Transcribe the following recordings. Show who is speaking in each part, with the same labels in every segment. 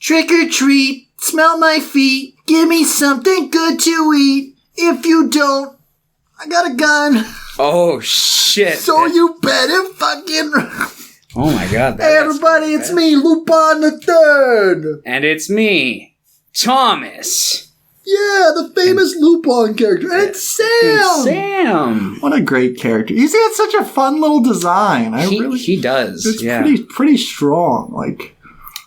Speaker 1: Trick or treat, smell my feet, give me something good to eat. If you don't, I got a gun.
Speaker 2: Oh, shit.
Speaker 1: So you better fucking...
Speaker 2: Oh my god.
Speaker 1: Hey everybody, it's me, Lupin the Third.
Speaker 2: And it's me, Thomas.
Speaker 1: Yeah, the famous Lupin character. And it's Sam. What a great character. He's got such a fun little design.
Speaker 2: He does.
Speaker 1: It's pretty strong. Like,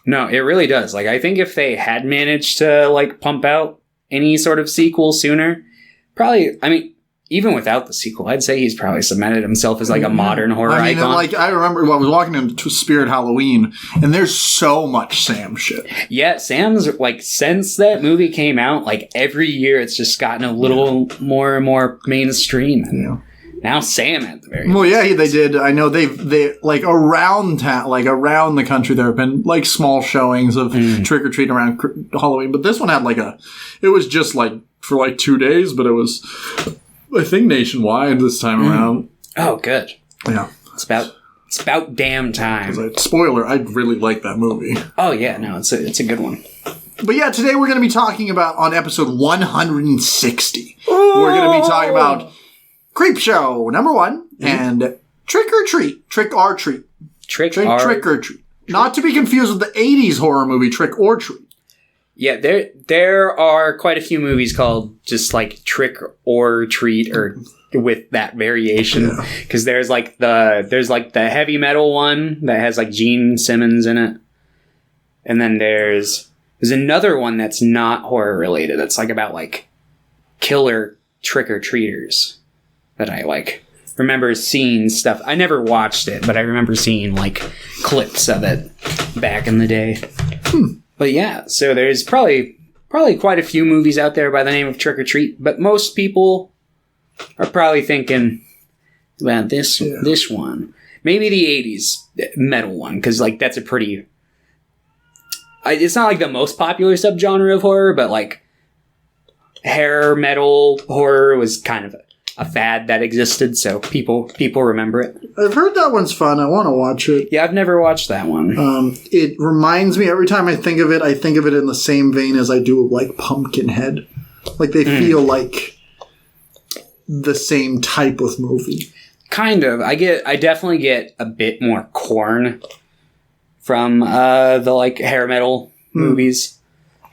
Speaker 2: no, it really does. Like, I think if they had managed to like pump out any sort of sequel sooner, probably. I mean, even without the sequel, I'd say he's probably cemented himself as like a modern horror icon.
Speaker 1: Like, I remember I was walking into Spirit Halloween, and there's so much Sam shit.
Speaker 2: Yeah, Sam's, like, since that movie came out, like, every year it's just gotten a little more and more mainstream. And now Sam at the very
Speaker 1: Well, yeah, they did. I know they like, around town, like, around the country, there have been, like, small showings of Trick or Treat around Halloween. But this one had, like, it was just, like, for, like, 2 days, but it was... I think nationwide this time around.
Speaker 2: Oh, good.
Speaker 1: Yeah.
Speaker 2: It's about damn time.
Speaker 1: Spoiler, I really like that movie.
Speaker 2: Oh, yeah, no, it's a good one.
Speaker 1: But yeah, today we're going to be talking about, on episode 160, we're going to be talking about Creepshow, number 1, and Trick or Treat. Trick or Treat.
Speaker 2: Trick or
Speaker 1: Treat. Not to be confused with the 80s horror movie Trick or Treat.
Speaker 2: Yeah, there are quite a few movies called just like Trick or Treat, or with that variation. Because there's like the heavy metal one that has like Gene Simmons in it, and then there's another one that's not horror related. It's like about like killer trick or treaters that I like remember seeing stuff. I never watched it, but I remember seeing like clips of it back in the day. But yeah, so there's probably quite a few movies out there by the name of Trick or Treat, but most people are probably thinking about this one. Maybe the 80s metal one, because like that's a pretty... it's not like the most popular subgenre of horror, but like hair metal horror was kind of a fad that existed, so people remember it.
Speaker 1: I've heard that one's fun. I want to watch it.
Speaker 2: Yeah, I've never watched that one.
Speaker 1: It reminds me, every time I think of it in the same vein as I do like Pumpkinhead. Like they feel like the same type of movie.
Speaker 2: Kind of. I definitely get a bit more Korn from the like hair metal movies.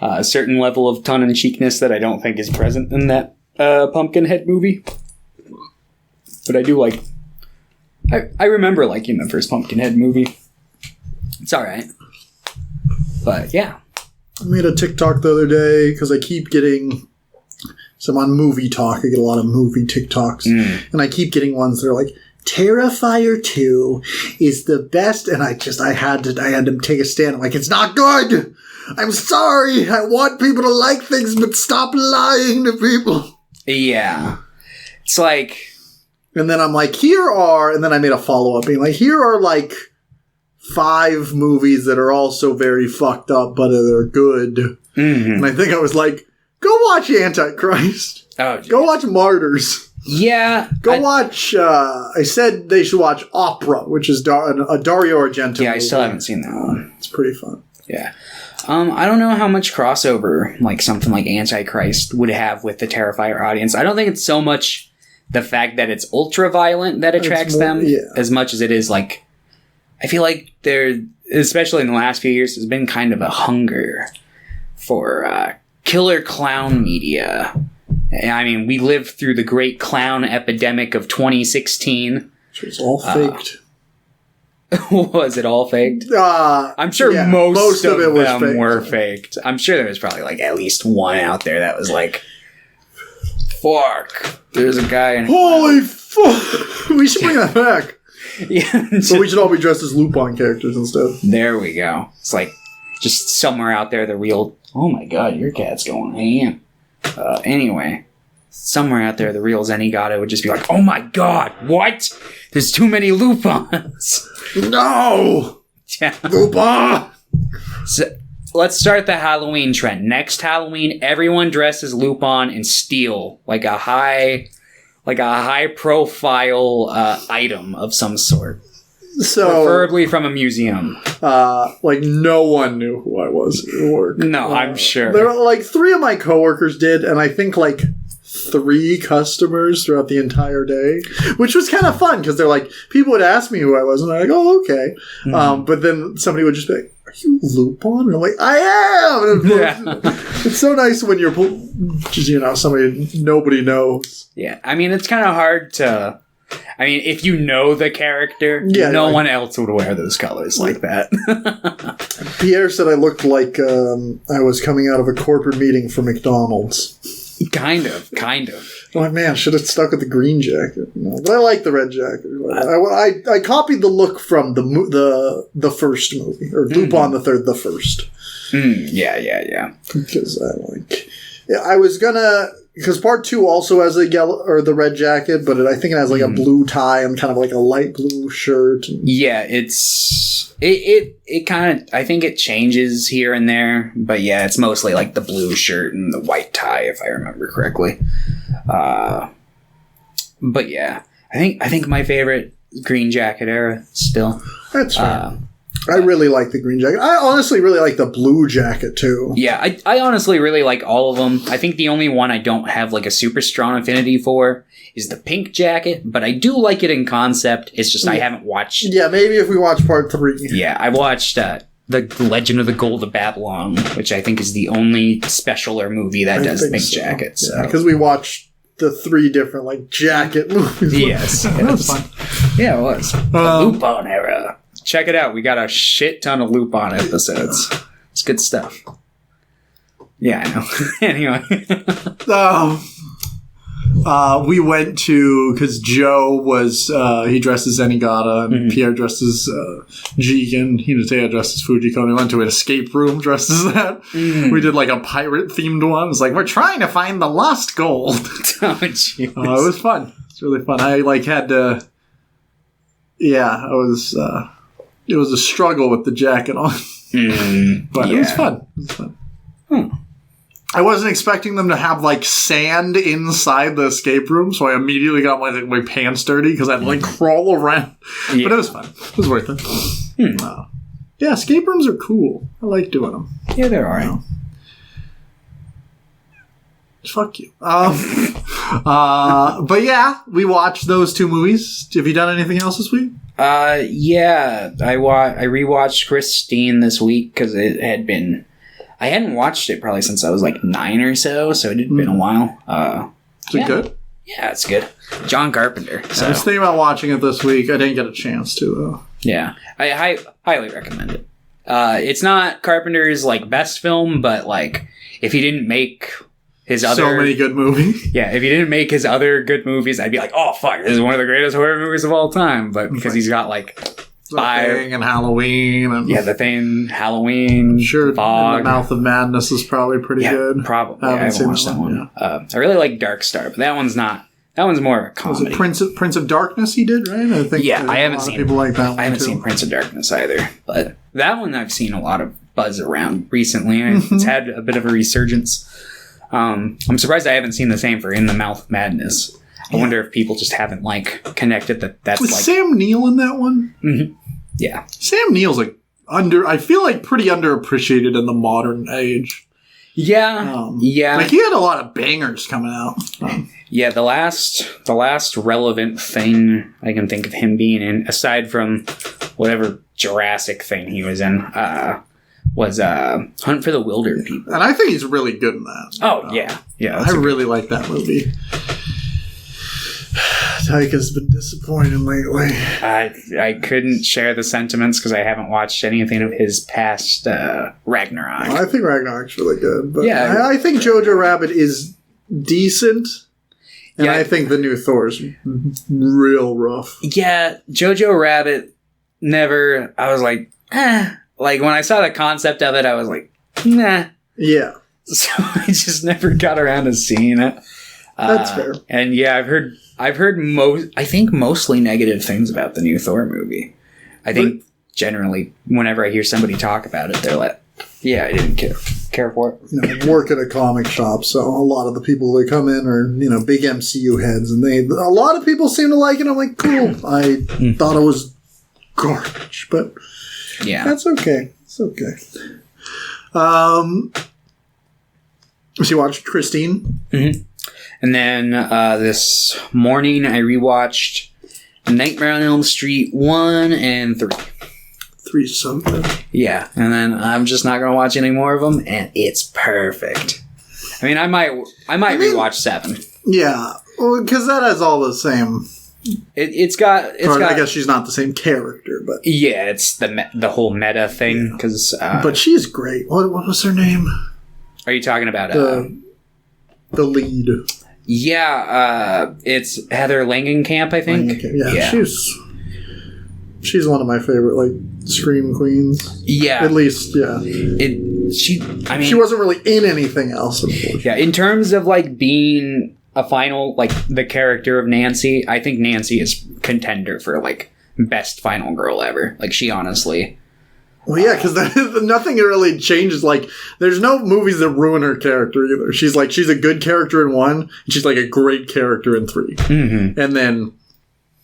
Speaker 2: A certain level of tongue-in-cheekness that I don't think is present in that Pumpkinhead movie. But I do like... I remember liking the first Pumpkinhead movie. It's alright. But, yeah.
Speaker 1: I made a TikTok the other day, because I keep getting... So I'm on Movie Talk. I get a lot of movie TikToks. And I keep getting ones that are like, Terrifier 2 is the best. And I had to take a stand. I'm like, it's not good! I'm sorry! I want people to like things, but stop lying to people!
Speaker 2: Yeah. It's like...
Speaker 1: And then I'm like, and then I made a follow-up being like, here are like 5 movies that are also very fucked up, but they're good. And I think I was like, go watch Antichrist.
Speaker 2: Oh, geez.
Speaker 1: Go watch Martyrs.
Speaker 2: Yeah.
Speaker 1: Go watch, I said they should watch Opera, which is a Dario Argento movie.
Speaker 2: I still haven't seen that one.
Speaker 1: It's pretty fun.
Speaker 2: Yeah. I don't know how much crossover like something like Antichrist would have with the Terrifier audience. I don't think it's so much the fact that it's ultra violent that attracts them as much as it is like, I feel like there, especially in the last few years, there's been kind of a hunger for killer clown media. I mean, we lived through the great clown epidemic of 2016.
Speaker 1: It's all faked.
Speaker 2: Was it all faked? I'm sure most of them were faked. I'm sure there was probably like at least one out there that was like, fuck, there's a guy in...
Speaker 1: Holy fuck! We should bring that back.
Speaker 2: Yeah.
Speaker 1: So we should all be dressed as Lupin characters instead.
Speaker 2: There we go. It's like, just somewhere out there the real... Oh my god, your cat's going ham. Anyway, somewhere out there the real Zenigata would just be like, oh my god, what? There's too many Lupins.
Speaker 1: No! Lupin!
Speaker 2: So, let's start the Halloween trend. Next Halloween, everyone dresses Lupin and steal like a high profile item of some sort.
Speaker 1: So,
Speaker 2: preferably from a museum.
Speaker 1: like, no one knew who I was at work.
Speaker 2: No, I'm sure.
Speaker 1: There were, like, 3 of my coworkers did, and I think, like, 3 customers throughout the entire day, which was kind of fun, because they're like, people would ask me who I was, and I'm like, oh, okay. Mm-hmm. But then somebody would just be like, are you Lupin? And I'm like, I am! And it's so nice when you're, somebody nobody knows.
Speaker 2: Yeah, I mean, it's kind of hard to... I mean, if you know the character, no one else would wear those colors like that.
Speaker 1: Pierre said I looked like I was coming out of a corporate meeting for McDonald's. Kind of. I'm like, man, should have stuck with the green jacket. No, but I like the red jacket. I copied the look from the first movie, or Lupin the Third, the first.
Speaker 2: Yeah.
Speaker 1: Because I was gonna. Because part 2 also has a yellow or the red jacket, but I think it has like a blue tie and kind of like a light blue shirt.
Speaker 2: Yeah, it kind of, I think it changes here and there, but yeah, it's mostly like the blue shirt and the white tie, if I remember correctly. But yeah, I think my favorite Green Jacket era still.
Speaker 1: That's fair. I really like the green jacket. I honestly really like the blue jacket, too.
Speaker 2: Yeah, I honestly really like all of them. I think the only one I don't have, like, a super strong affinity for is the pink jacket, but I do like it in concept. It's just I haven't watched...
Speaker 1: Yeah, maybe if we watch part 3.
Speaker 2: Yeah, I watched The Legend of the Gold of Babylon, which I think is the only special or movie that does pink jackets.
Speaker 1: Yeah, because we watched the 3 different, like, jacket movies.
Speaker 2: Yes.
Speaker 1: That was fun.
Speaker 2: Yeah, it was. The Lupin era. Check it out. We got a shit ton of Lupin episodes. It's good stuff. Yeah, I know. Anyway.
Speaker 1: We went to, because Joe was, he dressed as Zenigata, and Pierre dressed as Jigen, Hinata dressed as Fujiko. We went to an escape room dressed as that. We did like a pirate-themed one. It was like, we're trying to find the lost gold.
Speaker 2: Oh, jeez.
Speaker 1: It was fun. It's really fun. I, like, had to... Yeah, I was... It was a struggle with the jacket on. But it was fun. I wasn't expecting them to have, like, sand inside the escape room, so I immediately got my pants dirty because I had to, like, crawl around. Yeah. But it was fun. It was worth it. Yeah, escape rooms are cool. I like doing them.
Speaker 2: Yeah, they're alright.
Speaker 1: Fuck you. But yeah, we watched those 2 movies. Have you done anything else this week?
Speaker 2: Yeah, I rewatched Christine this week because it had been... I hadn't watched it probably since I was like 9 or so it had been a while.
Speaker 1: Is it good?
Speaker 2: Yeah, it's good. John Carpenter. So.
Speaker 1: I was thinking about watching it this week. I didn't get a chance to, though.
Speaker 2: Yeah, I highly recommend it. It's not Carpenter's like best film, but like if he didn't make...
Speaker 1: so many good movies.
Speaker 2: Yeah, if he didn't make his other good movies, I'd be like, oh, fuck, this is one of the greatest horror movies of all time. But because he's got, like, 5...
Speaker 1: The Thing and Halloween. And
Speaker 2: The Thing, Halloween,
Speaker 1: sure,
Speaker 2: Fog.
Speaker 1: The Mouth of Madness is probably pretty good.
Speaker 2: Probably. I haven't watched that one. Yeah. I really like Dark Star, but that one's not... That one's more of a comedy.
Speaker 1: Was it Prince of Darkness he did, right? I think
Speaker 2: I haven't seen...
Speaker 1: people like that one,
Speaker 2: I haven't seen Prince of Darkness either. But that one I've seen a lot of buzz around recently. It's had a bit of a resurgence. I'm surprised I haven't seen the same for In the Mouth of Madness. I wonder if people just haven't like connected that's
Speaker 1: was
Speaker 2: like
Speaker 1: Sam Neill in that one.
Speaker 2: Mm-hmm. Yeah, Sam
Speaker 1: Neill's like I feel like pretty underappreciated in the modern age.
Speaker 2: Yeah,
Speaker 1: like he had a lot of bangers coming out.
Speaker 2: Yeah, the last relevant thing I can think of him being in, aside from whatever Jurassic thing he was in, was Hunt for the Wilder People.
Speaker 1: And I think he's really good in that.
Speaker 2: Oh, yeah.
Speaker 1: I really like that movie. Taika's been disappointing lately.
Speaker 2: I couldn't share the sentiments because I haven't watched anything of his past Ragnarok.
Speaker 1: I think Ragnarok's really good. But
Speaker 2: yeah,
Speaker 1: I think Jojo Rabbit is decent. And I think the new Thor's real rough.
Speaker 2: Yeah, Jojo Rabbit never... I was like, Like, when I saw the concept of it, I was like, nah.
Speaker 1: Yeah.
Speaker 2: So I just never got around to seeing it.
Speaker 1: That's fair.
Speaker 2: And yeah, I've heard mostly negative things about the new Thor movie. I think generally, whenever I hear somebody talk about it, they're like, yeah, I didn't care for it.
Speaker 1: I work at a comic shop, so a lot of the people that come in are, big MCU heads, and a lot of people seem to like it. I'm like, cool. I thought it was garbage, but
Speaker 2: yeah,
Speaker 1: that's okay. It's okay. She watched Christine.
Speaker 2: Mm-hmm. And then this morning I rewatched Nightmare on Elm Street 1 and 3.
Speaker 1: 3's so good.
Speaker 2: Yeah, and then I'm just not going to watch any more of them, and it's perfect. I mean, I might rewatch 7.
Speaker 1: Yeah, well, because that has all the same.
Speaker 2: It's got.
Speaker 1: I guess she's not the same character, but
Speaker 2: yeah, it's the whole meta thing. Because
Speaker 1: but she's great. What was her name?
Speaker 2: Are you talking about
Speaker 1: the lead?
Speaker 2: Yeah, it's Heather Langenkamp, I think.
Speaker 1: Yeah, she's one of my favorite, like, Scream Queens.
Speaker 2: Yeah.
Speaker 1: At least, yeah.
Speaker 2: She
Speaker 1: wasn't really in anything else, unfortunately.
Speaker 2: Yeah, in terms of, like, being a final, like, the character of Nancy, I think Nancy is contender for, like, best final girl ever. Like, she honestly...
Speaker 1: Well, yeah, because nothing really changes. Like, there's no movies that ruin her character either. She's a good character in 1, and she's, like, a great character in 3.
Speaker 2: Mm-hmm.
Speaker 1: And then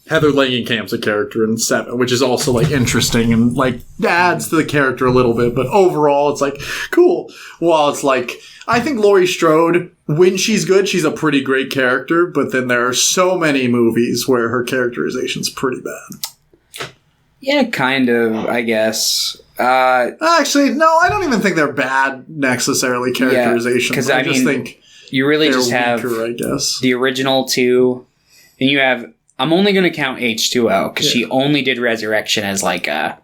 Speaker 1: Heather Langenkamp's a character in 7, which is also, like, interesting and, like, adds to the character a little bit. But overall, it's, like, cool. While it's, like, I think Laurie Strode, when she's good, she's a pretty great character. But then there are so many movies where her characterization's pretty bad.
Speaker 2: Yeah, kind of, I guess.
Speaker 1: Actually, no, I don't even think they're bad necessarily characterizations.
Speaker 2: Because I just think you really just have
Speaker 1: weaker, I guess.
Speaker 2: The original 2, and you have. I'm only going to count H2O because she only did Resurrection as like a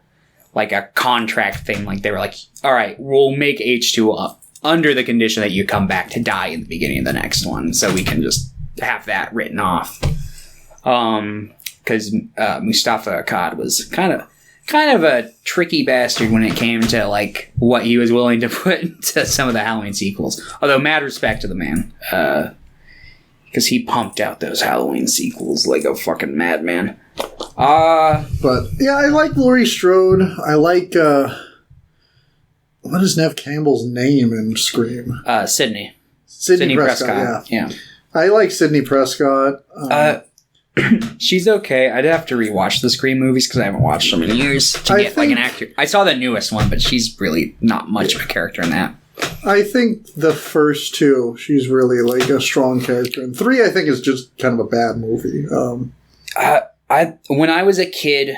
Speaker 2: contract thing. Like they were like, all right, we'll make H2O up under the condition that you come back to die in the beginning of the next one, so we can just have that written off. Because Mustafa Akkad was kind of a tricky bastard when it came to, like, what he was willing to put into some of the Halloween sequels. Although, mad respect to the man. Because he pumped out those Halloween sequels like a fucking madman.
Speaker 1: But, yeah, I like Laurie Strode. I like, what is Neve Campbell's name in Scream?
Speaker 2: Sydney.
Speaker 1: Sydney Prescott,
Speaker 2: yeah.
Speaker 1: I like Sydney Prescott.
Speaker 2: She's okay. I'd have to rewatch the Scream movies because I haven't watched them in years to get like an actor. I saw the newest one, but she's really not much of a character in that.
Speaker 1: I think the first 2, she's really like a strong character. And 3, I think, is just kind of a bad movie.
Speaker 2: When I was a kid,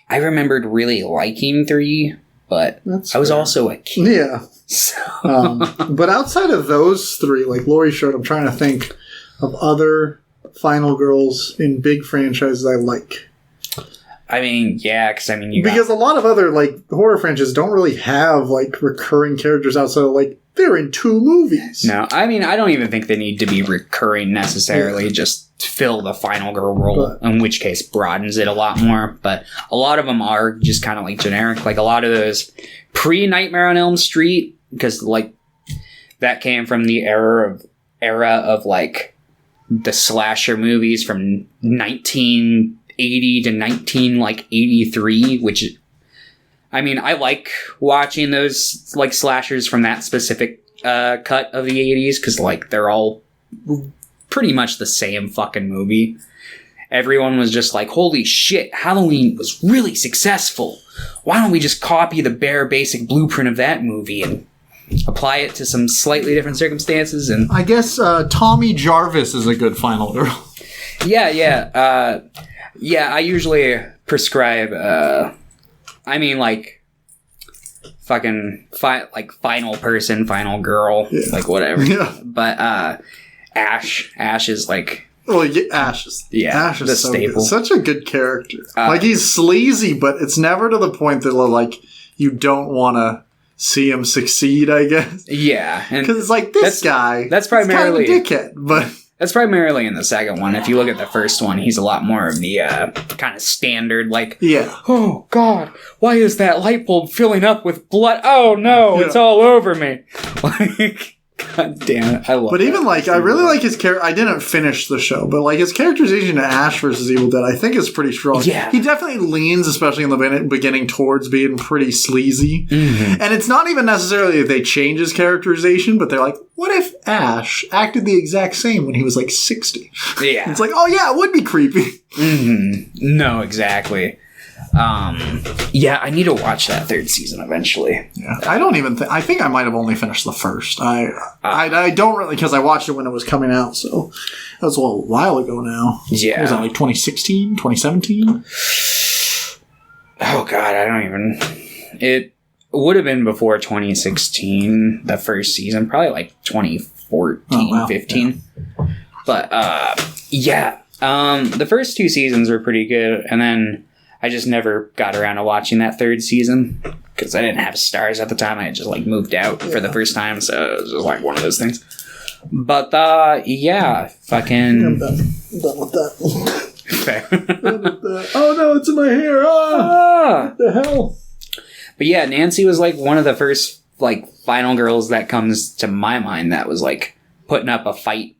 Speaker 2: I remembered really liking 3, but I was also a kid.
Speaker 1: Yeah.
Speaker 2: So.
Speaker 1: But outside of those 3, like Laurie Strode, I'm trying to think of other final girls in big franchises I like.
Speaker 2: I mean, yeah,
Speaker 1: because a lot of other, like, horror franchises don't really have, like, recurring characters outside of, like, they're in 2 movies.
Speaker 2: No, I mean, I don't even think they need to be recurring necessarily. Just fill the final girl role, in which case broadens it a lot more. But a lot of them are just kind of, like, generic. Like, a lot of those pre-Nightmare on Elm Street, because, like, that came from the era of like, the slasher movies from 1980 to 1983, which, I mean, I like watching those, like, slashers from that specific cut of the 80s, because, like, they're all pretty much the same fucking movie. Everyone was just like, holy shit, Halloween was really successful. Why don't we just copy the bare basic blueprint of that movie and apply it to some slightly different circumstances? And
Speaker 1: I guess Tommy Jarvis is a good final girl.
Speaker 2: Yeah, I usually prescribe, like, fucking, final person, final girl, like, whatever. Yeah. But, Ash is, like...
Speaker 1: Well, yeah, Ash is
Speaker 2: the
Speaker 1: so
Speaker 2: staple.
Speaker 1: Good. Such a good character. Like, he's sleazy, but it's never to the point that, like, you don't want to see him succeed, I guess.
Speaker 2: Yeah.
Speaker 1: Because it's like, this guy,
Speaker 2: that's primarily
Speaker 1: kind of a dickhead, but...
Speaker 2: That's primarily in the second one. If you look at the first one, he's a lot more of the kind of standard, like, oh, God, why is that light bulb filling up with blood? Oh, no, it's all over me. Like, God damn it, I love it.
Speaker 1: But even, like, I really like his character. I didn't finish the show, but, like, his characterization of Ash versus Evil Dead, I think, is pretty strong.
Speaker 2: Yeah.
Speaker 1: He definitely leans, especially in the beginning, towards being pretty sleazy.
Speaker 2: Mm-hmm.
Speaker 1: And it's not even necessarily that they change his characterization, but they're like, what if Ash acted the exact same when he was, like, 60?
Speaker 2: Yeah.
Speaker 1: It's like, oh, yeah, it would be creepy.
Speaker 2: Mm-hmm. No, exactly. Yeah, I need to watch that third season eventually.
Speaker 1: Yeah, I don't even think... I think I might have only finished the first. I don't really... Because I watched it when it was coming out, so... That was a while ago now.
Speaker 2: Yeah.
Speaker 1: Was that like 2016? 2017?
Speaker 2: Oh, God, I don't even... It would have been before 2016, the first season. Probably like 2014, 15. Yeah. But, yeah. The first 2 seasons were pretty good, and then I just never got around to watching that third season because I didn't have Stars at the time. I had just like moved out for the first time, so it was just like one of those things. But yeah, fucking.
Speaker 1: I'm done with that. Fair. Oh no, it's in my hair! What the hell?
Speaker 2: But yeah, Nancy was like one of the first like final girls that comes to my mind that was like putting up a fight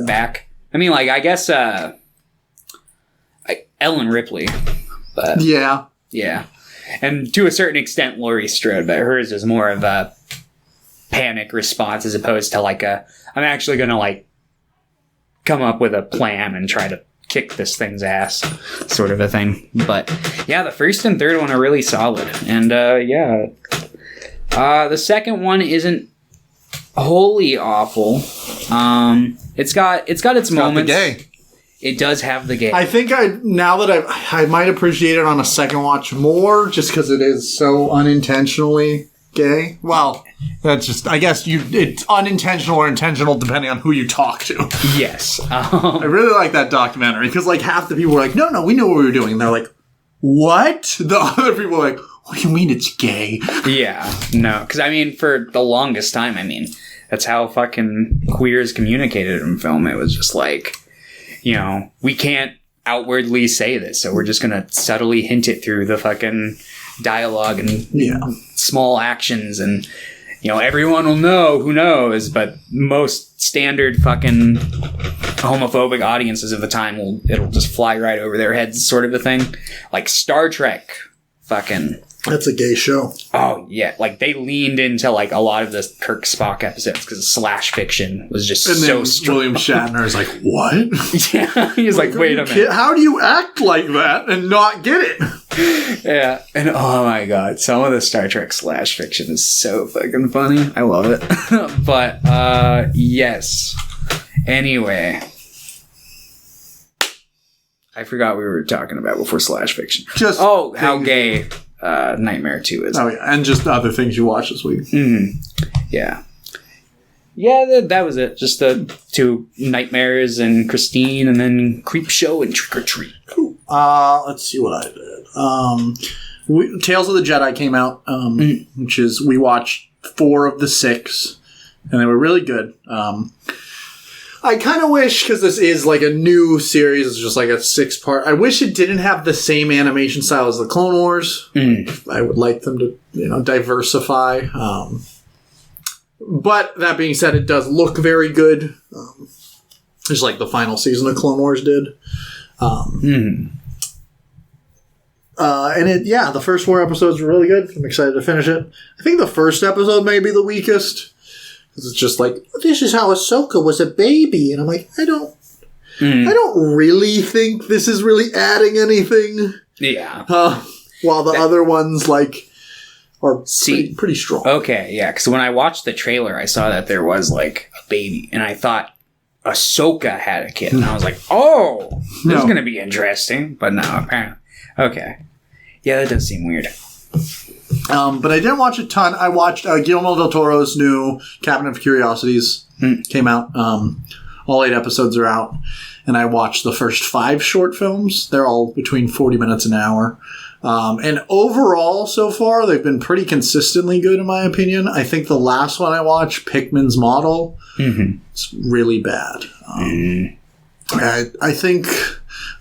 Speaker 2: back. I mean, like, I guess Ellen Ripley. But, yeah. And to a certain extent, Laurie Strode, but hers is more of a panic response as opposed to like I'm actually going to like come up with a plan and try to kick this thing's ass sort of a thing. But yeah, the first and third one are really solid. And the second one isn't wholly awful. It's got its moments.
Speaker 1: The gay.
Speaker 2: It does have the gay.
Speaker 1: I think now that I might appreciate it on a second watch more, just because it is so unintentionally gay. Well, that's just, I guess it's unintentional or intentional depending on who you talk to.
Speaker 2: Yes.
Speaker 1: I really like that documentary because like half the people were like, no, we knew what we were doing. And they're like, what? The other people are like, what do you mean it's gay?
Speaker 2: Yeah, no. Because I mean, for the longest time, I mean, that's how fucking queers communicated in film. It was just like, you know, we can't outwardly say this, so we're just gonna subtly hint it through the fucking dialogue and small actions, and you know, everyone will know who knows, but most standard fucking homophobic audiences of the time it'll just fly right over their heads, sort of a thing. Like Star Trek, fucking.
Speaker 1: That's a gay show.
Speaker 2: Oh, yeah. Like, they leaned into, like, a lot of the Kirk Spock episodes because slash fiction was just so strong.
Speaker 1: William Shatner is like, what?
Speaker 2: Yeah. He's like, wait a minute.
Speaker 1: How do you act like that and not get it?
Speaker 2: Yeah. And, oh, my God. Some of the Star Trek slash fiction is so fucking funny. I love it. But, yes. Anyway. I forgot we were talking about before slash fiction. How gay... Nightmare 2 is.
Speaker 1: Oh, yeah. And just other things you watched this week.
Speaker 2: Mm-hmm. Yeah. Yeah, that was it. Just the 2 Nightmares and Christine, and then Creepshow and Trick or Treat.
Speaker 1: Cool. Let's see what I did. Tales of the Jedi came out, which is, we watched 4 of the 6, and they were really good. I kind of wish, because this is like a new series, it's just like a 6-part. I wish it didn't have the same animation style as the Clone Wars. I would like them to, diversify. But that being said, it does look very good. Just like the final season of Clone Wars did. And the first 4 episodes were really good. I'm excited to finish it. I think the first episode may be the weakest. Because it's just like, this is how Ahsoka was a baby. And I'm like, I don't really think this is really adding anything.
Speaker 2: Yeah.
Speaker 1: While the other ones, like, are pretty strong.
Speaker 2: Okay, yeah. Because when I watched the trailer, I saw that there was, like, a baby. And I thought Ahsoka had a kid. And I was like, oh, this is going to be interesting. But no, apparently. Okay. Yeah, that does seem weird.
Speaker 1: But I didn't watch a ton. I watched Guillermo del Toro's new Cabinet of Curiosities. Came out. All 8 episodes are out. And I watched the first 5 short films. They're all between 40 minutes and an hour. And overall, so far, they've been pretty consistently good, in my opinion. I think the last one I watched, Pickman's Model, it's really bad. I think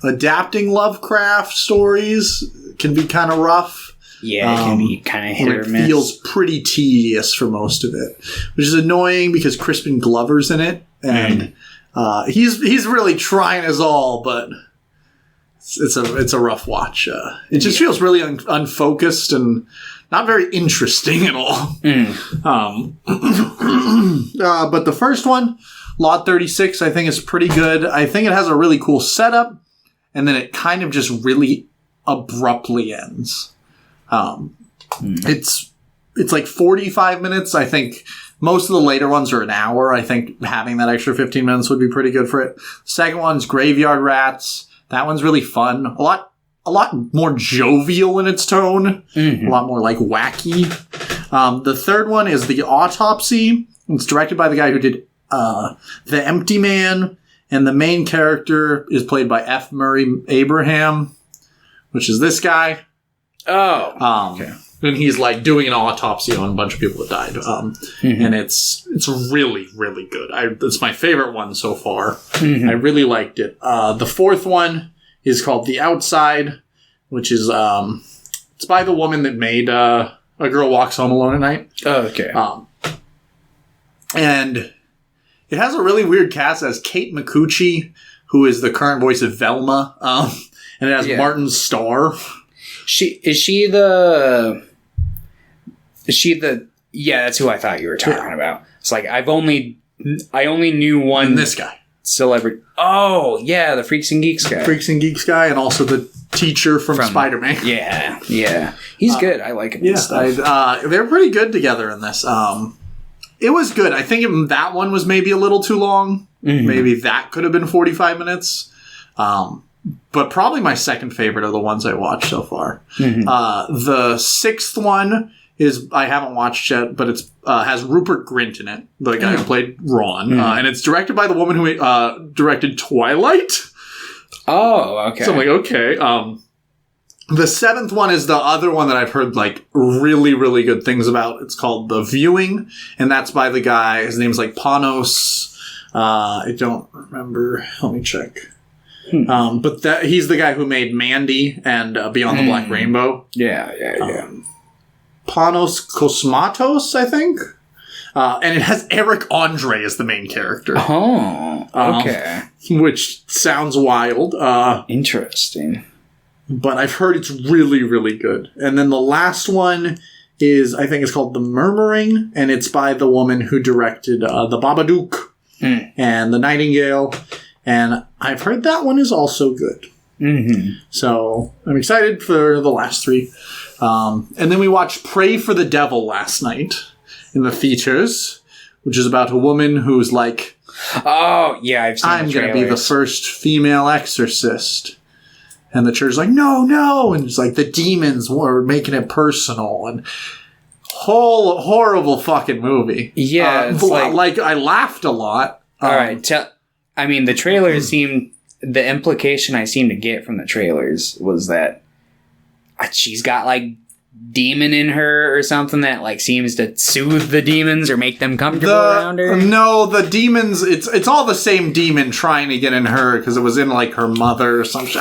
Speaker 1: adapting Lovecraft stories can be kind of rough.
Speaker 2: Yeah, it can be kind of hit or miss.
Speaker 1: It feels pretty tedious for most of it, which is annoying because Crispin Glover's in it, and he's really trying his all, but it's a rough watch. It just feels really unfocused and not very interesting at all. But the first one, Lot 36, I think is pretty good. I think it has a really cool setup, and then it kind of just really abruptly ends. It's like 45 minutes. I think most of the later ones are an hour. I think having that extra 15 minutes would be pretty good for it. Second one's Graveyard Rats. That one's really fun. A lot more jovial in its tone. A lot more like wacky. The third one is The Autopsy. It's directed by the guy who did The Empty Man, and the main character is played by F. Murray Abraham, which is this guy.
Speaker 2: Oh, okay.
Speaker 1: And he's like doing an autopsy on a bunch of people that died. And it's really, really good. It's my favorite one so far. I really liked it. The fourth one is called The Outside, which is it's by the woman that made A Girl Walks Home Alone at Night.
Speaker 2: Oh, okay.
Speaker 1: And it has a really weird cast. It has Kate McCucci, who is the current voice of Velma. And it has Martin Starr.
Speaker 2: Yeah, that's who I thought you were talking about. It's like I only knew one.
Speaker 1: And this guy.
Speaker 2: Celebrity. Oh, yeah, the Freaks and Geeks guy.
Speaker 1: Freaks and Geeks guy, and also the teacher from Spider-Man.
Speaker 2: Yeah. He's good. I like him.
Speaker 1: Yeah, they're pretty good together in this. It was good. I think that one was maybe a little too long. Maybe that could have been 45 minutes. But probably my second favorite of the ones I watched so far. The sixth one is I haven't watched yet, but it's has Rupert Grint in it, the guy who played Ron, and it's directed by the woman who directed Twilight.
Speaker 2: Oh, okay.
Speaker 1: So I'm like, okay. The seventh one is the other one that I've heard like really, really good things about. It's called The Viewing, and that's by the guy. His name's like Panos. I don't remember. Let me check. But he's the guy who made Mandy and Beyond the Black Rainbow.
Speaker 2: Yeah.
Speaker 1: Panos Kosmatos, I think. And it has Eric Andre as the main character.
Speaker 2: Oh, okay.
Speaker 1: Which sounds wild.
Speaker 2: Interesting.
Speaker 1: But I've heard it's really, really good. And then the last one is, I think it's called The Murmuring, and it's by the woman who directed The Babadook and The Nightingale. And I've heard that one is also good. So I'm excited for the last three. And then we watched Pray for the Devil last night in the theaters, which is about a woman who's like,
Speaker 2: oh, yeah, I've seen
Speaker 1: I'm going to be the first female exorcist. And the church is like, no. And it's like the demons were making it personal. And horrible fucking movie.
Speaker 2: Yeah. It's
Speaker 1: like I laughed a lot.
Speaker 2: All right. The trailers seemed... The implication I seemed to get from the trailers was that she's got, like, demon in her or something that, like, seems to soothe the demons or make them comfortable around her.
Speaker 1: No, the demons, it's all the same demon trying to get in her because it was in, like, her mother or something.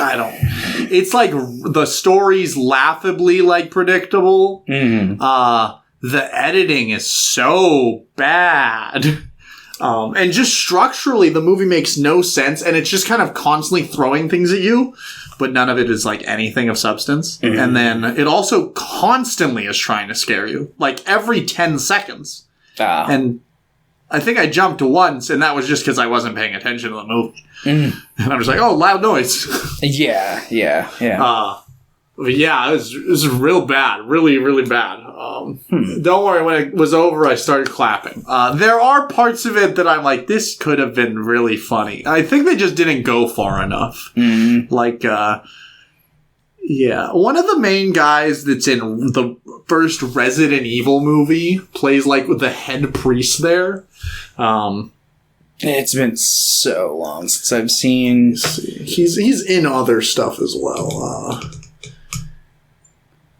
Speaker 1: It's, like, the story's laughably, like, predictable. The editing is so bad. And just structurally, the movie makes no sense, and it's just kind of constantly throwing things at you, but none of it is, like, anything of substance. And then it also constantly is trying to scare you, like, every 10 seconds. And I think I jumped once, and that was just because I wasn't paying attention to the movie. And I'm just like, oh, loud noise.
Speaker 2: Yeah.
Speaker 1: But yeah, it was real bad. Really, really bad. Don't worry, when it was over, I started clapping. There are parts of it that I'm like, this could have been really funny. I think they just didn't go far enough. Like, one of the main guys that's in the first Resident Evil movie plays, like, the head priest there.
Speaker 2: It's been so long since I've seen...
Speaker 1: He's in other stuff as well.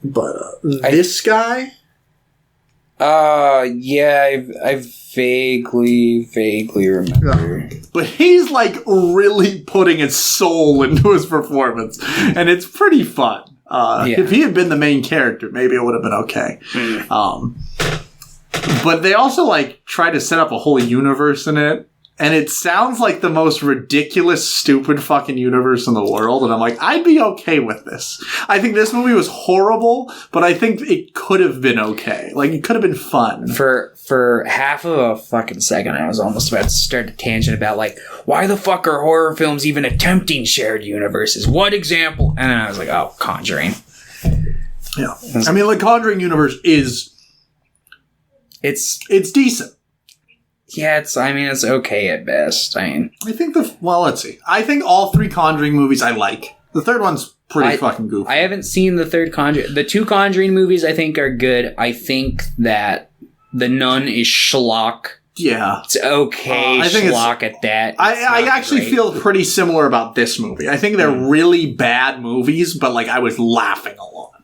Speaker 1: But this guy?
Speaker 2: Yeah, I vaguely remember.
Speaker 1: Yeah. But he's, like, really putting his soul into his performance. And it's pretty fun. If he had been the main character, maybe it would have been okay. But they also, like, try to set up a whole universe in it. And it sounds like the most ridiculous, stupid fucking universe in the world. And I'm like, I'd be okay with this. I think this movie was horrible, but I think it could have been okay. Like, it could have been fun.
Speaker 2: For half of a fucking second, I was almost about to start a tangent about, like, why the fuck are horror films even attempting shared universes? What example? And then I was like, oh, Conjuring.
Speaker 1: Yeah. I mean, like, Conjuring universe is... It's decent.
Speaker 2: Yeah, it's okay at best. I
Speaker 1: think let's see. I think all 3 Conjuring movies I like. The third one's pretty fucking goofy.
Speaker 2: I haven't seen the third Conjuring. The 2 Conjuring movies I think are good. I think that The Nun is schlock.
Speaker 1: Yeah.
Speaker 2: It's okay,
Speaker 1: I think
Speaker 2: schlock at that.
Speaker 1: I actually feel pretty similar about this movie. I think they're really bad movies, but, like, I was laughing a lot.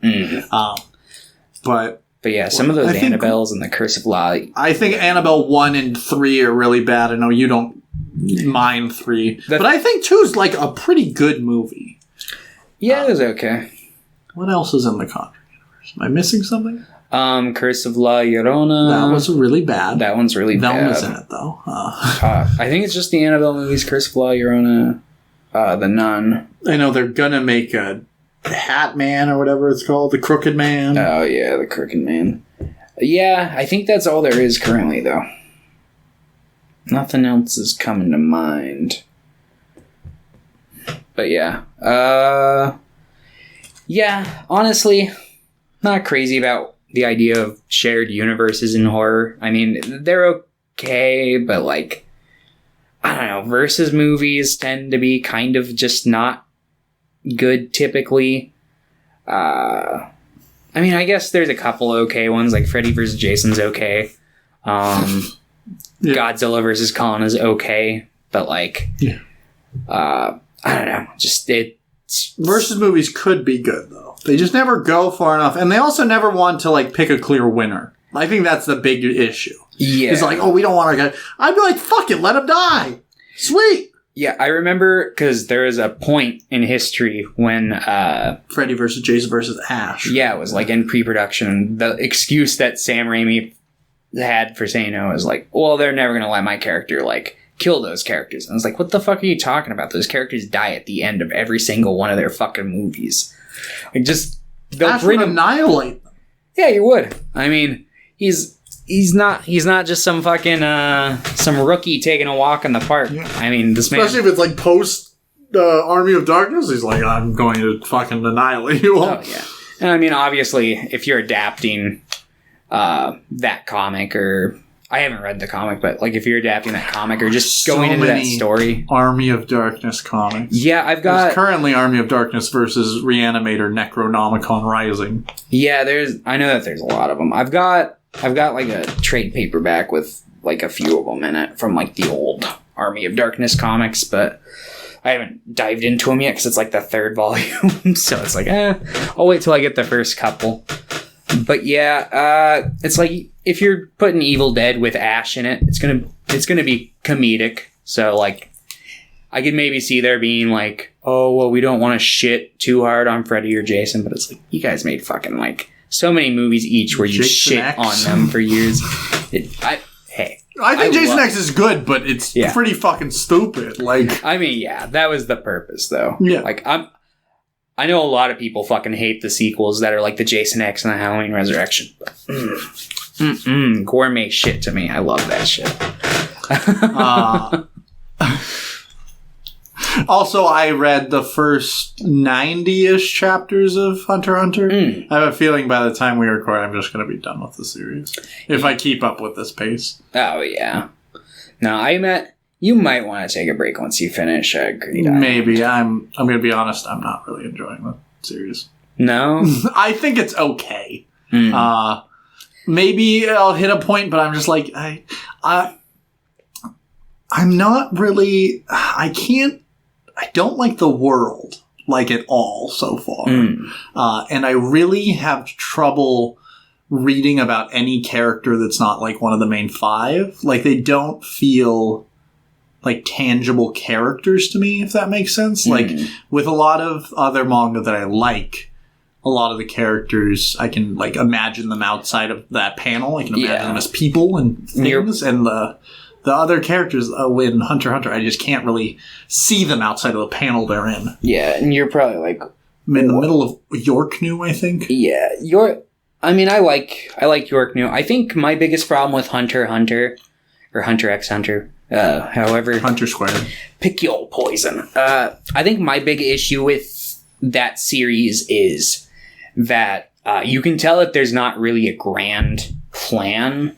Speaker 1: But
Speaker 2: yeah, some of those Annabelles and The Curse of La...
Speaker 1: I think Annabelle 1 and 3 are really bad. I know you don't mind 3. But I think 2 is, like, a pretty good movie.
Speaker 2: Yeah, it was okay.
Speaker 1: What else is in the Conjuring universe? Am I missing something?
Speaker 2: Curse of La Llorona.
Speaker 1: That was really bad.
Speaker 2: That one's really bad.
Speaker 1: Velma's in it, though.
Speaker 2: I think it's just the Annabelle movies, Curse of La Llorona, The Nun.
Speaker 1: I know they're gonna make a Hat Man or whatever it's called, the Crooked Man.
Speaker 2: Oh yeah, the Crooked Man. Yeah, I think that's all there is currently, though. Nothing else is coming to mind. But yeah, yeah. Honestly, not crazy about the idea of shared universes in horror. I mean, they're okay, but, like, I don't know. Versus movies tend to be kind of just not good typically. I mean, I guess there's a couple okay ones, like Freddy vs. Jason's okay. Yeah. Godzilla vs. Kong is okay, but, like, I don't know. Just
Speaker 1: versus movies could be good though. They just never go far enough, and they also never want to, like, pick a clear winner. I think that's the big issue.
Speaker 2: Yeah,
Speaker 1: it's like, oh, we don't want our guy. I'd be like, fuck it, let him die. Sweet.
Speaker 2: Yeah, I remember because there is a point in history when
Speaker 1: Freddy vs. Jason vs. Ash.
Speaker 2: Yeah, it was, like, in pre-production. The excuse that Sam Raimi had for saying no was like, well, they're never gonna let my character, like, kill those characters. And I was like, what the fuck are you talking about? Those characters die at the end of every single one of their fucking movies. Like, just
Speaker 1: Ash would annihilate them.
Speaker 2: Yeah, you would. I mean, he's not just some fucking some rookie taking a walk in the park. Yeah. I mean, this man,
Speaker 1: especially if it's like post Army of Darkness, he's like, I'm going to fucking annihilate you all.
Speaker 2: Oh yeah. And I mean, obviously, if you're adapting that comic, or I haven't read the comic, but, like, if you're adapting that comic or just going into that story,
Speaker 1: Army of Darkness comics.
Speaker 2: Yeah,
Speaker 1: there's currently Army of Darkness versus Reanimator Necronomicon Rising.
Speaker 2: Yeah, I know that there's a lot of them. I've got like a trade paperback with, like, a few of them in it from, like, the old Army of Darkness comics, but I haven't dived into them yet because it's, like, the 3rd volume. So it's like, I'll wait till I get the first couple. But yeah, it's like, if you're putting Evil Dead with Ash in it, it's gonna be comedic. So, like, I could maybe see there being like, oh, well, we don't want to shit too hard on Freddy or Jason, but it's like, you guys made fucking, like, so many movies each where you Jason shit X. On them for years. I think
Speaker 1: Jason X is good, but it's pretty fucking stupid. Like,
Speaker 2: I mean, yeah, that was the purpose, though.
Speaker 1: Yeah,
Speaker 2: like, I know a lot of people fucking hate the sequels that are like the Jason X and the Halloween Resurrection. Gourmet shit to me. I love that shit.
Speaker 1: Also, I read the first 90-ish chapters of Hunter x Hunter. I have a feeling by the time we record, I'm just going to be done with the series. If I keep up with this pace.
Speaker 2: Oh, yeah. No, you might want to take a break once you finish. I agree.
Speaker 1: Maybe. I'm going to be honest, I'm not really enjoying the series.
Speaker 2: No?
Speaker 1: I think it's okay. Maybe I'll hit a point, but I'm just like, I'm not really, I don't like the world, like, at all so far. And I really have trouble reading about any character that's not, like, one of the main 5. Like, they don't feel like tangible characters to me, if that makes sense. Like, with a lot of other manga that I like, a lot of the characters, I can, like, imagine them outside of that panel. I can imagine them as people and things. And the The other characters in Hunter x Hunter, I just can't really see them outside of the panel they're in.
Speaker 2: Yeah, and you're probably like...
Speaker 1: in the middle of York New, I think.
Speaker 2: Yeah, I like York New. I think my biggest problem with Hunter x Hunter, or Hunter x Hunter, however...
Speaker 1: Hunter Squared.
Speaker 2: Pick your poison. I think my big issue with that series is that you can tell that there's not really a grand plan.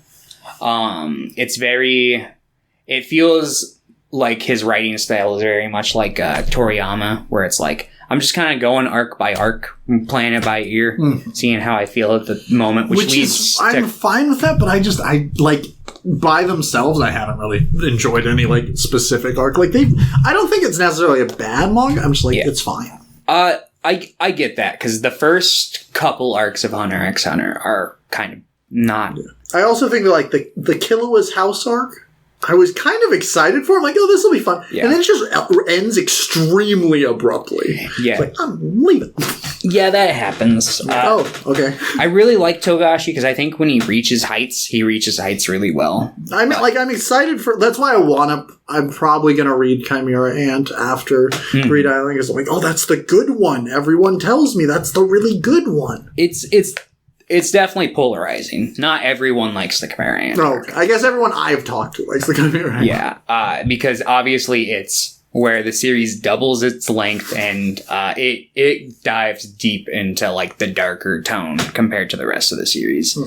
Speaker 2: It feels like his writing style is very much like Toriyama, where it's like, I'm just kind of going arc by arc, playing it by ear, seeing how I feel at the moment,
Speaker 1: I'm fine with that, but I like, by themselves, I haven't really enjoyed any, like, specific arc. Like, I don't think it's necessarily a bad manga, I'm just like, it's fine.
Speaker 2: I get that, because the first couple arcs of Hunter x Hunter are kind of not...
Speaker 1: Yeah. I also think that, like, the Killua's house arc, I was kind of excited for. I'm like, oh, this will be fun. Yeah. And then it just ends extremely abruptly.
Speaker 2: Yeah.
Speaker 1: It's like, I'm leaving.
Speaker 2: Yeah, that happens.
Speaker 1: Okay.
Speaker 2: I really like Togashi because I think when he reaches heights really well.
Speaker 1: I'm excited for... That's why I'm probably going to read Chimera Ant after Greed Island, because I'm like, oh, that's the good one. Everyone tells me that's the really good one.
Speaker 2: It's definitely polarizing. Not everyone likes the Chimera Ant.
Speaker 1: No, I guess everyone I've talked to likes the Chimera Ant.
Speaker 2: Yeah, because obviously it's where the series doubles its length and it dives deep into like the darker tone compared to the rest of the series.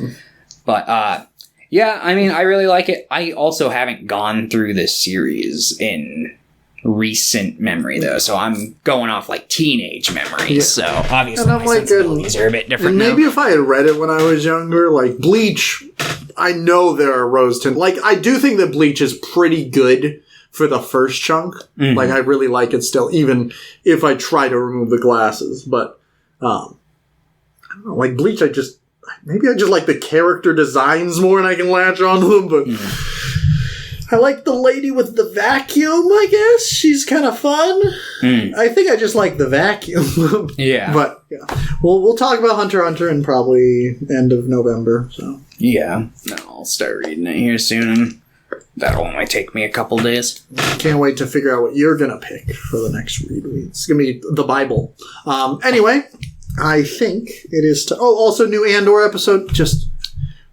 Speaker 2: But yeah, I mean, I really like it. I also haven't gone through this series in recent memory though, so I'm going off like teenage memories, so obviously my sensibilities are a bit different now.
Speaker 1: Maybe if I had read it when I was younger, like Bleach, I know there are rose tints. Like, I do think that Bleach is pretty good for the first chunk. Like, I really like it still, even if I try to remove the glasses, but I don't know, like Bleach, maybe I just like the character designs more and I can latch onto them, but I like the lady with the vacuum, I guess. She's kind of fun. I think I just like the vacuum.
Speaker 2: Yeah.
Speaker 1: But, yeah. We'll talk about Hunter x Hunter in probably end of November, so.
Speaker 2: Yeah. No, I'll start reading it here soon. That'll only take me a couple days.
Speaker 1: Can't wait to figure out what you're going to pick for the next read. It's going to be the Bible. Anyway, I think it is also new Andor episode. Just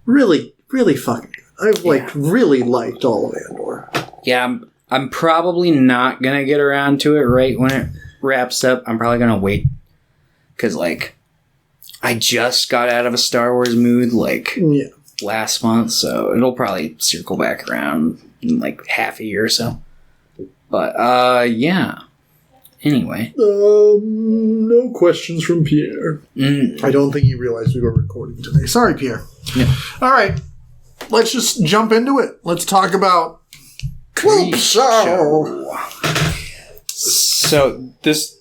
Speaker 1: really, really fucking good. I've really liked all of Andor.
Speaker 2: Yeah, I'm probably not gonna get around to it right when it wraps up. I'm probably gonna wait because I just got out of a Star Wars mood last month, so it'll probably circle back around in like half a year or so. But yeah. Anyway,
Speaker 1: no questions from Pierre. I don't think he realized we were recording today. Sorry, Pierre.
Speaker 2: Yeah.
Speaker 1: All right. Let's just jump into it. Let's talk about Creepshow.
Speaker 2: So,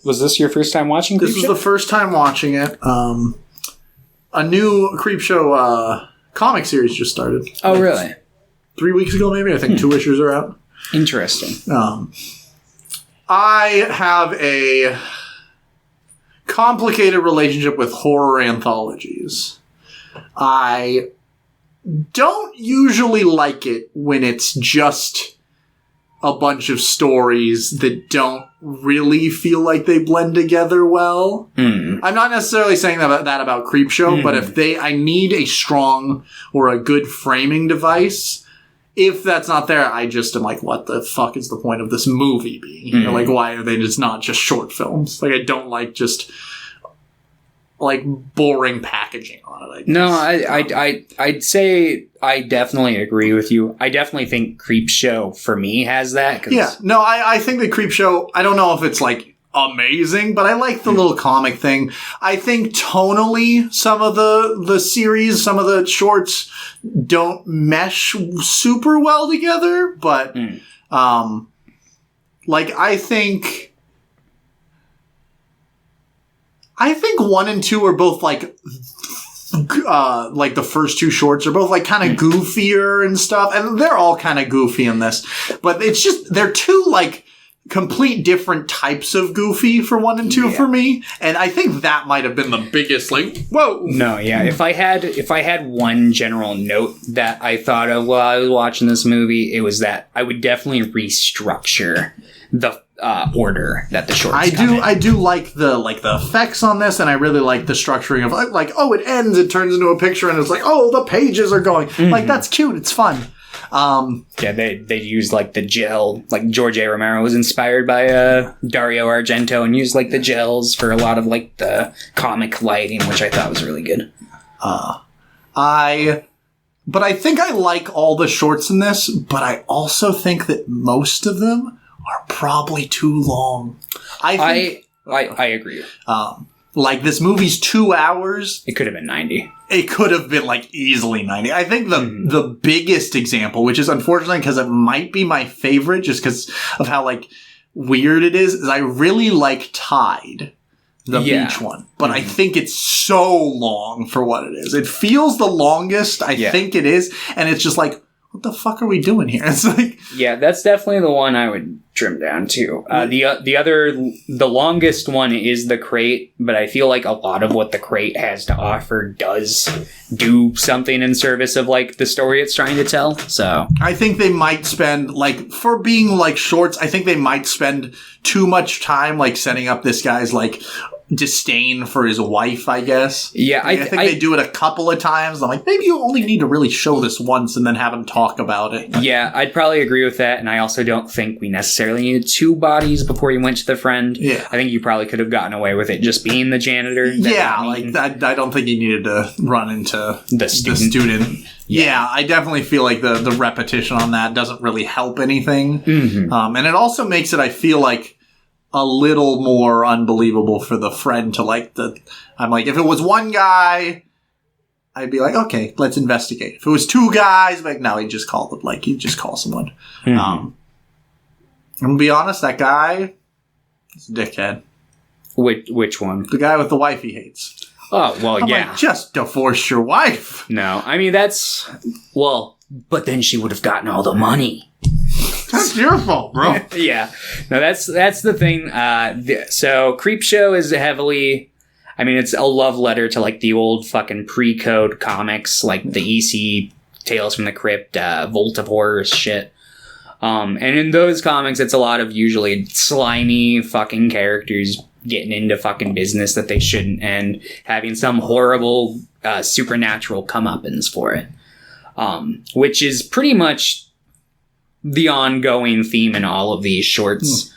Speaker 2: was this your first time watching Creepshow?
Speaker 1: This was the first time watching it. A new Creepshow comic series just started.
Speaker 2: Oh, really?
Speaker 1: 3 weeks ago, maybe? I think 2 issues are out.
Speaker 2: Interesting.
Speaker 1: I have a complicated relationship with horror anthologies. I don't usually like it when it's just a bunch of stories that don't really feel like they blend together well. I'm not necessarily saying that about Creepshow, but if I need a strong or a good framing device. If that's not there, I just am like, what the fuck is the point of this movie being here? Like, why are they just not just short films? Like, I don't like just like boring packaging on it. I guess.
Speaker 2: No, I'd say I definitely agree with you. I definitely think Creepshow for me has that.
Speaker 1: Yeah, no, I think the Creepshow, I don't know if it's like amazing, but I like the little comic thing. I think tonally, some of the series, some of the shorts don't mesh super well together, but like I think 1 and 2 are both like the first 2 shorts are both like kind of goofier and stuff, and they're all kind of goofy in this, but it's just they're too like complete different types of goofy for 1 and 2 for me, and I think that might have been the biggest, like, whoa.
Speaker 2: No, yeah. If I had one general note that I thought of while I was watching this movie, it was that I would definitely restructure the order that the shorts come in.
Speaker 1: I do like the effects on this, and I really like the structuring of like, oh, it ends, it turns into a picture, and it's like, oh, the pages are going. Like, that's cute, it's fun.
Speaker 2: Yeah, they use like the gel, like George A. Romero was inspired by Dario Argento and used like the gels for a lot of like the comic lighting, which I thought was really good.
Speaker 1: But I think I like all the shorts in this, but I also think that most of them are probably too long. I
Speaker 2: agree.
Speaker 1: Like, this movie's 2 hours.
Speaker 2: It could have been 90.
Speaker 1: It could have been, like, easily 90. I think the biggest example, which is unfortunate because it might be my favorite just because of how, like, weird it is I really like Tide, the beach one. But I think it's so long for what it is. It feels the longest I think it is, and it's just like, what the fuck are we doing here? It's like...
Speaker 2: Yeah, that's definitely the one I would trim down to. The longest one is the Crate, but I feel like a lot of what the Crate has to offer does do something in service of, like, the story it's trying to tell, so...
Speaker 1: I think they might spend, like, for being, like, shorts, I think they might spend too much time, like, setting up this guy's, like... disdain for his wife, I guess.
Speaker 2: Yeah,
Speaker 1: I think they do it a couple of times. I'm like, maybe you only need to really show this once and then have him talk about it.
Speaker 2: Yeah, I'd probably agree with that, and I also don't think we necessarily needed 2 bodies before you went to the friend.
Speaker 1: Yeah.
Speaker 2: I think you probably could have gotten away with it just being the janitor.
Speaker 1: Yeah, like, I don't think you needed to run into
Speaker 2: the student.
Speaker 1: Yeah, I definitely feel like the repetition on that doesn't really help anything. And it also makes it, I feel like, a little more unbelievable for the friend to I'm like, if it was one guy, I'd be like, okay, let's investigate. If it was 2 guys, like, no, he'd just call someone. I'm gonna be honest, that guy is a dickhead.
Speaker 2: Which one?
Speaker 1: The guy with the wife he hates.
Speaker 2: Oh, well,
Speaker 1: I'm like, just divorce your wife.
Speaker 2: No, I mean, but then she would have gotten all the money.
Speaker 1: That's your fault, bro.
Speaker 2: Yeah. No, that's the thing. So Creepshow is heavily... I mean, it's a love letter to, like, the old fucking pre-code comics, like the EC, Tales from the Crypt, Vault of Horror shit. And in those comics, it's a lot of usually slimy fucking characters getting into fucking business that they shouldn't and having some horrible supernatural comeuppance for it. Which is pretty much the ongoing theme in all of these shorts.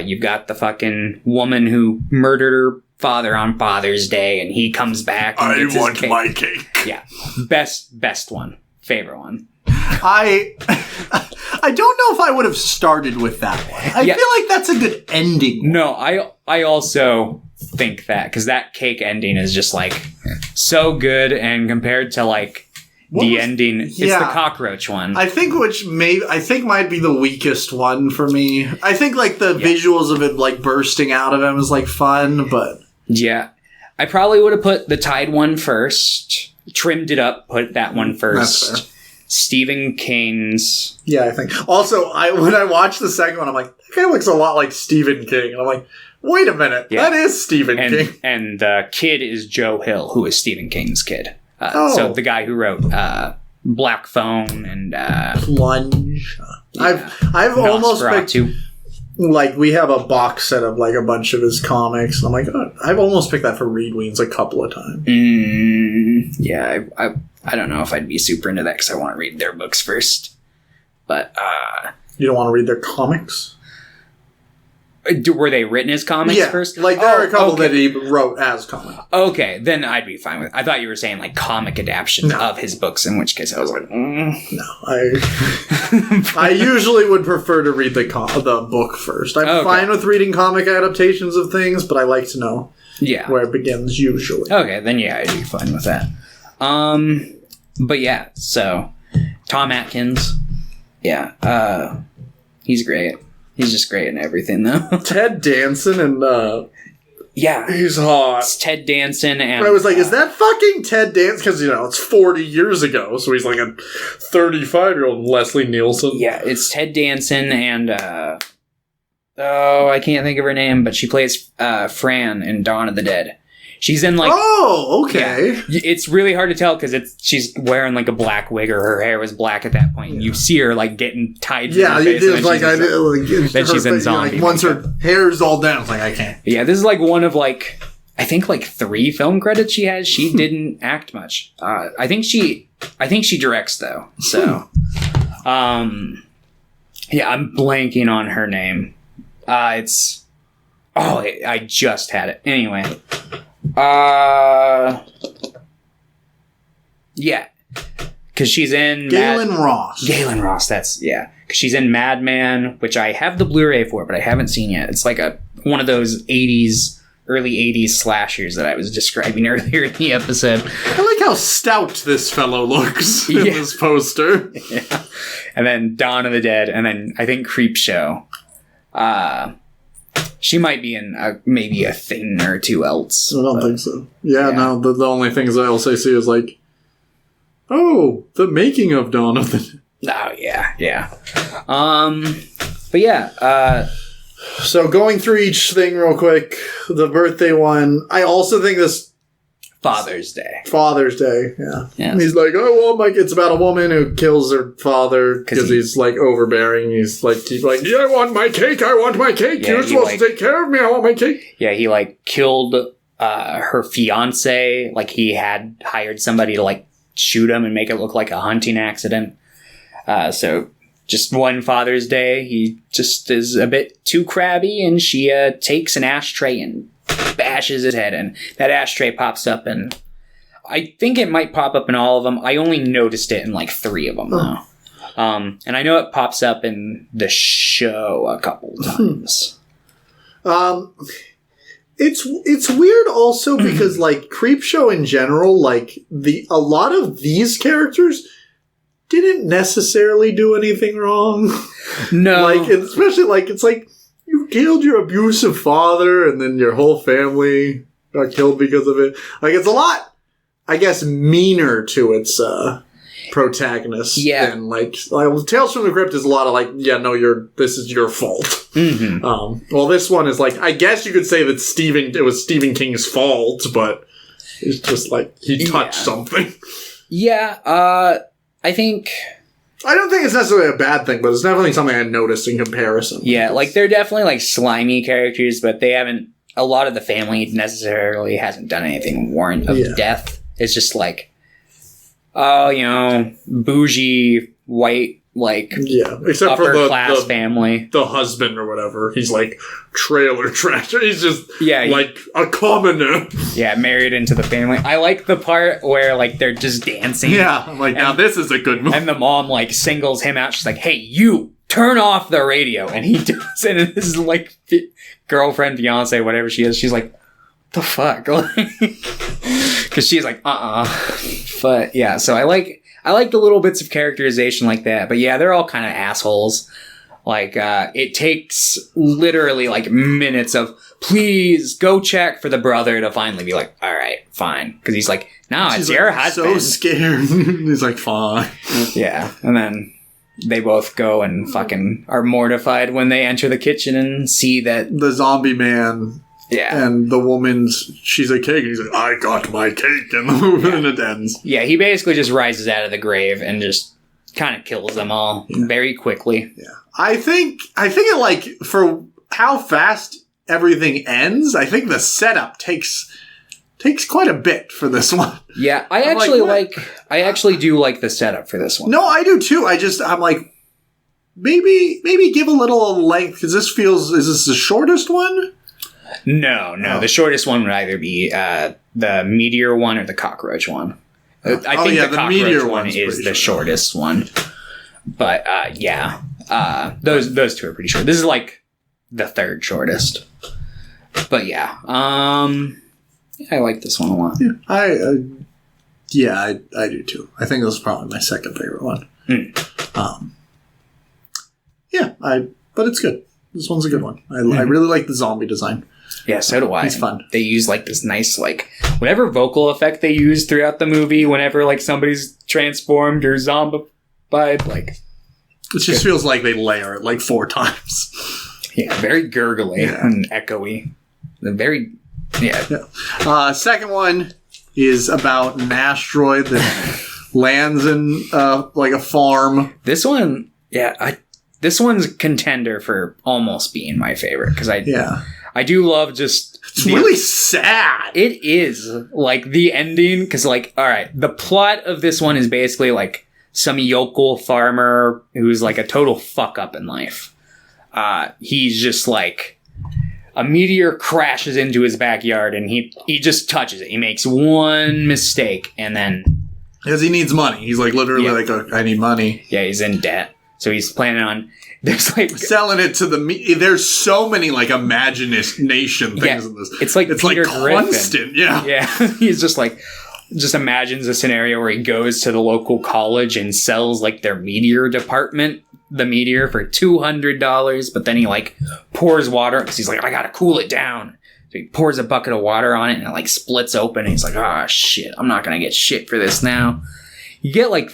Speaker 2: You've got the fucking woman who murdered her father on Father's Day, and he comes back and gets
Speaker 1: want
Speaker 2: his
Speaker 1: my cake.
Speaker 2: Yeah. Best one. Favorite one.
Speaker 1: I don't know if I would have started with that one. I feel like that's a good ending.
Speaker 2: No, I also think that, because that cake ending is just, like, so good, and compared to, like, ending, it's the cockroach one.
Speaker 1: I think might be the weakest one for me. I think, like, the visuals of it, like, bursting out of him is, like, fun, but...
Speaker 2: Yeah. I probably would have put the Tide one first, trimmed it up, put that one first.
Speaker 1: That's fair.
Speaker 2: Stephen King's...
Speaker 1: Yeah, I think. Also, when I watched the second one, I'm like, that guy looks a lot like Stephen King. And I'm like, wait a minute, that is Stephen King.
Speaker 2: And the kid is Joe Hill, who is Stephen King's kid. So the guy who wrote Black Phone and
Speaker 1: Plunge.
Speaker 2: Yeah.
Speaker 1: I've almost picked,
Speaker 2: Nosferatu.
Speaker 1: like, we have a box set of, like, a bunch of his comics, and I'm like, oh, I've almost picked that for Read Weens a couple of times.
Speaker 2: Yeah, I don't know if I'd be super into that because I want to read their books first. But
Speaker 1: you don't want to read their comics?
Speaker 2: Were they written as comics first?
Speaker 1: Like, there are a couple that he wrote as comics.
Speaker 2: Okay, then I'd be fine with it. I thought you were saying, like, comic adaptions of his books, in which case I was like,
Speaker 1: No, I usually would prefer to read the book first. I'm fine with reading comic adaptations of things, but I like to know where it begins, usually.
Speaker 2: Okay, then I'd be fine with that. But yeah, so, Tom Atkins, he's great. He's just great in everything, though.
Speaker 1: Ted Danson and, he's hot.
Speaker 2: It's Ted Danson and...
Speaker 1: I was like, is that fucking Ted Danson? Because, it's 40 years ago, so he's like a 35-year-old Leslie Nielsen.
Speaker 2: Yeah, it's Ted Danson and, Oh, I can't think of her name, but she plays Fran in Dawn of the Dead. She's in like...
Speaker 1: Oh, okay.
Speaker 2: Yeah, it's really hard to tell because she's wearing like a black wig, or her hair was black at that point. Yeah. You see her like getting tied to her face. Then she's in zombie.
Speaker 1: Once her hair's all down, it's like, I can't.
Speaker 2: Yeah, this is like one of like, I think like 3 film credits she has. She didn't act much. I think she directs though. So, yeah, I'm blanking on her name. I just had it. Anyway. Yeah. Because she's in...
Speaker 1: Galen Ross.
Speaker 2: Galen Ross, because she's in Madman, which I have the Blu-ray for, but I haven't seen yet. It's like one of those early 80s slashers that I was describing earlier in the episode.
Speaker 1: I like how stout this fellow looks in this poster.
Speaker 2: Yeah. And then Dawn of the Dead, and then I think Creepshow. She might be in maybe a thing or two else.
Speaker 1: I don't think so. Yeah, no, the only things I also see is like, oh, the making of Dawn of the Dead.
Speaker 2: Oh, yeah. But yeah.
Speaker 1: So going through each thing real quick, the birthday one, I also think this...
Speaker 2: Father's Day,
Speaker 1: yeah. And he's like, it's about a woman who kills her father because he's like overbearing. He's like, yeah, I want my cake. Yeah, you're supposed to take care of me. I want my cake.
Speaker 2: Yeah, he like killed her fiance. Like he had hired somebody to like shoot him and make it look like a hunting accident. So just one Father's Day, he just is a bit too crabby, and she takes an ashtray and bashes his head, and that ashtray pops up, and I think it might pop up in all of them. I only noticed it in like 3 of them though. And I know it pops up in the show a couple times.
Speaker 1: It's weird also because like Creepshow in general, like a lot of these characters didn't necessarily do anything wrong.
Speaker 2: No.
Speaker 1: Like, especially like, it's like, you killed your abusive father, and then your whole family got killed because of it. Like, it's a lot, I guess, meaner to its protagonist than, like, Tales from the Crypt is a lot of, like, this is your fault.
Speaker 2: Mm-hmm.
Speaker 1: Well, this one is, like, I guess you could say that it was Stephen King's fault, but it's just, like, he touched something.
Speaker 2: Yeah, I think...
Speaker 1: I don't think it's necessarily a bad thing, but it's definitely something I noticed in comparison.
Speaker 2: Yeah, like, they're definitely, like, slimy characters, but they haven't... A lot of the family necessarily hasn't done anything warrant of death. It's just, like, bougie, white, like,
Speaker 1: except
Speaker 2: upper
Speaker 1: for
Speaker 2: class family.
Speaker 1: The husband or whatever. He's, like, trailer trash. He's just, like, a commoner.
Speaker 2: Yeah, married into the family. I like the part where, like, they're just dancing.
Speaker 1: Yeah, I'm like, now this is a good movie.
Speaker 2: And the mom, like, singles him out. She's like, hey, you, turn off the radio. And he does it. And this is, like, girlfriend, fiance, whatever she is. She's like, what the fuck? Because she's like, But, yeah, so I like the little bits of characterization like that. But yeah, they're all kind of assholes. Like, it takes literally like minutes of, please go check for the brother to finally be like, all right, fine. Because he's like, no, it's your husband.
Speaker 1: So scared. He's like, fine.
Speaker 2: Yeah. And then they both go and fucking are mortified when they enter the kitchen and see that
Speaker 1: the zombie man...
Speaker 2: Yeah.
Speaker 1: And the woman's, she's a cake. And he's like, I got my cake. And the movie and it ends.
Speaker 2: Yeah, he basically just rises out of the grave and just kind of kills them all very quickly.
Speaker 1: Yeah. I think it, like, for how fast everything ends, I think the setup takes quite a bit for this one.
Speaker 2: Yeah, I actually do like the setup for this one.
Speaker 1: No, I do too. I'm like, maybe give a little length, because is this the shortest one?
Speaker 2: No. The shortest one would either be the meteor one or the cockroach one. I think the cockroach one is the shortest one. But those two are pretty short. This is like the third shortest. But yeah, I like this one a lot.
Speaker 1: Yeah, I do too. I think this is probably my second favorite one. But it's good. This one's a good one. I really like the zombie design.
Speaker 2: Yeah, so do I.
Speaker 1: It's fun.
Speaker 2: They use like this nice, like, whatever vocal effect they use throughout the movie whenever like somebody's transformed or zombified, like,
Speaker 1: it just feels like they layer it like 4 times.
Speaker 2: Yeah, very gurgly and echoey.
Speaker 1: Second one is about an asteroid that lands in like a farm.
Speaker 2: This one, this one's contender for almost being my favorite because I do love just.
Speaker 1: It's really sad.
Speaker 2: It is like the ending because like all right, the plot of this one is basically like some yokel farmer who's like a total fuck up in life. He's just like a meteor crashes into his backyard and he just touches it. He makes one mistake and then
Speaker 1: because he needs money. He's like literally like I need money.
Speaker 2: Yeah, he's in debt. So he's planning on there's like
Speaker 1: selling it to the there's so many like imagination things in this.
Speaker 2: It's like Peter Griffin.
Speaker 1: Constant. Yeah.
Speaker 2: He's just like just imagines a scenario where he goes to the local college and sells like their meteor department the meteor for $200, but then he like pours water because he's like I gotta cool it down. So he pours a bucket of water on it and it like splits open and he's like, oh shit, I'm not gonna get shit for this now. You get like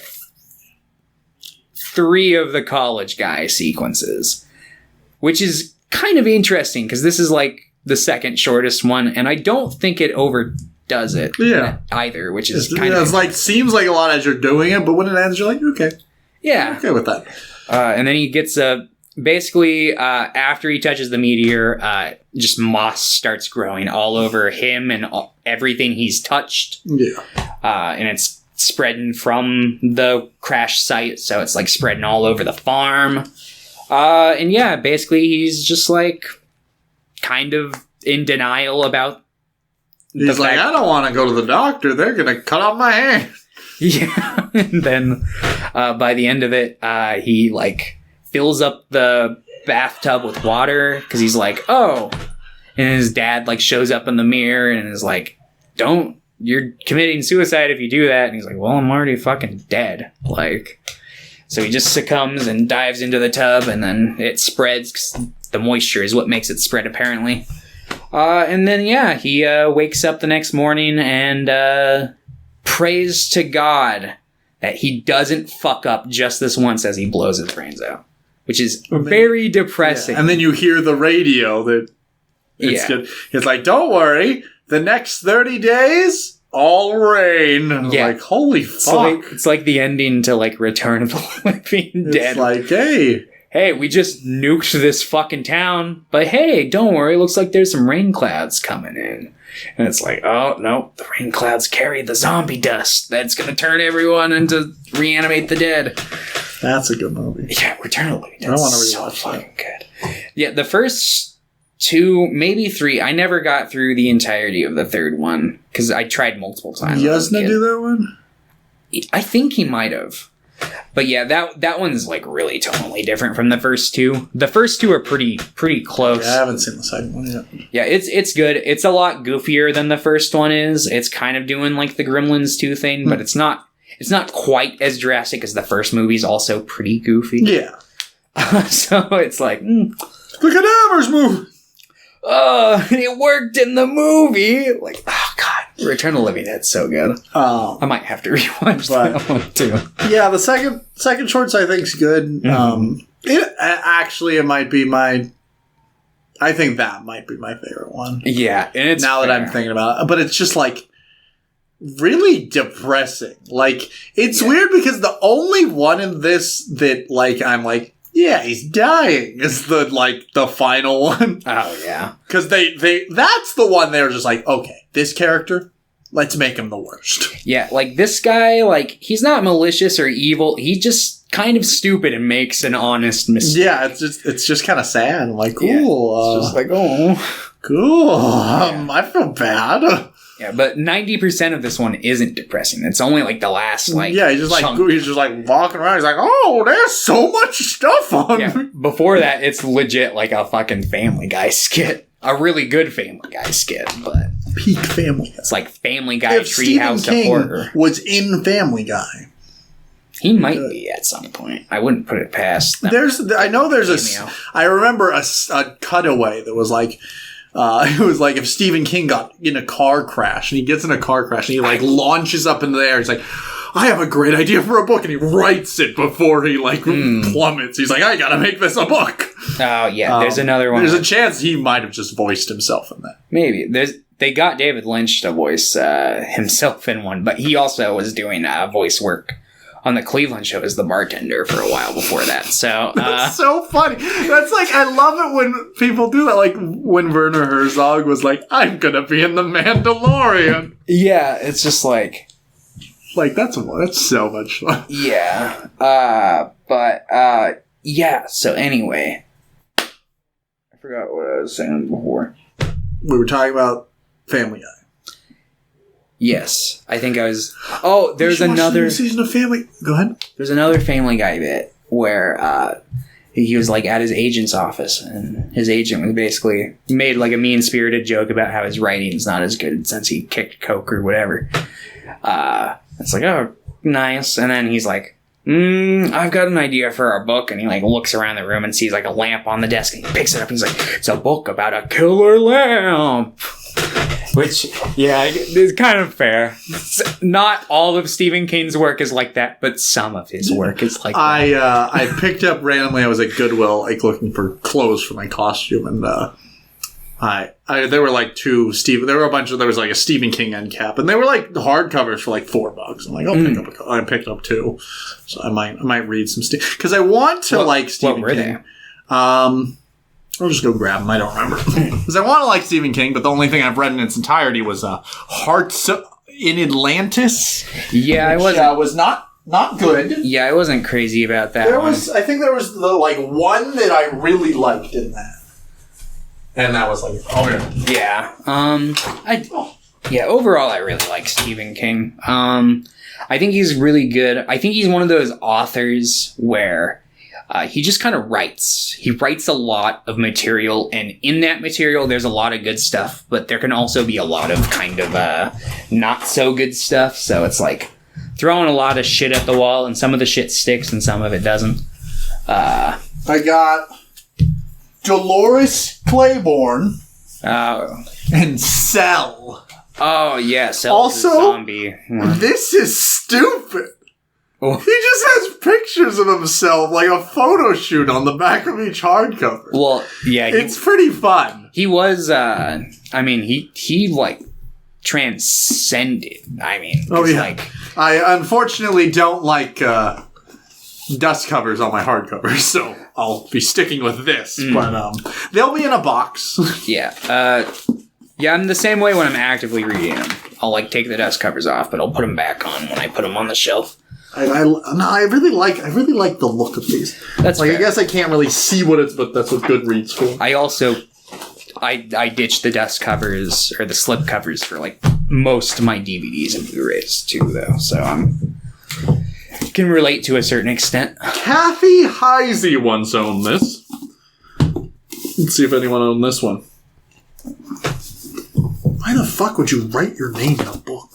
Speaker 2: 3 of the college guy sequences, which is kind of interesting because this is like the second shortest one, and I don't think it overdoes it either, which is kind of...
Speaker 1: It's like, seems like a lot as you're doing it, but when it ends, you're like, okay.
Speaker 2: Yeah.
Speaker 1: I'm okay with that.
Speaker 2: And then he gets basically, after he touches the meteor, just moss starts growing all over him and everything he's touched.
Speaker 1: Yeah.
Speaker 2: And it's spreading from the crash site, so it's like spreading all over the farm. And yeah, basically he's just like kind of in denial about
Speaker 1: he's like, I don't want to go to the doctor. They're going to cut off my hand.
Speaker 2: Yeah. And then by the end of it, he like fills up the bathtub with water because he's like, oh. And his dad like shows up in the mirror and is like, you're committing suicide if you do that. And he's like, well, I'm already fucking dead. Like, so he just succumbs and dives into the tub and then it spreads because the moisture is what makes it spread apparently. And then, he wakes up the next morning and prays to God that he doesn't fuck up just this once as he blows his brains out, which is very depressing.
Speaker 1: Yeah. And then you hear the radio that it's good. It's like, don't worry. The next 30 days, all rain.
Speaker 2: Yeah.
Speaker 1: Like, holy fuck.
Speaker 2: It's like the ending to, like, Return of the Living Dead.
Speaker 1: It's like, hey,
Speaker 2: we just nuked this fucking town, but hey, don't worry, looks like there's some rain clouds coming in. And it's like, oh, no, the rain clouds carry the zombie dust that's going to turn everyone into reanimate the dead.
Speaker 1: That's a good movie.
Speaker 2: Yeah, Return of the Living Dead.
Speaker 1: I want to
Speaker 2: so fucking good. Yeah, the first 2, maybe 3. I never got through the entirety of the third one because I tried multiple times.
Speaker 1: He doesn't do that one?
Speaker 2: I think he might have. But yeah, that one's like really totally different from the first 2. The first 2 are pretty close.
Speaker 1: Yeah, I haven't seen the second one yet.
Speaker 2: Yeah, it's good. It's a lot goofier than the first one is. It's kind of doing like the Gremlins 2 thing, but it's not quite as drastic as the first movie's also pretty goofy.
Speaker 1: Yeah.
Speaker 2: So it's like...
Speaker 1: The cadavers move!
Speaker 2: It worked in the movie. Like, oh god, Return of the Living Dead's so good. I might have to rewatch that one too.
Speaker 1: Yeah, the second shorts I think's good. Mm-hmm. It might be I think that might be my favorite one.
Speaker 2: Yeah, and it's
Speaker 1: now that I'm thinking about it, but it's just like really depressing. Like it's weird because the only one in this that like I'm like. Yeah, he's dying is the final one.
Speaker 2: Oh, yeah.
Speaker 1: Because that's the one they're just like, okay, this character, let's make him the worst.
Speaker 2: Yeah, like this guy, like, he's not malicious or evil. He's just kind of stupid and makes an honest mistake.
Speaker 1: Yeah, it's just kind of sad. I'm like, cool.
Speaker 2: It's just like, oh.
Speaker 1: Cool. I feel bad.
Speaker 2: Yeah, but 90% of this one isn't depressing. It's only like the last like
Speaker 1: he's just like walking around. He's like, oh, there's so much stuff on me.
Speaker 2: Before that, it's legit like a fucking Family Guy skit, a really good Family Guy skit, but
Speaker 1: peak Family Guy.
Speaker 2: It's like Family Guy Treehouse of Horror.
Speaker 1: Was in Family Guy.
Speaker 2: He might be at some point. I wouldn't put it past them.
Speaker 1: I remember a cutaway that was like. It was like if Stephen King got in a car crash and he gets in a car crash and he like launches up in the air. He's like, I have a great idea for a book, and he writes it before he plummets. He's like, I gotta make this a book.
Speaker 2: Oh yeah, there's another one.
Speaker 1: There's a chance he might have just voiced himself in that.
Speaker 2: Maybe they got David Lynch to voice himself in one, but he also was doing voice work on the Cleveland show as the bartender for a while before that. So
Speaker 1: that's so funny. That's like, I love it when people do that. Like when Werner Herzog was like, I'm gonna be in The Mandalorian.
Speaker 2: Yeah, it's just like
Speaker 1: that's so much fun.
Speaker 2: Yeah. Yeah, so anyway. I forgot what I was saying before.
Speaker 1: We were talking about Family Guy.
Speaker 2: Yes, I think I was. Oh, there's another
Speaker 1: season of Family. Go ahead.
Speaker 2: There's another Family Guy bit where he was like at his agent's office, and his agent was basically made like a mean-spirited joke about how his writing's not as good since he kicked coke or whatever. It's like, oh, nice, and then he's like, I've got an idea for a book, and he like looks around the room and sees like a lamp on the desk, and he picks it up and he's like, it's a book about a killer lamp. Which, yeah, is kind of fair. Not all of Stephen King's work is like that, but some of his work is like that.
Speaker 1: I picked up randomly, I was at Goodwill, like looking for clothes for my costume, and there were like there was like a Stephen King end cap, and they were like hardcovers for like $4. I'm like, I'll pick up I picked up 2, so I might read some because I want to like Stephen King. I'll just go grab them. I don't remember. Because I want to like Stephen King, but the only thing I've read in its entirety was Hearts in Atlantis.
Speaker 2: Yeah,
Speaker 1: which was not good.
Speaker 2: Yeah, I wasn't crazy about that.
Speaker 1: I think there was the like one that I really liked in that, and that was like,
Speaker 2: yeah. Overall, I really like Stephen King. I think he's really good. I think he's one of those authors where he just kind of writes. He writes a lot of material, and in that material, there's a lot of good stuff, but there can also be a lot of kind of not so good stuff. So it's like throwing a lot of shit at the wall, and some of the shit sticks and some of it doesn't.
Speaker 1: I got Dolores Claiborne and Cell.
Speaker 2: Oh, yeah, Cell's
Speaker 1: also,
Speaker 2: a zombie.
Speaker 1: This is stupid.
Speaker 2: Oh.
Speaker 1: He just has pictures of himself, like a photo shoot on the back of each hardcover.
Speaker 2: Well, yeah.
Speaker 1: It's pretty fun.
Speaker 2: He was, he like, transcended. I mean, like...
Speaker 1: I unfortunately don't like dust covers on my hardcovers, so I'll be sticking with this. But they'll be in a box.
Speaker 2: Yeah. Yeah, I'm the same way when I'm actively reading them. I'll, like, take the dust covers off, but I'll put them back on when I put them on the shelf.
Speaker 1: I really like the look of these.
Speaker 2: That's
Speaker 1: like,
Speaker 2: fair.
Speaker 1: I guess I can't really see what it's, but that's what Goodreads for.
Speaker 2: I also, I ditched the dust covers or the slip covers for like most of my DVDs and Blu-rays too, though. So can relate to a certain extent.
Speaker 1: Kathy Heisey once owned this. Let's see if anyone owned this one. Why the fuck would you write your name in a book?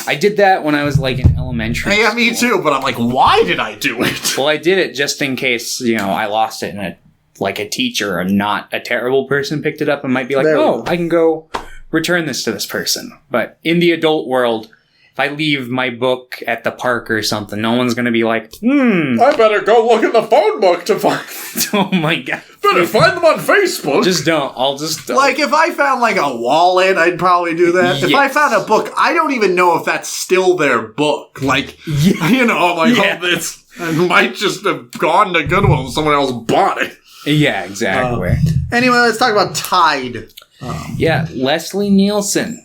Speaker 2: I did that when I was like in elementary school.
Speaker 1: Yeah, me too, but I'm like, why did I do it?
Speaker 2: Well, I did it just in case, I lost it and a teacher or not a terrible person picked it up and might be like, I can go return this to this person. But in the adult world, if I leave my book at the park or something, no one's going to be like,
Speaker 1: I better go look in the phone book to find...
Speaker 2: Oh my god.
Speaker 1: Better find them on Facebook.
Speaker 2: Just don't. I'll just...
Speaker 1: Like, if I found, like, a wallet, I'd probably do that. Yes. If I found a book, I don't even know if that's still their book. Like, I'm like, it might just have gone to Goodwill and someone else bought it.
Speaker 2: Yeah, exactly.
Speaker 1: Anyway, let's talk about Tide.
Speaker 2: Leslie Nielsen.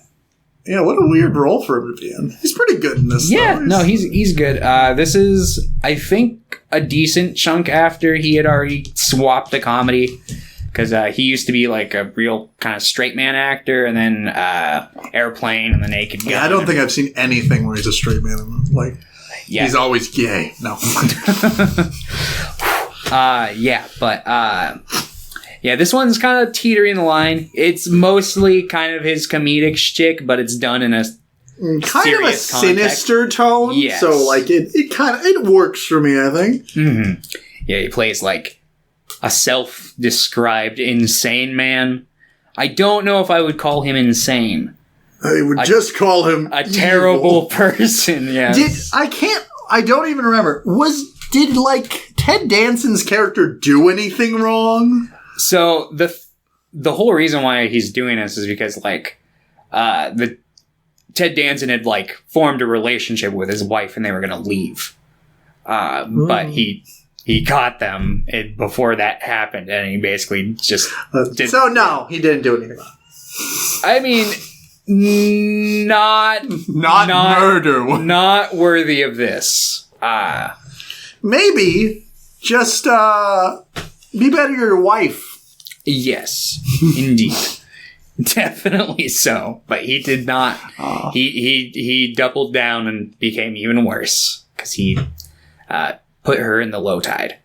Speaker 1: Yeah, what a weird role for him to be in. He's pretty good in this.
Speaker 2: Yeah, no, he's good. This is, I think, a decent chunk after he had already swapped to comedy. Because he used to be like a real kind of straight man actor, and then Airplane and The Naked Gun.
Speaker 1: Yeah, I don't think I've seen anything where he's a straight man. Like, he's always gay. No. Yeah, this one's kind of teetering the line. It's mostly kind of his comedic shtick, but it's done in a kind of a sinister tone.
Speaker 2: Yes.
Speaker 1: So, like, it works for me, I think.
Speaker 2: Mm-hmm. Yeah, he plays, like, a self-described insane man. I don't know if I would call him insane.
Speaker 1: I would just call him
Speaker 2: a terrible person. Yes.
Speaker 1: I don't even remember. Did like Ted Danson's character do anything wrong?
Speaker 2: So the whole reason why he's doing this is because like the Ted Danson had like formed a relationship with his wife and they were gonna leave. But he caught them before that happened, and he basically just did.
Speaker 1: So no, he didn't do anything wrong.
Speaker 2: I mean, not
Speaker 1: murder,
Speaker 2: not worthy of this.
Speaker 1: Maybe just be better to your wife.
Speaker 2: Yes, indeed. Definitely so. But he did not. He doubled down and became even worse because he put her in the low tide.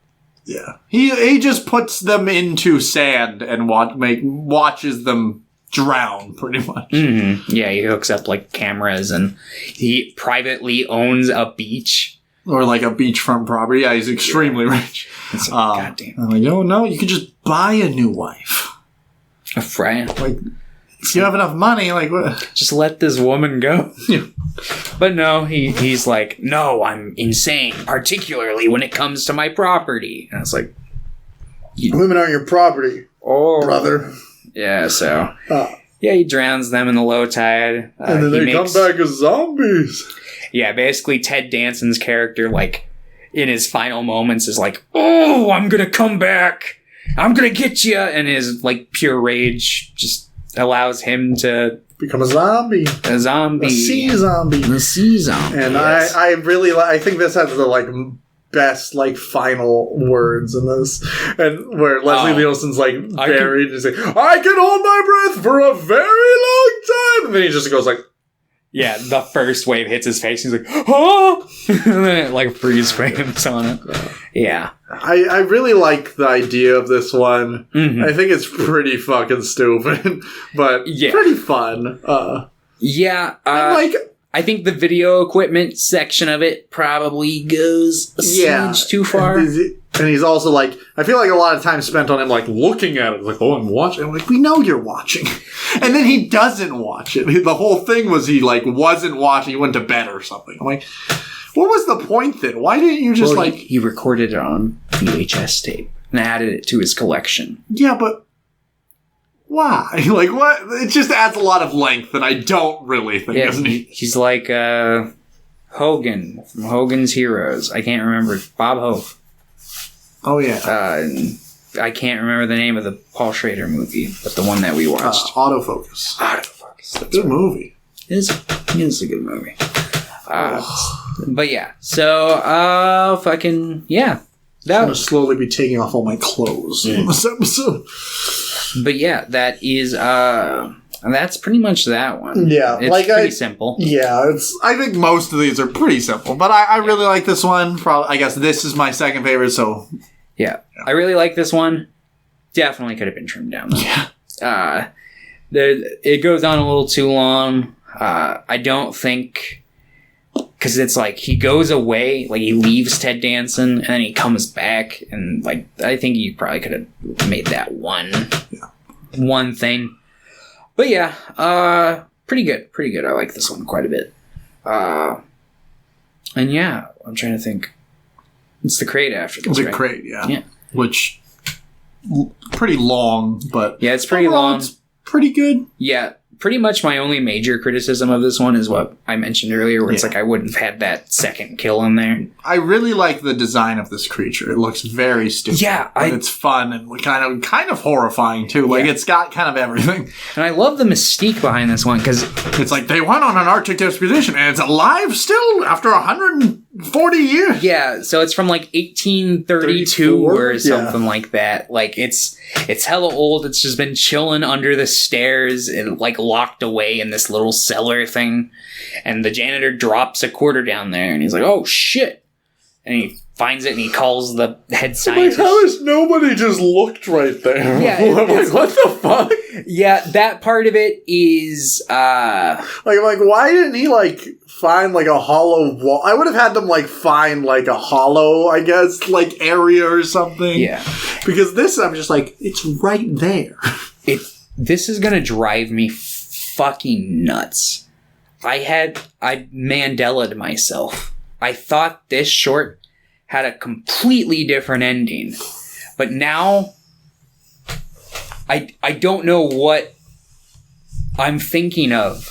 Speaker 1: Yeah. He just puts them into sand and watches them drown, pretty much.
Speaker 2: Mm-hmm. Yeah, he hooks up like cameras and he privately owns a beach.
Speaker 1: Or like a beachfront property. Yeah, he's extremely rich.
Speaker 2: Goddamn.
Speaker 1: I'm like, no, you could just buy a new wife.
Speaker 2: A friend.
Speaker 1: Like, if you have enough money, like, what?
Speaker 2: Just let this woman go.
Speaker 1: Yeah.
Speaker 2: But no, he's like, no, I'm insane, particularly when it comes to my property. And it's like,
Speaker 1: women aren't your property, brother.
Speaker 2: Yeah, so he drowns them in the low tide.
Speaker 1: And then they come back as zombies.
Speaker 2: Yeah, basically Ted Danson's character, like, in his final moments is like, oh, I'm gonna come back. I'm gonna get you. And his, like, pure rage just allows him to
Speaker 1: become a zombie.
Speaker 2: A zombie.
Speaker 1: A sea zombie.
Speaker 2: A sea zombie.
Speaker 1: And yes. I really I think this has the, like, best, like, final words in this. And where Leslie Nielsen's, like, buried and he's like, I can hold my breath for a very long time. And then he just goes, like,
Speaker 2: yeah, the first wave hits his face. He's like, oh! And then it, like, freeze frames on it. Yeah.
Speaker 1: I really like the idea of this one.
Speaker 2: Mm-hmm.
Speaker 1: I think it's pretty fucking stupid, but pretty fun.
Speaker 2: I think the video equipment section of it probably goes a smidge too far.
Speaker 1: And he's also like, I feel like a lot of time spent on him, like, looking at it. Like, oh, I'm watching. I'm like, we know you're watching. And then he doesn't watch it. The whole thing was he, like, wasn't watching. He went to bed or something. I'm like, what was the point then? Why didn't you just,
Speaker 2: He recorded it on VHS tape and added it to his collection.
Speaker 1: Yeah, but why? Like, what? It just adds a lot of length, and I don't really think, doesn't he?
Speaker 2: He's like Hogan from Hogan's Heroes. I can't remember. Bob Hope.
Speaker 1: Oh, yeah.
Speaker 2: I can't remember the name of the Paul Schrader movie, but the one that we watched.
Speaker 1: Autofocus.
Speaker 2: That's
Speaker 1: good movie.
Speaker 2: It is a good movie. But yeah, so fucking yeah.
Speaker 1: I'm gonna slowly be taking off all my clothes in this episode.
Speaker 2: But yeah, that is that's pretty much that one.
Speaker 1: Yeah,
Speaker 2: it's
Speaker 1: like
Speaker 2: pretty simple.
Speaker 1: Yeah, I think most of these are pretty simple, but I really like this one. Probably, I guess this is my second favorite. So
Speaker 2: yeah, I really like this one. Definitely could have been trimmed down, though.
Speaker 1: Yeah.
Speaker 2: It goes on a little too long. I don't think, because it's like he goes away, like he leaves Ted Danson, and then he comes back, and like I think you probably could have made that one thing. But yeah, pretty good. I like this one quite a bit. And yeah, I'm trying to think. It's the crate after this,
Speaker 1: the crate, yeah. Which pretty long, but
Speaker 2: yeah, it's pretty long.
Speaker 1: It's pretty good.
Speaker 2: Yeah, pretty much my only major criticism of this one is what I mentioned earlier, where it's like I wouldn't have had that second kill in there.
Speaker 1: I really like the design of this creature. It looks very stupid.
Speaker 2: Yeah,
Speaker 1: but it's fun and kind of horrifying too. Like it's got kind of everything.
Speaker 2: And I love the mystique behind this one because
Speaker 1: it's like they went on an Arctic expedition and it's alive still after 140 years.
Speaker 2: Yeah, so it's from like 1832 or something like that. Like it's hella old. It's just been chilling under the stairs and like locked away in this little cellar thing. And the janitor drops a quarter down there and he's like, oh shit. And he finds it and he calls the head scientist.
Speaker 1: Like, how has nobody just looked right there?
Speaker 2: Yeah.
Speaker 1: I'm like, what the fuck?
Speaker 2: Yeah, that part of it is
Speaker 1: like why didn't he like find like a hollow wall? I would have had them like find like a hollow, I guess, like area or something.
Speaker 2: Yeah.
Speaker 1: Because this, I'm just like, it's right there.
Speaker 2: This is gonna drive me fucking nuts. I Mandela'd myself. I thought this short had a completely different ending. But now, I don't know what I'm thinking of.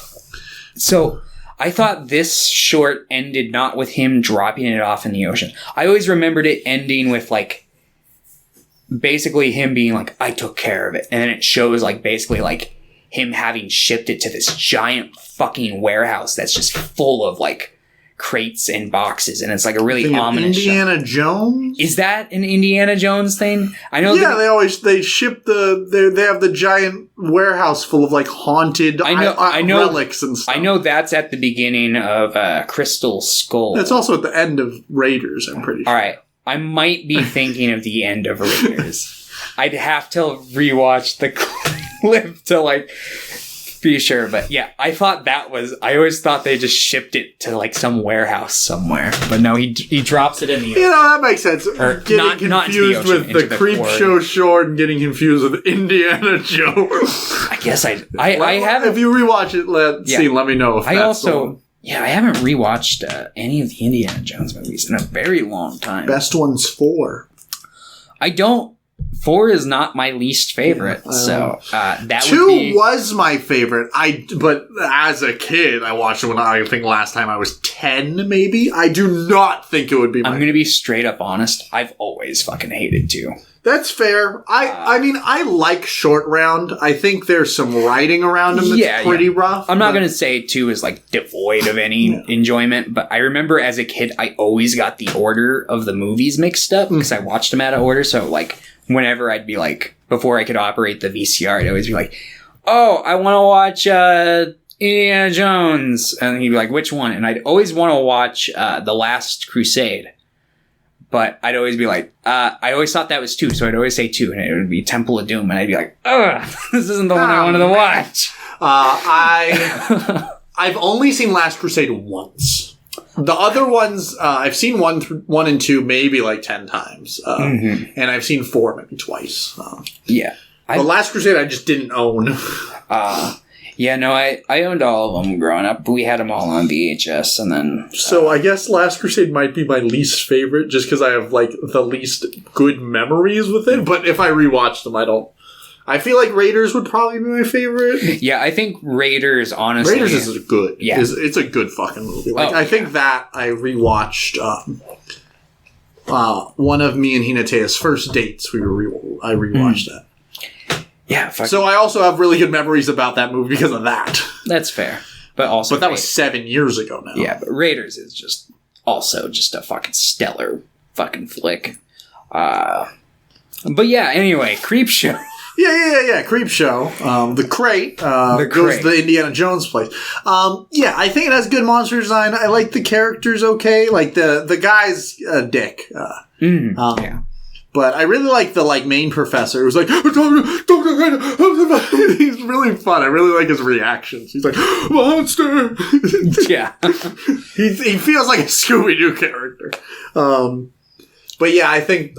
Speaker 2: So, I thought this short ended not with him dropping it off in the ocean. I always remembered it ending with, like, basically him being like, I took care of it. And then it shows, like, basically, like, him having shipped it to this giant fucking warehouse that's just full of, like, crates and boxes, and it's like a really ominous
Speaker 1: Indiana
Speaker 2: shot.
Speaker 1: Jones?
Speaker 2: Is that an Indiana Jones thing? I know.
Speaker 1: Yeah, they ship they have the giant warehouse full of like haunted relics and stuff.
Speaker 2: I know that's at the beginning of Crystal Skull.
Speaker 1: It's also at the end of Raiders, I'm pretty sure.
Speaker 2: All right, I might be thinking of the end of Raiders. I'd have to rewatch the clip to like be sure, but yeah, I always thought they just shipped it to like some warehouse somewhere, but no, he drops it in the
Speaker 1: ocean. That makes sense.
Speaker 2: Or
Speaker 1: getting confused with the Creepshow short and getting confused with Indiana Jones.
Speaker 2: I guess I haven't.
Speaker 1: If you rewatch it, let me know if
Speaker 2: I haven't rewatched any of the Indiana Jones movies in a very long time.
Speaker 1: Best one's 4.
Speaker 2: I don't. 4 is not my least favorite, so that
Speaker 1: 2
Speaker 2: would be...
Speaker 1: was my favorite. But as a kid, I watched it when I think last time I was 10, maybe. I do not think it would be.
Speaker 2: I'm going to be straight up honest. I've always fucking hated 2.
Speaker 1: That's fair. I mean, I like Short Round. I think there's some writing around him that's pretty rough.
Speaker 2: I'm not going to say 2 is like devoid of any enjoyment, but I remember as a kid, I always got the order of the movies mixed up because I watched them out of order. So like, whenever I'd be like, before I could operate the VCR, I'd always be like, oh, I want to watch Indiana Jones. And he'd be like, which one? And I'd always want to watch The Last Crusade. But I'd always be like, I always thought that was 2, so I'd always say 2, and it would be Temple of Doom, and I'd be like, ugh, this isn't the one I wanted to watch.
Speaker 1: I've only seen Last Crusade once. The other ones, I've seen 1 and 2 maybe like 10 times. And I've seen 4 maybe twice.
Speaker 2: Yeah.
Speaker 1: The Last Crusade I just didn't own.
Speaker 2: Yeah, no, I owned all of them growing up. We had them all on VHS, and then...
Speaker 1: So I guess Last Crusade might be my least favorite, just because I have, like, the least good memories with it. But if I rewatch them, I don't... I feel like Raiders would probably be my favorite.
Speaker 2: Yeah, I think Raiders, honestly...
Speaker 1: Raiders is good.
Speaker 2: Yeah.
Speaker 1: It's a good fucking movie. Like, I think that I rewatched... one of me and Hinatea's first dates, I rewatched that.
Speaker 2: Yeah.
Speaker 1: So I also have really good memories about that movie because of that.
Speaker 2: That's fair. But
Speaker 1: that was 7 years ago now.
Speaker 2: Yeah, but Raiders is just also just a fucking stellar fucking flick. But yeah, anyway, Creepshow.
Speaker 1: Yeah. Creepshow. The crate goes to the Indiana Jones place. Yeah, I think it has good monster design. I like the characters okay. Like the guy's a dick.
Speaker 2: Yeah.
Speaker 1: But I really like the main professor who's like, he's really fun. I really like his reactions. He's like, monster.
Speaker 2: Yeah.
Speaker 1: he feels like a Scooby-Doo character. But yeah,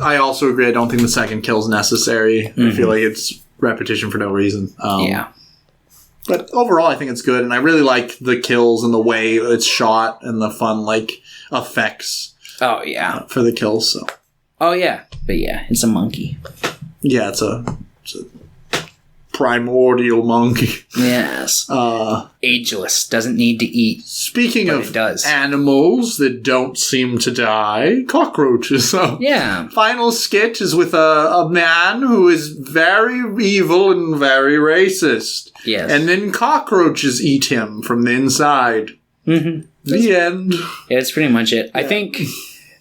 Speaker 1: I also agree. I don't think the second kill's necessary. I feel like it's repetition for no reason.
Speaker 2: Yeah.
Speaker 1: But overall, I think it's good. And I really like the kills and the way it's shot and the fun, effects.
Speaker 2: Oh, yeah.
Speaker 1: For the kills, so.
Speaker 2: Oh, yeah. But yeah, it's a monkey.
Speaker 1: Yeah, it's a primordial monkey.
Speaker 2: Yes. Ageless. Doesn't need to eat.
Speaker 1: Speaking of animals that don't seem to die, cockroaches. So
Speaker 2: yeah.
Speaker 1: Final skit is with a man who is very evil and very racist.
Speaker 2: Yes.
Speaker 1: And then cockroaches eat him from the inside.
Speaker 2: Mm-hmm.
Speaker 1: The end.
Speaker 2: Yeah, that's pretty much it. Yeah. I think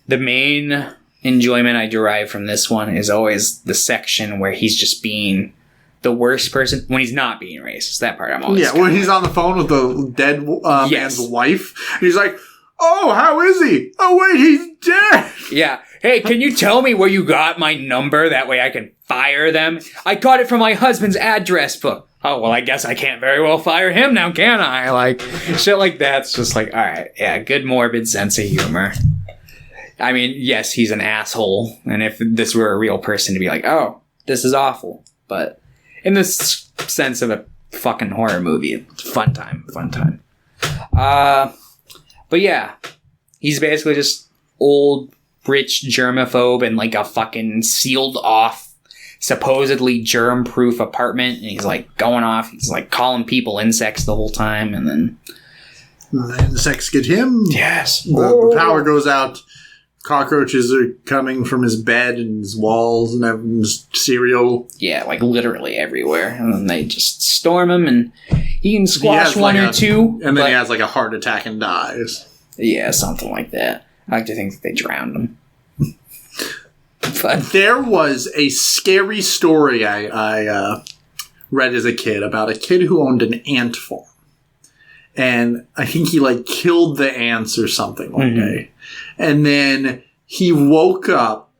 Speaker 2: the main enjoyment I derive from this one is always the section where he's just being the worst person when he's not being racist. That part I'm always
Speaker 1: when he's on the phone with the dead man's wife. He's like, oh, how is he? Oh, wait, he's dead.
Speaker 2: Yeah. Hey, can you tell me where you got my number? That way I can fire them. I got it from my husband's address book. Oh, well, I guess I can't very well fire him now, can I? Like, shit like that's just like, all right, yeah, good morbid sense of humor. I mean, yes, he's an asshole, and if this were a real person, to be like, oh, this is awful. But in the sense of a fucking horror movie. It's fun time. But yeah, he's basically just old, rich germaphobe in like a fucking sealed off, supposedly germ-proof apartment, and he's like going off. He's like calling people insects the whole time, and then
Speaker 1: the insects get him.
Speaker 2: Yes,
Speaker 1: the power goes out. Cockroaches are coming from his bed and his walls and his cereal.
Speaker 2: Yeah, like literally everywhere. And then they just storm him, and he can squash one or two.
Speaker 1: And then he has like a heart attack and dies.
Speaker 2: Yeah, something like that. I like to think that they drowned him.
Speaker 1: But there was a scary story I read as a kid about a kid who owned an ant farm. And I think he like killed the ants or something one day. And then he woke up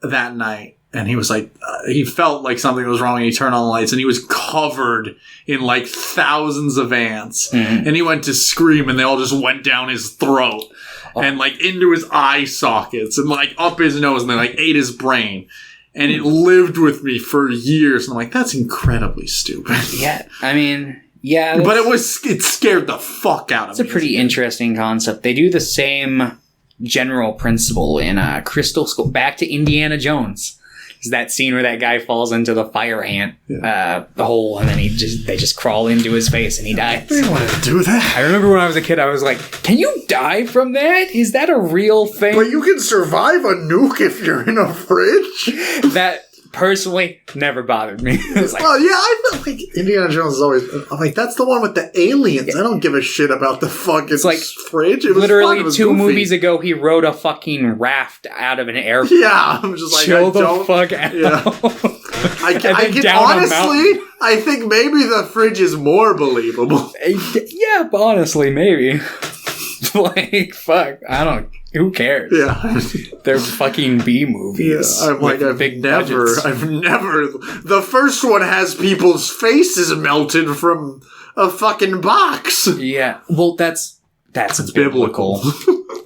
Speaker 1: that night and he was like, he felt like something was wrong and he turned on the lights and he was covered in like thousands of ants. And he went to scream and they all just went down his throat and like into his eye sockets and like up his nose and they like ate his brain. And it lived with me for years. And I'm like, that's incredibly stupid.
Speaker 2: Yeah, I mean... Yeah,
Speaker 1: but it scared the fuck out of me.
Speaker 2: It's a pretty interesting concept. They do the same general principle in Crystal Skull. Back to Indiana Jones. It's that scene where that guy falls into the fire ant the hole, and then they just crawl into his face and he dies.
Speaker 1: They want to do that.
Speaker 2: I remember when I was a kid, I was like, "Can you die from that? Is that a real thing?"
Speaker 1: But you can survive a nuke if you're in a fridge.
Speaker 2: That. Personally, never bothered me. Like,
Speaker 1: well, yeah, I feel like Indiana Jones is always... I'm like, that's the one with the aliens. I don't give a shit about the fucking fridge. It was
Speaker 2: literally
Speaker 1: fun. It was
Speaker 2: 2
Speaker 1: goofy.
Speaker 2: movies ago, he rode a fucking raft out of an airport.
Speaker 1: Yeah, I'm just like,
Speaker 2: chill the fuck out.
Speaker 1: Yeah. I can honestly, I think maybe the fridge is more believable.
Speaker 2: Yeah, but honestly, maybe. Like, fuck, I don't... Who cares?
Speaker 1: Yeah.
Speaker 2: They're fucking B movies.
Speaker 1: Yeah, I'm like, I've never... The first one has people's faces melted from a fucking box.
Speaker 2: Yeah. Well, that's biblical.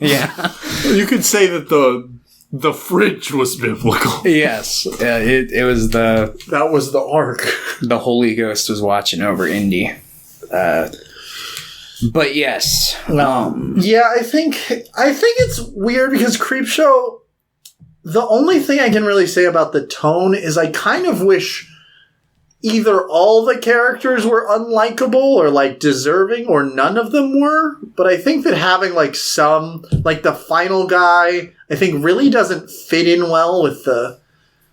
Speaker 2: Yeah.
Speaker 1: You could say that the fridge was biblical.
Speaker 2: Yes. It was the...
Speaker 1: That was the ark.
Speaker 2: The Holy Ghost was watching over Indy. But yes.
Speaker 1: Yeah, I think it's weird because Creepshow, the only thing I can really say about the tone is I kind of wish either all the characters were unlikable or like deserving or none of them were. But I think that having like some, like the final guy, I think really doesn't fit in well with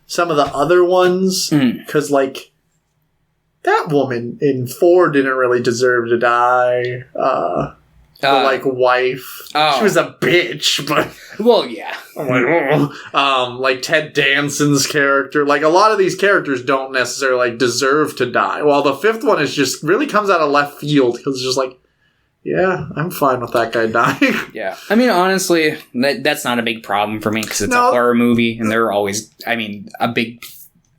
Speaker 1: some of the other ones. Because like, that woman in 4 didn't really deserve to die. The wife.
Speaker 2: Oh.
Speaker 1: She was a bitch, but...
Speaker 2: Well, yeah.
Speaker 1: I'm like, oh. Like Ted Danson's character. Like, a lot of these characters don't necessarily, like, deserve to die. While the 5th one is just... really comes out of left field. Because it's just like, yeah, I'm fine with that guy dying.
Speaker 2: Yeah. I mean, honestly, that's not a big problem for me. Because it's a horror movie. And there are always... I mean, a big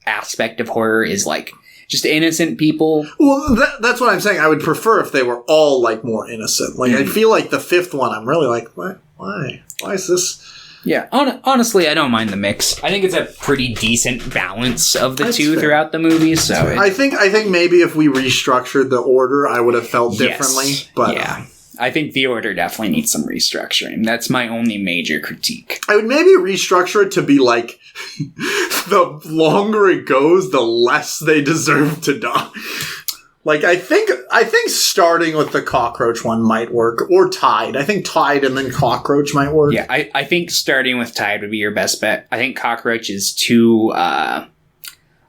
Speaker 2: aspect of horror is, like... just innocent people.
Speaker 1: Well, that's what I'm saying. I would prefer if they were all, like, more innocent. Like, I feel like the 5th one, I'm really like, what? Why? Why is this?
Speaker 2: Yeah, honestly, I don't mind the mix. I think it's a pretty decent balance of the two throughout the movie. So
Speaker 1: I think maybe if we restructured the order, I would have felt differently. But
Speaker 2: yeah. I think the order definitely needs some restructuring. That's my only major critique.
Speaker 1: I would maybe restructure it to be like, the longer it goes, the less they deserve to die. Like, I think starting with the cockroach one might work. Or Tide. I think Tide and then cockroach might work.
Speaker 2: Yeah, I think starting with Tide would be your best bet. I think cockroach is too...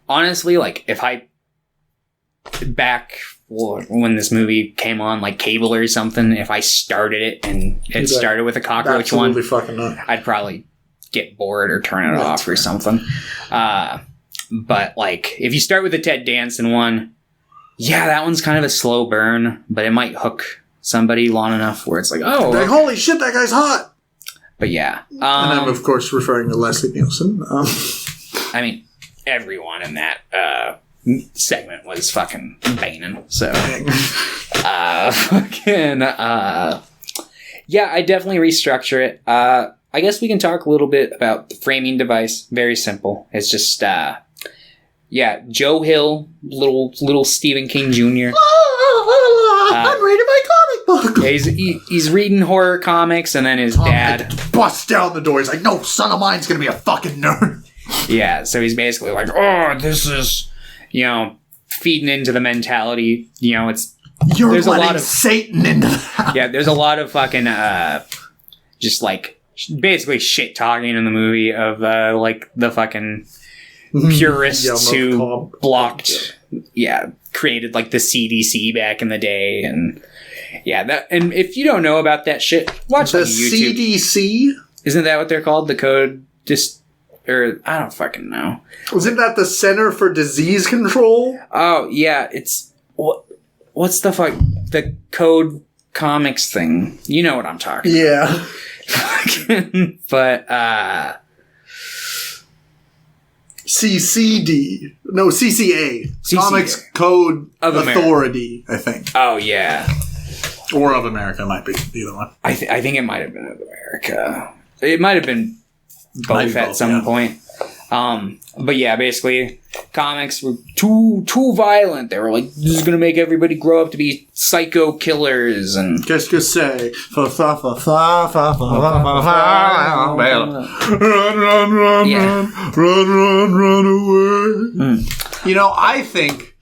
Speaker 2: honestly, like, if I... back... when this movie came on, like cable or something, if I started it and it started with a cockroach one, I'd probably get bored or turn it off or something. But like, if you start with the Ted Danson one, yeah, that one's kind of a slow burn, but it might hook somebody long enough where it's like, oh,
Speaker 1: like, holy shit, that guy's hot.
Speaker 2: But yeah,
Speaker 1: and I'm of course referring to Leslie Nielsen.
Speaker 2: I mean, everyone in that segment was fucking banging. So, yeah, I definitely restructure it. I guess we can talk a little bit about the framing device. Very simple. It's just Yeah, Joe Hill, little Stephen King Jr.
Speaker 1: I'm reading my comic book.
Speaker 2: Yeah, he's reading horror comics, and then his dad
Speaker 1: busts down the door. He's like, "No, son of mine's gonna be a fucking nerd."
Speaker 2: Yeah, so he's basically like, "Oh, this is, feeding into the mentality. There's
Speaker 1: letting
Speaker 2: a lot of
Speaker 1: Satan into that."
Speaker 2: Yeah, there's a lot of fucking just like basically shit talking in the movie of like the fucking purists who blocked, created like the CDC back in the day, and and if you don't know about that shit, watch
Speaker 1: the
Speaker 2: YouTube.
Speaker 1: CDC.
Speaker 2: Isn't that what they're called? The code or I don't fucking know.
Speaker 1: Isn't that the Center for Disease Control?
Speaker 2: Oh yeah, it's what's the fuck the code comics thing? You know what I'm talking about.
Speaker 1: Yeah.
Speaker 2: But
Speaker 1: CCD. No, CCA.
Speaker 2: CCA.
Speaker 1: Comics Code
Speaker 2: of
Speaker 1: Authority, I think.
Speaker 2: Oh, yeah.
Speaker 1: Or of America, might be either one.
Speaker 2: I think it might have been of America. It might have been both at some point. But yeah, basically, comics were too violent. They were like, this is going to make everybody grow up to be psycho killers. And
Speaker 1: Qu'est-ce que c'est? Run away. You know, I think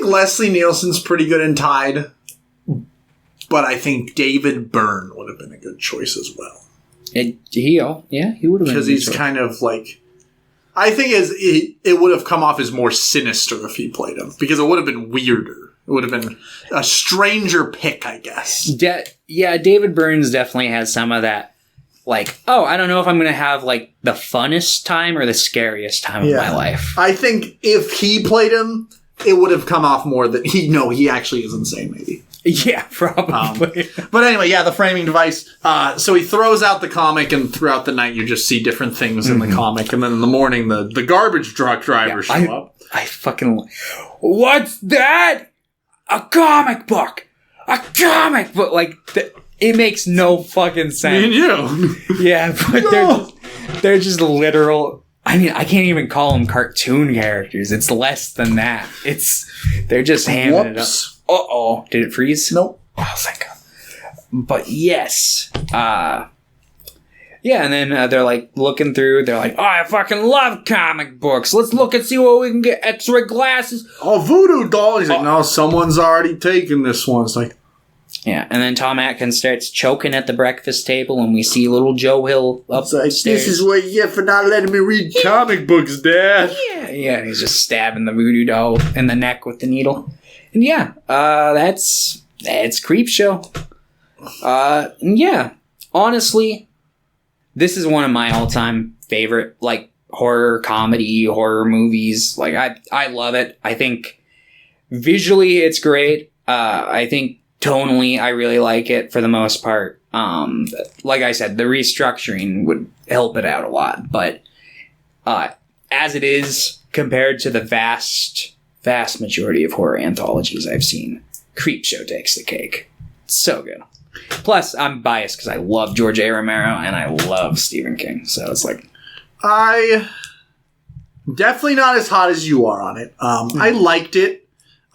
Speaker 1: Leslie Nielsen's pretty good in Tide, but I think David Byrne would have been a good choice as well.
Speaker 2: He would have been.
Speaker 1: Because he's kind of like... I think it would have come off as more sinister if he played him. Because it would have been weirder. It would have been a stranger pick, I guess.
Speaker 2: David Burns definitely has some of that. Like, I don't know if I'm going to have like the funnest time or the scariest time of my life.
Speaker 1: I think if he played him, it would have come off more that he actually is insane, maybe.
Speaker 2: Yeah, probably.
Speaker 1: But anyway, the framing device. So he throws out the comic, and throughout the night you just see different things in the comic. And then in the morning, the garbage truck drivers show up.
Speaker 2: I fucking... What's that? A comic book! A comic book! Like, it makes no fucking sense.
Speaker 1: Me and you.
Speaker 2: Yeah, but they're just literal... I mean, I can't even call them cartoon characters. It's less than that. They're just hamming it up. Uh-oh. Did it freeze?
Speaker 1: Nope.
Speaker 2: Oh, thank God. But yes. And then they're like looking through. They're like, I fucking love comic books. Let's look and see what we can get. X-ray glasses.
Speaker 1: Oh, voodoo doll. He's like, no, someone's already taken this one. It's like...
Speaker 2: Yeah, and then Tom Atkins starts choking at the breakfast table, and we see little Joe Hill upstairs.
Speaker 1: This is what you get for not letting me read comic books, Dad.
Speaker 2: Yeah, and he's just stabbing the voodoo doll in the neck with the needle. And that's Creepshow. Honestly, this is one of my all-time favorite, like, horror movies. Like, I love it. I think visually it's great. I think tonally, I really like it for the most part. Like I said, the restructuring would help it out a lot. But as it is, compared to the vast majority of horror anthologies I've seen, Creepshow takes the cake. It's so good. Plus, I'm biased because I love George A. Romero and I love Stephen King. So it's like...
Speaker 1: I... Definitely not as hot as you are on it. I liked it.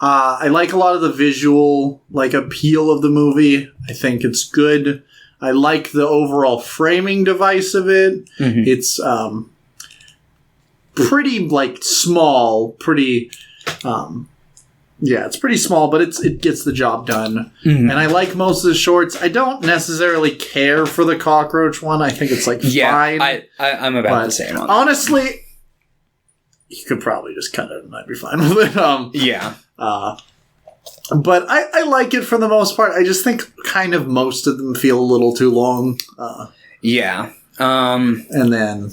Speaker 1: I like a lot of the visual, like, appeal of the movie. I think it's good. I like the overall framing device of it. Mm-hmm. It's pretty, like, small. Pretty, it's pretty small, but it gets the job done. Mm-hmm. And I like most of the shorts. I don't necessarily care for the cockroach one. I think it's, like, fine.
Speaker 2: I'm about the same on that.
Speaker 1: Honestly, you could probably just cut it and I'd be fine with it. But I like it for the most part. I just think kind of most of them feel a little too long. And then,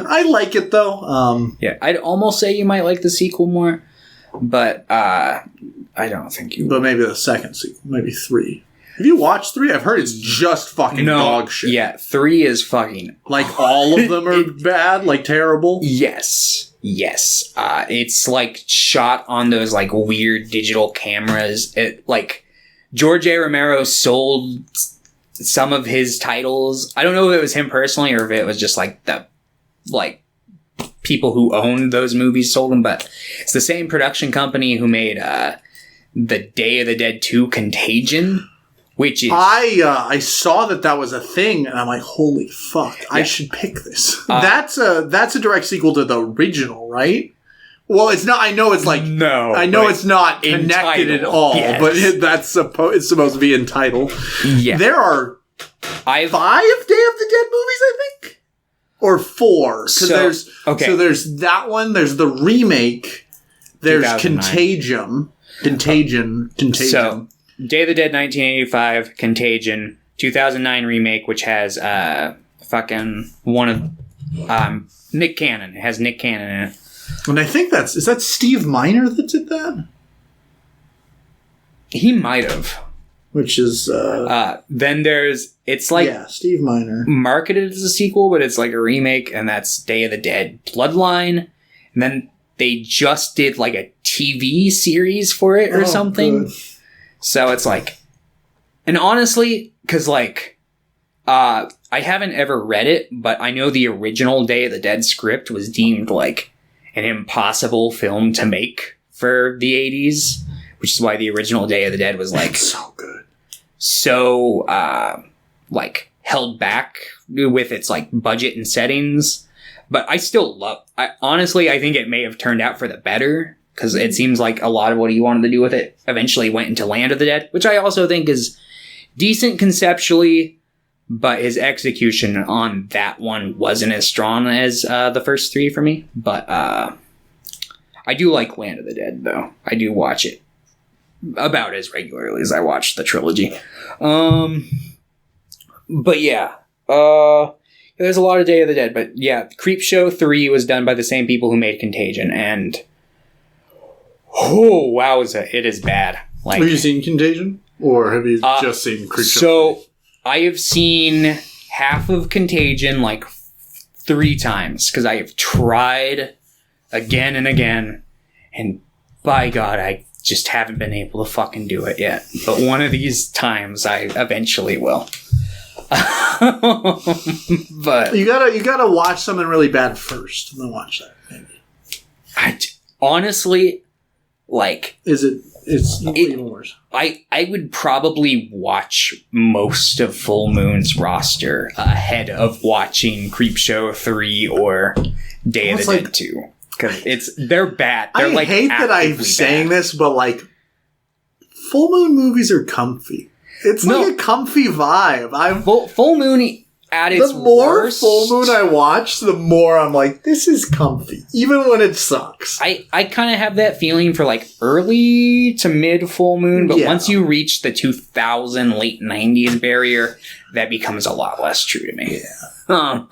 Speaker 1: I like it though.
Speaker 2: I'd almost say you might like the sequel more, but I don't think you would.
Speaker 1: But maybe the second sequel, maybe 3. Have you watched 3? I've heard it's just fucking dog shit.
Speaker 2: Yeah, 3 is fucking...
Speaker 1: Like all of them are bad? Like terrible?
Speaker 2: Yes. It's like shot on those like weird digital cameras. Like George A. Romero sold some of his titles. I don't know if it was him personally or if it was just like the people who owned those movies sold them, but it's the same production company who made the Day of the Dead 2 Contagion, which is...
Speaker 1: I saw that was a thing, and I'm like, holy fuck, yeah. I should pick this. That's a direct sequel to the original, right? Well, it's not. I know it's like... No. I know it's not connected at all, yes. But it's supposed to be in title. Yeah. There are 5 Day of the Dead movies, I think? Or 4. So there's that one, there's the remake, there's Contagion. So, Day of the Dead 1985, Contagion, 2009 remake, which has fucking one of Nick Cannon. It has Nick Cannon in it. And I think is that Steve Miner that did that?
Speaker 2: He might have.
Speaker 1: Which is...
Speaker 2: then there's... It's like...
Speaker 1: Yeah, Steve Miner.
Speaker 2: Marketed as a sequel, but it's like a remake, and that's Day of the Dead Bloodline. And then they just did like a TV series for it or something. Good. So it's like... And honestly, because like... I haven't ever read it, but I know the original Day of the Dead script was deemed like an impossible film to make for the 80s, which is why the original Day of the Dead was like...
Speaker 1: so good.
Speaker 2: So, like, held back with its, like, budget and settings. But I still honestly, I think it may have turned out for the better, because it seems like a lot of what he wanted to do with it eventually went into Land of the Dead, which I also think is decent conceptually, but his execution on that one wasn't as strong as the first 3 for me. But I do like Land of the Dead, though. I do watch it about as regularly as I watch the trilogy. But yeah, there's a lot of Day of the Dead, but yeah, Creepshow 3 was done by the same people who made Contagion, and oh, wowza, it is bad. Like,
Speaker 1: have you seen Contagion? Or have you just seen Creepshow?
Speaker 2: So, I have seen half of Contagion like 3 times, because I have tried again and again, and by God, I just haven't been able to fucking do it yet. But one of these times, I eventually will. But
Speaker 1: you gotta watch something really bad first, and then watch that. Maybe.
Speaker 2: Honestly, like,
Speaker 1: it's even worse.
Speaker 2: I would probably watch most of Full Moon's roster ahead of watching Creepshow 3 or Day of the Dead 2. Because they're bad. They're
Speaker 1: I hate that I'm saying this, but like, Full Moon movies are comfy. It's like a comfy vibe.
Speaker 2: Full Moon at its
Speaker 1: the more
Speaker 2: worst,
Speaker 1: Full Moon I watch, the more I'm like, this is comfy, even when it sucks.
Speaker 2: I kind of have that feeling for like early to mid Full Moon, but once you reach the 2000 late 90s barrier, that becomes a lot less true to me. Yeah.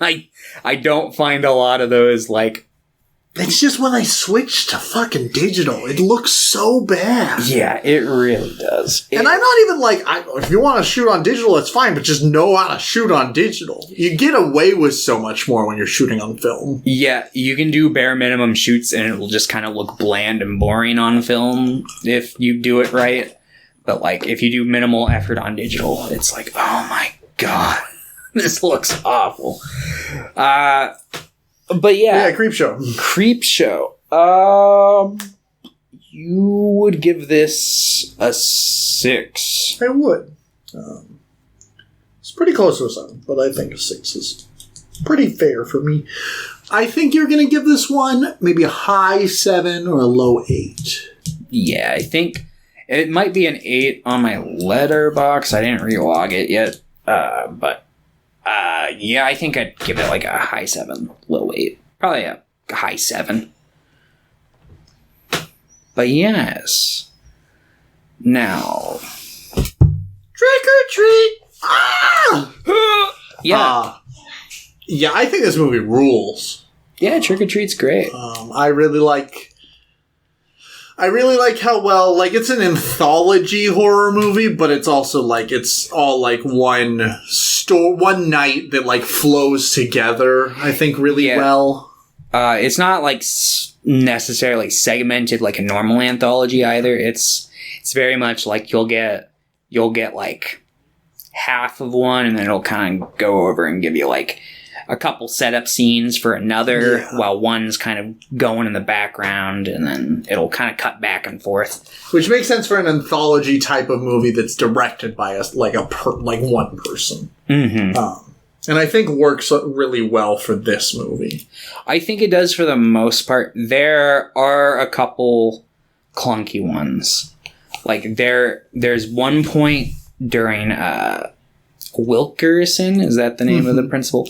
Speaker 2: I don't find a lot of those like.
Speaker 1: It's just when I switch to fucking digital, it looks so bad.
Speaker 2: Yeah, it really does.
Speaker 1: And I'm not even like, if you want to shoot on digital, that's fine, but just know how to shoot on digital. You get away with so much more when you're shooting on film.
Speaker 2: Yeah, you can do bare minimum shoots and it will just kind of look bland and boring on film if you do it right. But like, if you do minimal effort on digital, it's like, oh my God, this looks awful. But yeah.
Speaker 1: Yeah, Creepshow.
Speaker 2: You would give this a 6.
Speaker 1: I would. It's pretty close to a 7, but I think a 6 is pretty fair for me. I think you're going to give this one maybe a high 7 or a low 8.
Speaker 2: Yeah, I think it might be an 8 on my letterbox. I didn't relog it yet, but... yeah, I think I'd give it like a high 7, low 8. Probably a high 7. But yes. Now.
Speaker 1: Trick or treat! Ah!
Speaker 2: Yeah.
Speaker 1: Yeah, I think this movie rules.
Speaker 2: Yeah, Trick or Treat's great.
Speaker 1: I really like how well, like, it's an anthology horror movie, but it's also like, it's all like one night that like flows together, I think, really well.
Speaker 2: It's not like necessarily segmented like a normal anthology either. It's very much like you'll get like half of one and then it'll kind of go over and give you like a couple setup scenes for another while one's kind of going in the background, and then it'll kind of cut back and forth.
Speaker 1: Which makes sense for an anthology type of movie that's directed by one person.
Speaker 2: Mm-hmm.
Speaker 1: And I think works really well for this movie.
Speaker 2: I think it does for the most part. There are a couple clunky ones. Like there's one point during Wilkerson, is that the name of the principal?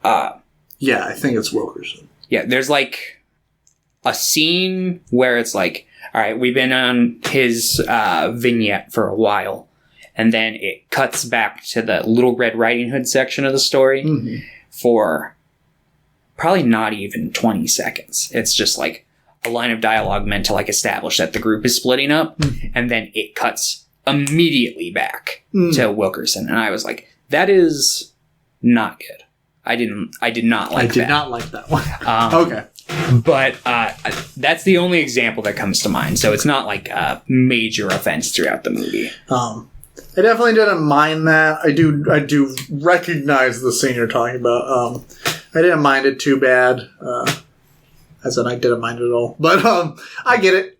Speaker 1: Yeah, I think it's Wilkerson.
Speaker 2: Yeah, there's like a scene where it's like, all right, we've been on his vignette for a while, and then it cuts back to the Little Red Riding Hood section of the story for probably not even 20 seconds. It's just like a line of dialogue meant to like establish that the group is splitting up, and then it cuts immediately back to Wilkerson, and I was like, that is not good. I did not like that. I did not like that one.
Speaker 1: Okay.
Speaker 2: But that's the only example that comes to mind, so it's not like a major offense throughout the movie.
Speaker 1: I definitely didn't mind that. I do recognize the scene you're talking about. I didn't mind it too bad. As in, I didn't mind it at all. But I get it.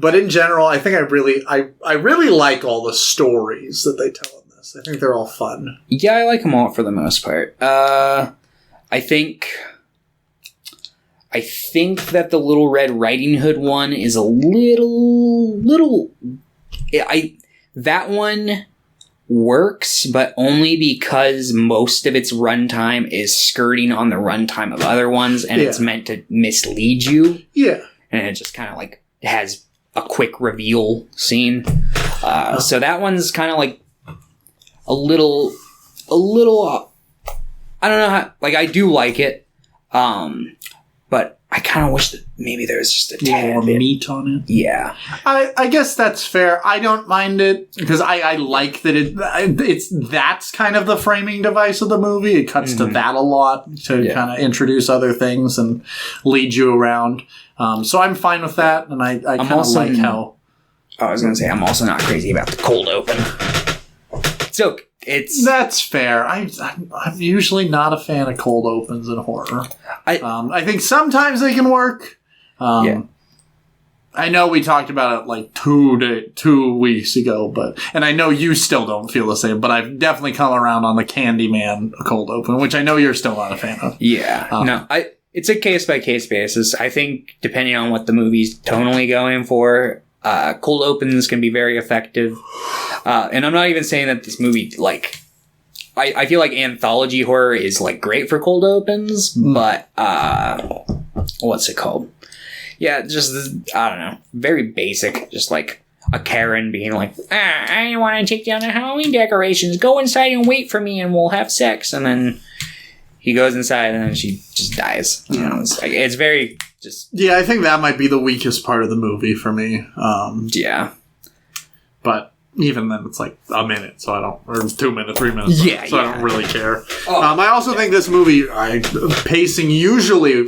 Speaker 1: But in general, I think I really like all the stories that they tell in this. I think they're all fun.
Speaker 2: Yeah, I like them all for the most part. I think that the Little Red Riding Hood one is a little. That one works, but only because most of its runtime is skirting on the runtime of other ones, and it's meant to mislead you.
Speaker 1: Yeah,
Speaker 2: and it just kind of like has a quick reveal scene. So that one's kind of like a little. I don't know how. Like, I do like it, but I kind of wish that maybe there was just a tad
Speaker 1: more meat on it.
Speaker 2: Yeah,
Speaker 1: I guess that's fair. I don't mind it because I like that that's kind of the framing device of the movie. It cuts to that a lot to kind of introduce other things and lead you around. So I'm fine with that, and I kind of like how.
Speaker 2: I was going to say I'm also not crazy about the cold open. So
Speaker 1: that's fair. I'm usually not a fan of cold opens in horror. I think sometimes they can work. I know we talked about it like 2 weeks ago, and I know you still don't feel the same, but I've definitely come around on the Candyman cold open, which I know you're still not a fan of.
Speaker 2: Yeah. No, it's a case-by-case basis. I think depending on what the movie's tonally going for, cold opens can be very effective. And I'm not even saying that this movie, like... I feel like anthology horror is, like, great for cold opens, but... what's it called? Yeah, just, I don't know. Very basic. Just, like, a Karen being like, I want to take down the Halloween decorations. Go inside and wait for me and we'll have sex. And then he goes inside and then she just dies. You know, it's very just...
Speaker 1: Yeah, I think that might be the weakest part of the movie for me.
Speaker 2: Yeah.
Speaker 1: But even then, it's like a minute, so I don't... Or 2 minutes, 3 minutes.
Speaker 2: Yeah,
Speaker 1: so I don't really care. I also think this movie, pacing usually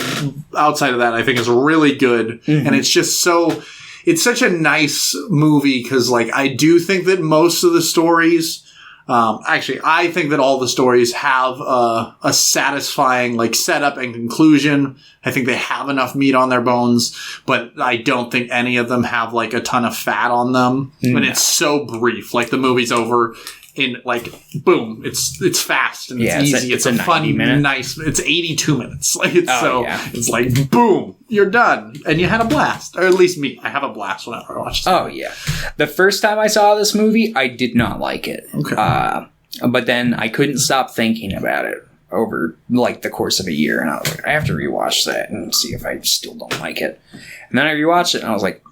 Speaker 1: outside of that, I think is really good. Mm-hmm. And it's just so... It's such a nice movie because, like, I do think that most of the stories... actually, I think that all the stories have a satisfying, like, setup and conclusion. I think they have enough meat on their bones, but I don't think any of them have, like, a ton of fat on them. Mm. And it's so brief. Like, the movie's over in, like, boom. It's fast and it's easy. It's a fun, nice... It's 82 minutes. Like, it's like, boom, you're done. And you had a blast. Or at least me. I have a blast whenever I watch this movie.
Speaker 2: Yeah. The first time I saw this movie, I did not like it.
Speaker 1: Okay.
Speaker 2: But then I couldn't stop thinking about it over, like, the course of a year. And I was like, I have to rewatch that and see if I still don't like it. And then I rewatched it and I was like,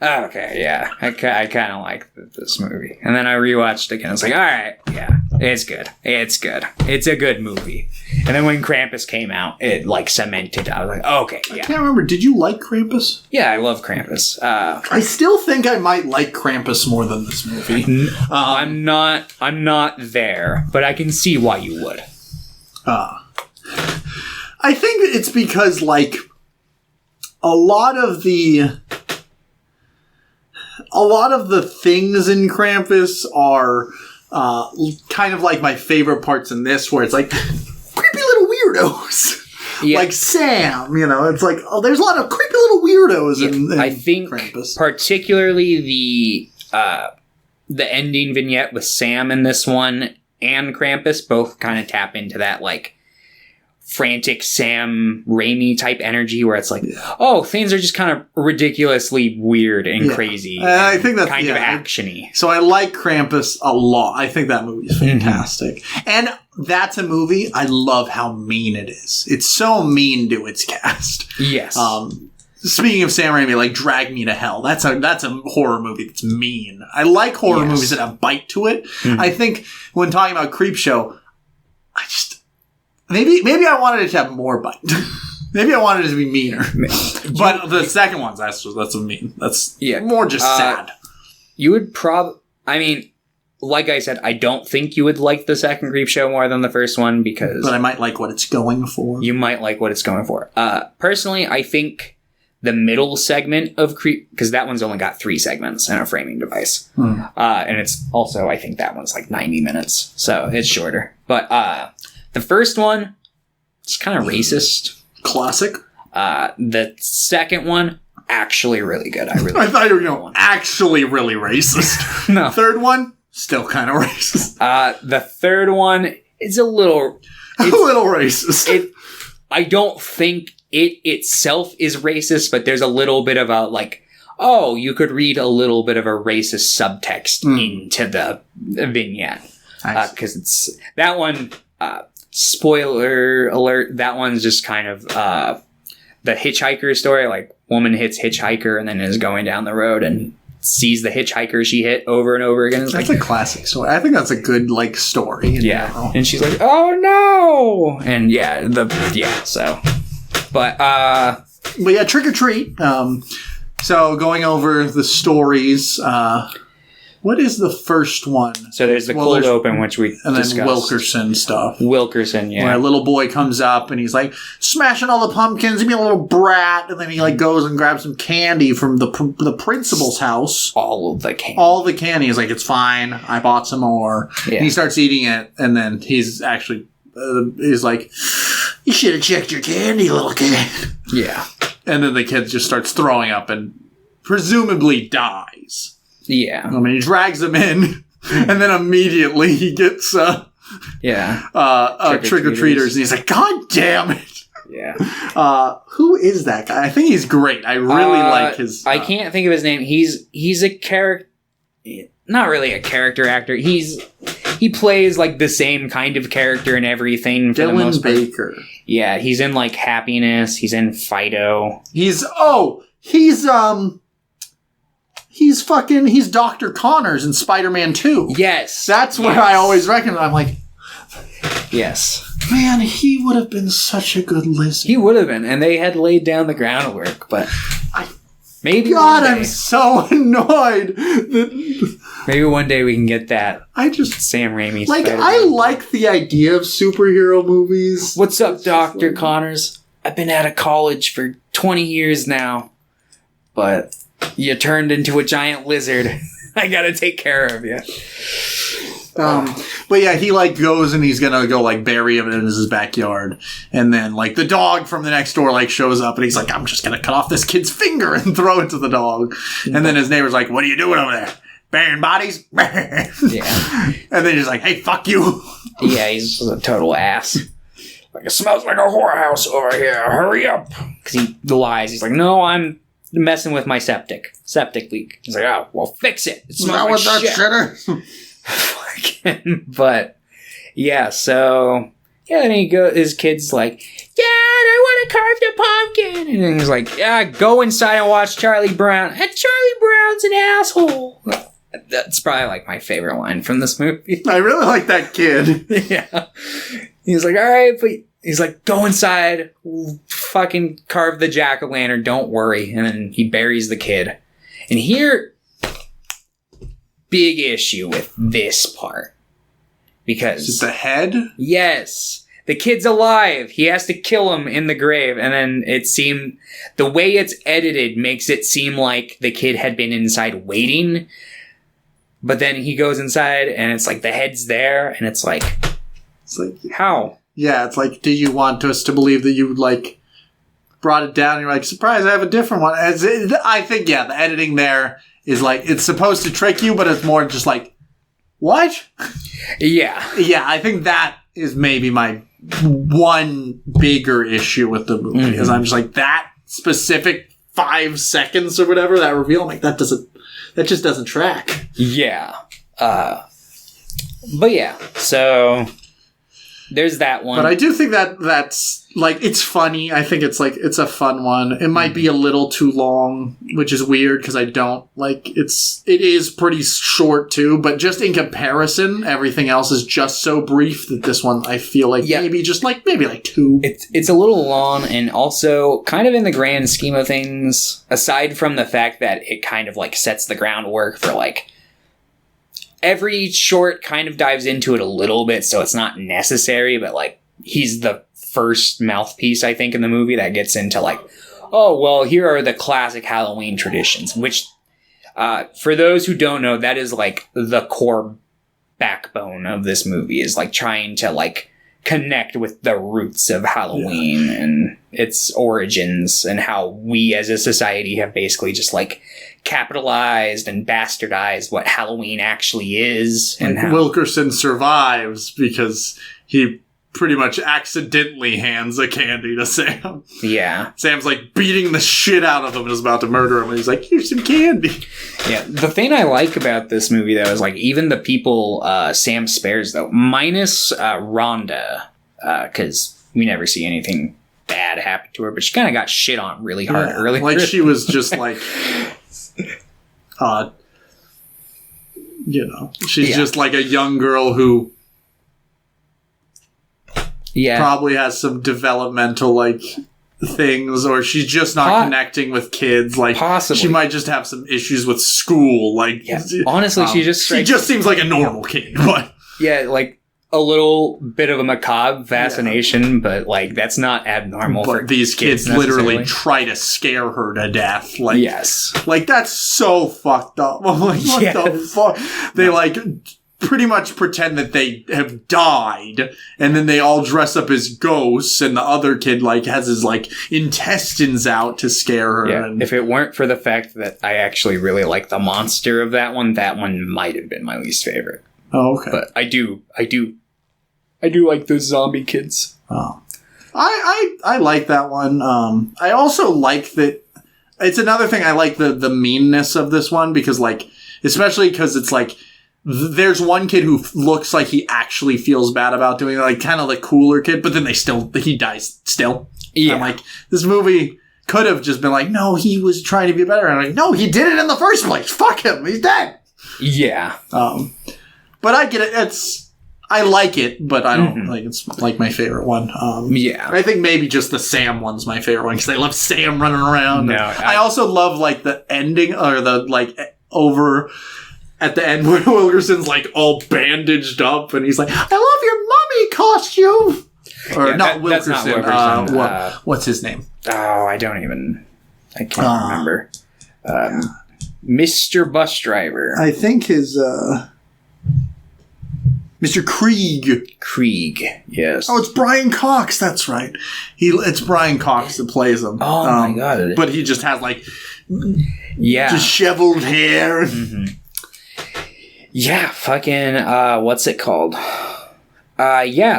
Speaker 2: oh, okay, yeah, I kind of like this movie. And then I rewatched it again. I was like, all right, yeah, it's good. It's good. It's a good movie. And then when Krampus came out, it, like, cemented. I was like, okay, yeah.
Speaker 1: I can't remember. Did you like Krampus?
Speaker 2: Yeah, I love Krampus.
Speaker 1: I still think I might like Krampus more than this movie.
Speaker 2: I'm not there, but I can see why you would.
Speaker 1: I think it's because, like, a lot of the things in Krampus are kind of like my favorite parts in this, where it's like weirdos.
Speaker 2: Yeah.
Speaker 1: Like Sam, it's like, oh, there's a lot of creepy little weirdos in
Speaker 2: I think
Speaker 1: Krampus.
Speaker 2: Particularly the ending vignette with Sam in this one and Krampus both kind of tap into that, like, frantic Sam Raimi type energy where it's like, oh, things are just kind of ridiculously weird and crazy.
Speaker 1: I think that's
Speaker 2: kind of actiony.
Speaker 1: So I like Krampus a lot. I think that movie is fantastic. And that's a movie, I love how mean it is. It's so mean to its cast.
Speaker 2: Yes.
Speaker 1: Speaking of Sam Raimi, like Drag Me to Hell, that's a horror movie that's mean. I like horror movies that have bite to it. I think when talking about Creepshow, I just... Maybe I wanted it to have more bite. Maybe I wanted it to be meaner. But the second one's that's a mean. That's more just sad.
Speaker 2: You would I mean, like I said, I don't think you would like the second Creepshow more than the first one because...
Speaker 1: But I might like what it's going for.
Speaker 2: You might like what it's going for. Personally, I think the middle segment of because that one's only got 3 segments and a framing device. And it's also, I think that one's like 90 minutes. So it's shorter. But... the first one, it's kind of racist.
Speaker 1: Classic.
Speaker 2: The second one, actually really good. I
Speaker 1: thought you were going actually really racist.
Speaker 2: No.
Speaker 1: Third one, still kind of racist.
Speaker 2: The third one is a little
Speaker 1: racist.
Speaker 2: I don't think it itself is racist, but there's a little bit of a like, oh, you could read a little bit of a racist subtext into the vignette because it's that one. Spoiler alert, that one's just kind of the hitchhiker story, like woman hits hitchhiker and then is going down the road and sees the hitchhiker she hit over and over again. It's
Speaker 1: that's a classic story. I think that's a good like story.
Speaker 2: Yeah. And she's like, oh no. And so. But
Speaker 1: yeah, Trick or Treat. So going over the stories, what is the first one?
Speaker 2: So there's the cold open, which we discussed.
Speaker 1: Then Wilkerson stuff.
Speaker 2: Wilkerson, yeah.
Speaker 1: Where a little boy comes up and he's like, smashing all the pumpkins, being a little brat, and then he like goes and grabs some candy from the principal's house.
Speaker 2: All the candy.
Speaker 1: He's like, it's fine. I bought some more. Yeah. And he starts eating it, and then he's actually, he's like, you should have checked your candy, little kid.
Speaker 2: Yeah.
Speaker 1: And then the kid just starts throwing up and presumably dies.
Speaker 2: Yeah.
Speaker 1: I mean, he drags him in, and then immediately he gets trick-or-treaters, and he's like, God damn it!
Speaker 2: Yeah.
Speaker 1: Who is that guy? I think he's great. I really like his...
Speaker 2: I can't think of his name. He's a character... Not really a character actor. He plays, like, the same kind of character in everything for the most part.
Speaker 1: Baker.
Speaker 2: Yeah, he's in, like, Happiness. He's in Fido.
Speaker 1: He's Dr. Connors in Spider-Man 2.
Speaker 2: Yes.
Speaker 1: That's where I always recognize. I'm like,
Speaker 2: yes.
Speaker 1: Man, he would have been such a good lizard.
Speaker 2: He would have been, and they had laid down the groundwork, but maybe
Speaker 1: God, I'm so annoyed.
Speaker 2: Maybe one day we can get that. Sam Raimi.
Speaker 1: Like, I like the idea of superhero movies.
Speaker 2: What's up, Dr. Connors? I've been out of college for 20 years now, but you turned into a giant lizard. I gotta take care of you.
Speaker 1: But yeah, he like goes and he's gonna go like bury him in his backyard, and then like the dog from the next door like shows up and he's like, I'm just gonna cut off this kid's finger and throw it to the dog. And then his neighbor's like, what are you doing over there? Burying bodies? Yeah. And then he's like, hey, fuck you.
Speaker 2: Yeah, he's a total ass. Like, it smells like a whorehouse over here. Hurry up. Because he lies. He's like, no, I'm messing with my septic leak. He's like, oh, well, fix it. It smells like shit. But, yeah, so, yeah, then his kid's like, Dad, I want to carve the pumpkin. And he's like, yeah, go inside and watch Charlie Brown. And Charlie Brown's an asshole. That's probably, like, my favorite line from this movie.
Speaker 1: I really like that kid.
Speaker 2: Yeah. He's like, all right, but he's like, go inside, fucking carve the jack-o'-lantern, don't worry. And then he buries the kid. And here, big issue with this part. Because...
Speaker 1: Is it the head?
Speaker 2: Yes. The kid's alive. He has to kill him in the grave. And then the way it's edited makes it seem like the kid had been inside waiting. But then he goes inside and it's like the head's there. And it's like how?
Speaker 1: Yeah, it's like, do you want us to believe that you, like, brought it down and you're like, surprise, I have a different one. I think, yeah, the editing there is like, it's supposed to trick you, but it's more just like, what?
Speaker 2: Yeah.
Speaker 1: Yeah, I think that is maybe my one bigger issue with the movie, is I'm just like, that specific 5 seconds or whatever, that reveal, I'm like, that just doesn't track.
Speaker 2: Yeah. But yeah, so there's that one.
Speaker 1: But I do think that's like, it's funny. I think it's like, it's a fun one. It might be a little too long, which is weird because I don't like, it is pretty short too, but just in comparison, everything else is just so brief that this one, I feel like maybe like 2.
Speaker 2: It's a little long, and also kind of in the grand scheme of things, aside from the fact that it kind of like sets the groundwork for like, every short kind of dives into it a little bit, so it's not necessary, but like, he's the first mouthpiece, I think, in the movie that gets into like, oh, well, here are the classic Halloween traditions, which, for those who don't know, that is like the core backbone of this movie, is like trying to like connect with the roots of Halloween and its origins, and how we as a society have basically just like capitalized and bastardized what Halloween actually is. And
Speaker 1: like, Wilkerson survives because he pretty much accidentally hands a candy to Sam.
Speaker 2: Yeah.
Speaker 1: Sam's like beating the shit out of him and is about to murder him, and he's like, here's some candy.
Speaker 2: Yeah. The thing I like about this movie, though, is like, even the people Sam spares, though, minus Rhonda, because we never see anything bad happen to her, but she kind of got shit on really hard earlier.
Speaker 1: Like, she was just like, she's just like a young girl who probably has some developmental like things, or she's just not connecting with kids. Like, possibly she might just have some issues with school. Like,
Speaker 2: honestly, she just
Speaker 1: seems like a normal kid. But
Speaker 2: like a little bit of a macabre fascination, but like, that's not abnormal.
Speaker 1: But
Speaker 2: for
Speaker 1: these kids literally try to scare her to death. Like, like, that's so fucked up. I'm like, what the fuck? They like pretty much pretend that they have died, and then they all dress up as ghosts, and the other kid like has his like intestines out to scare her.
Speaker 2: Yeah.
Speaker 1: And
Speaker 2: if it weren't for the fact that I actually really like the monster of that one might have been my least favorite.
Speaker 1: Oh, okay.
Speaker 2: But I do like those zombie kids.
Speaker 1: Oh, I like that one. I also like that. It's another thing. I like the meanness of this one, because like, especially because it's like, there's one kid who looks like he actually feels bad about doing it, like kind of the cooler kid, but then he dies still. Yeah. I'm like, this movie could have just been like, no, he was trying to be better. And I'm like, no, he did it in the first place. Fuck him. He's dead.
Speaker 2: Yeah.
Speaker 1: But I get it. I like it, but I don't like it's like my favorite one. I think maybe just the Sam one's my favorite one, because I love Sam running around. No, I also love like the ending, or the like over at the end where Wilkerson's like all bandaged up, and he's like, I love your mummy costume. Or not Wilkerson. That's not Wilkerson. What's his name?
Speaker 2: Oh, I can't remember. Mr. Bus Driver.
Speaker 1: I think his Mr. Krieg.
Speaker 2: Krieg, yes.
Speaker 1: Oh, it's Brian Cox. That's right. It's Brian Cox that plays him.
Speaker 2: Oh my god!
Speaker 1: But he just has like disheveled hair.
Speaker 2: Mm-hmm. Yeah, fucking, what's it called?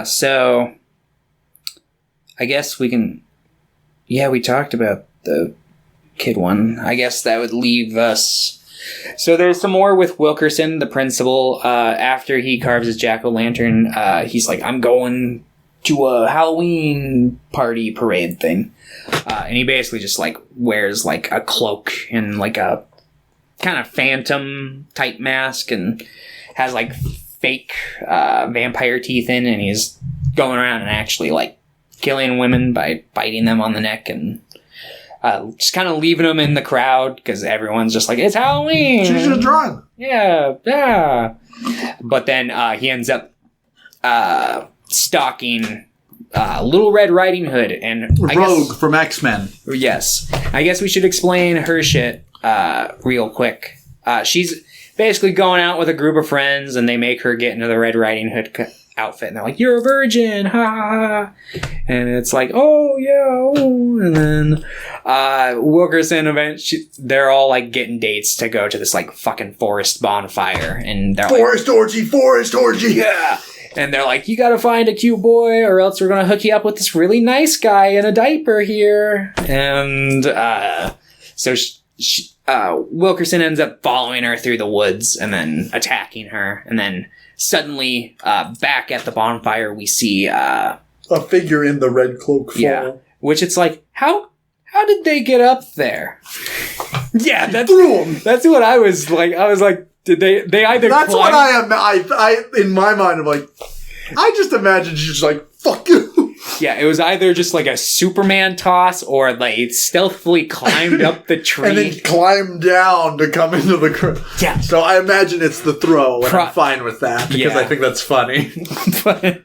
Speaker 2: So, I guess we can, we talked about the kid one. I guess that would leave us, so there's some more with Wilkerson, the principal. After he carves his jack-o'-lantern, he's like, I'm going to a Halloween party parade thing. And he basically just, like, wears, like, a cloak and, like, a kind of phantom type mask, and has like fake vampire teeth in, and he's going around and actually like killing women by biting them on the neck, and just kind of leaving them in the crowd because everyone's just like, it's Halloween.
Speaker 1: She's a drug.
Speaker 2: Yeah. But then he ends up stalking Little Red Riding Hood and
Speaker 1: Rogue from X-Men.
Speaker 2: Yes, I guess we should explain her shit real quick. She's basically going out with a group of friends, and they make her get into the Red Riding Hood outfit, and they're like, "You're a virgin, ha ha ha!" And it's like, "Oh yeah," oh. And then Wilkerson eventually, they're all like getting dates to go to this like fucking forest bonfire, and they're
Speaker 1: forest orgy,
Speaker 2: yeah. And they're like, "You gotta find a cute boy, or else we're gonna hook you up with this really nice guy in a diaper here." And so Wilkerson ends up following her through the woods and then attacking her. And then suddenly, back at the bonfire, we see a
Speaker 1: figure in the red cloak fall.
Speaker 2: Yeah, which it's like, how did they get up there? Yeah, that's what I was like. I was like, did they either?
Speaker 1: That's what I am. I in my mind, I'm like, I just imagine she's just like, fuck you.
Speaker 2: Yeah, it was either just like a Superman toss or they stealthily climbed up the tree.
Speaker 1: And then climbed down to come into the...
Speaker 2: Yeah.
Speaker 1: So I imagine it's the throw, and I'm fine with that, because I think that's funny.
Speaker 2: But,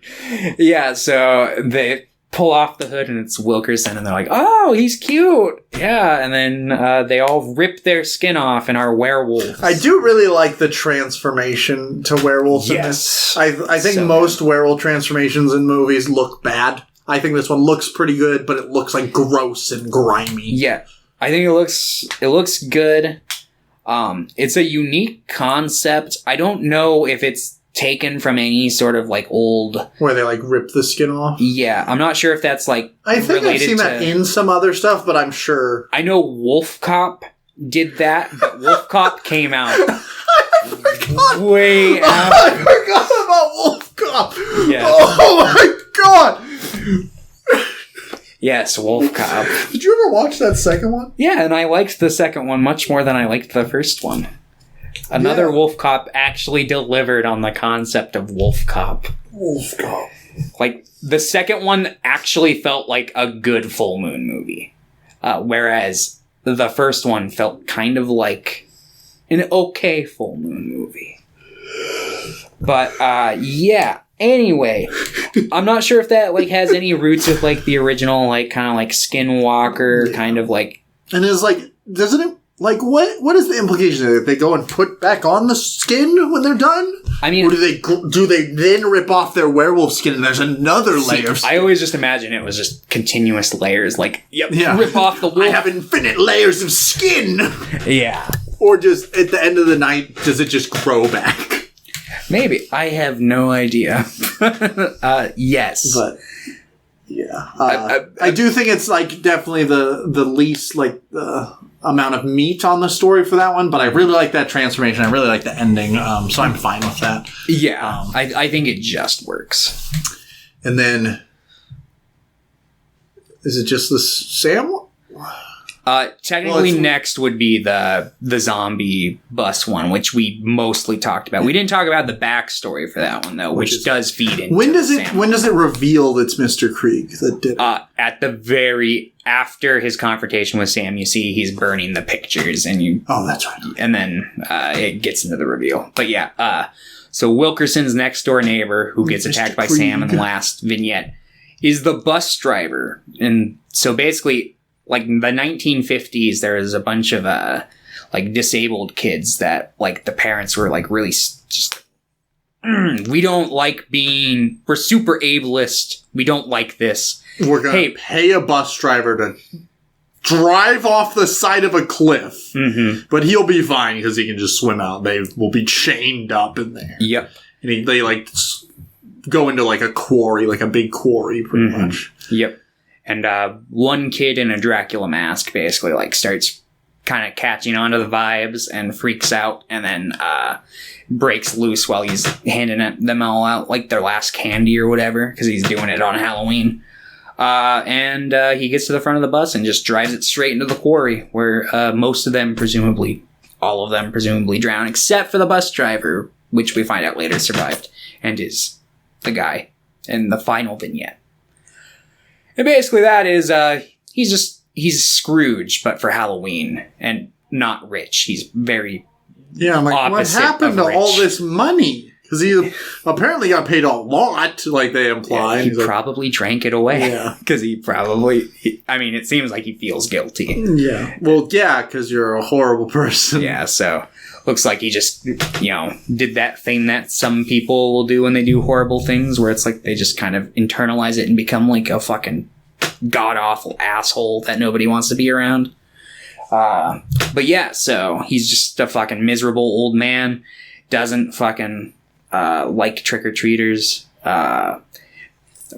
Speaker 2: yeah, so they pull off the hood and it's Wilkerson, and they're like, "Oh, he's cute." Yeah, and then they all rip their skin off and are werewolves.
Speaker 1: I do really like the transformation to werewolves in this. I think most werewolf transformations in movies look bad. I think this one looks pretty good, but it looks like gross and grimy.
Speaker 2: Yeah, I think it looks good. It's a unique concept. I don't know if it's taken from any sort of like old...
Speaker 1: Where they like rip the skin off?
Speaker 2: Yeah, I'm not sure if that's like
Speaker 1: I think I've seen that in some other stuff, but I'm sure...
Speaker 2: I know Wolf Cop did that, but Wolf Cop came out way after.
Speaker 1: I forgot about Wolf Cop!
Speaker 2: Yeah.
Speaker 1: Oh my god!
Speaker 2: Yes, Wolf Cop.
Speaker 1: Did you ever watch that second one?
Speaker 2: Yeah, and I liked the second one much more than I liked the first one. Another Wolf Cop actually delivered on the concept of Wolf Cop.
Speaker 1: Wolf Cop.
Speaker 2: Like, the second one actually felt like a good full moon movie. Whereas the first one felt kind of like an okay full moon movie. But, yeah. Anyway, I'm not sure if that, like, has any roots with, like, the original, like, kind of, like, Skinwalker, kind of, like...
Speaker 1: And it's like, doesn't it... Like, what is the implication? That they go and put back on the skin when they're done?
Speaker 2: I mean...
Speaker 1: Or do they then rip off their werewolf skin and there's another layer of skin?
Speaker 2: I always just imagine it was just continuous layers, like, rip off the wolf.
Speaker 1: I have infinite layers of skin!
Speaker 2: Yeah.
Speaker 1: Or just, at the end of the night, does it just grow back?
Speaker 2: Maybe. I have no idea. Yes.
Speaker 1: But, yeah. I do think it's, like, definitely the least, like, amount of meat on the story for that one, but I really like that transformation. I really like the ending, so I'm fine with that.
Speaker 2: Yeah. I think it just works.
Speaker 1: And then... Is it just the Sam one?
Speaker 2: Technically, next would be the zombie bus one, which we mostly talked about. We didn't talk about the backstory for that one though, which does feed into
Speaker 1: when does it reveal that it's Mr. Krieg that did it?
Speaker 2: At the very after his confrontation with Sam, you see he's burning the pictures, and
Speaker 1: that's right.
Speaker 2: And then it gets into the reveal. But yeah, so Wilkerson's next door neighbor, who gets attacked by Sam in the last vignette, is the bus driver, and so basically. Like, in the 1950s, there was a bunch of, like, disabled kids that, like, the parents were, like, really just, we don't like we're super ableist. We don't like this.
Speaker 1: We're going to pay a bus driver to drive off the side of a cliff. Mm-hmm. But he'll be fine because he can just swim out. They will be chained up in there.
Speaker 2: Yep.
Speaker 1: And they, like, go into, like, a quarry, like a big quarry, pretty much.
Speaker 2: Yep. And one kid in a Dracula mask basically like starts kind of catching onto the vibes and freaks out, and then breaks loose while he's handing them all out like their last candy or whatever, because he's doing it on Halloween. And he gets to the front of the bus and just drives it straight into the quarry, where most of them, all of them presumably drown, except for the bus driver, which we find out later survived and is the guy in the final vignette. And basically that is, he's Scrooge, but for Halloween, and not rich. He's very
Speaker 1: what happened to all this money? Because he apparently got paid a lot, like they imply.
Speaker 2: Yeah, he probably drank it away.
Speaker 1: Yeah.
Speaker 2: Because it seems like he feels guilty.
Speaker 1: Yeah. Well, yeah, because you're a horrible person.
Speaker 2: Yeah, so looks like he just, did that thing that some people will do when they do horrible things, where it's like they just kind of internalize it and become like a fucking god-awful asshole that nobody wants to be around. But yeah, so he's just a fucking miserable old man. Doesn't fucking like trick-or-treaters. The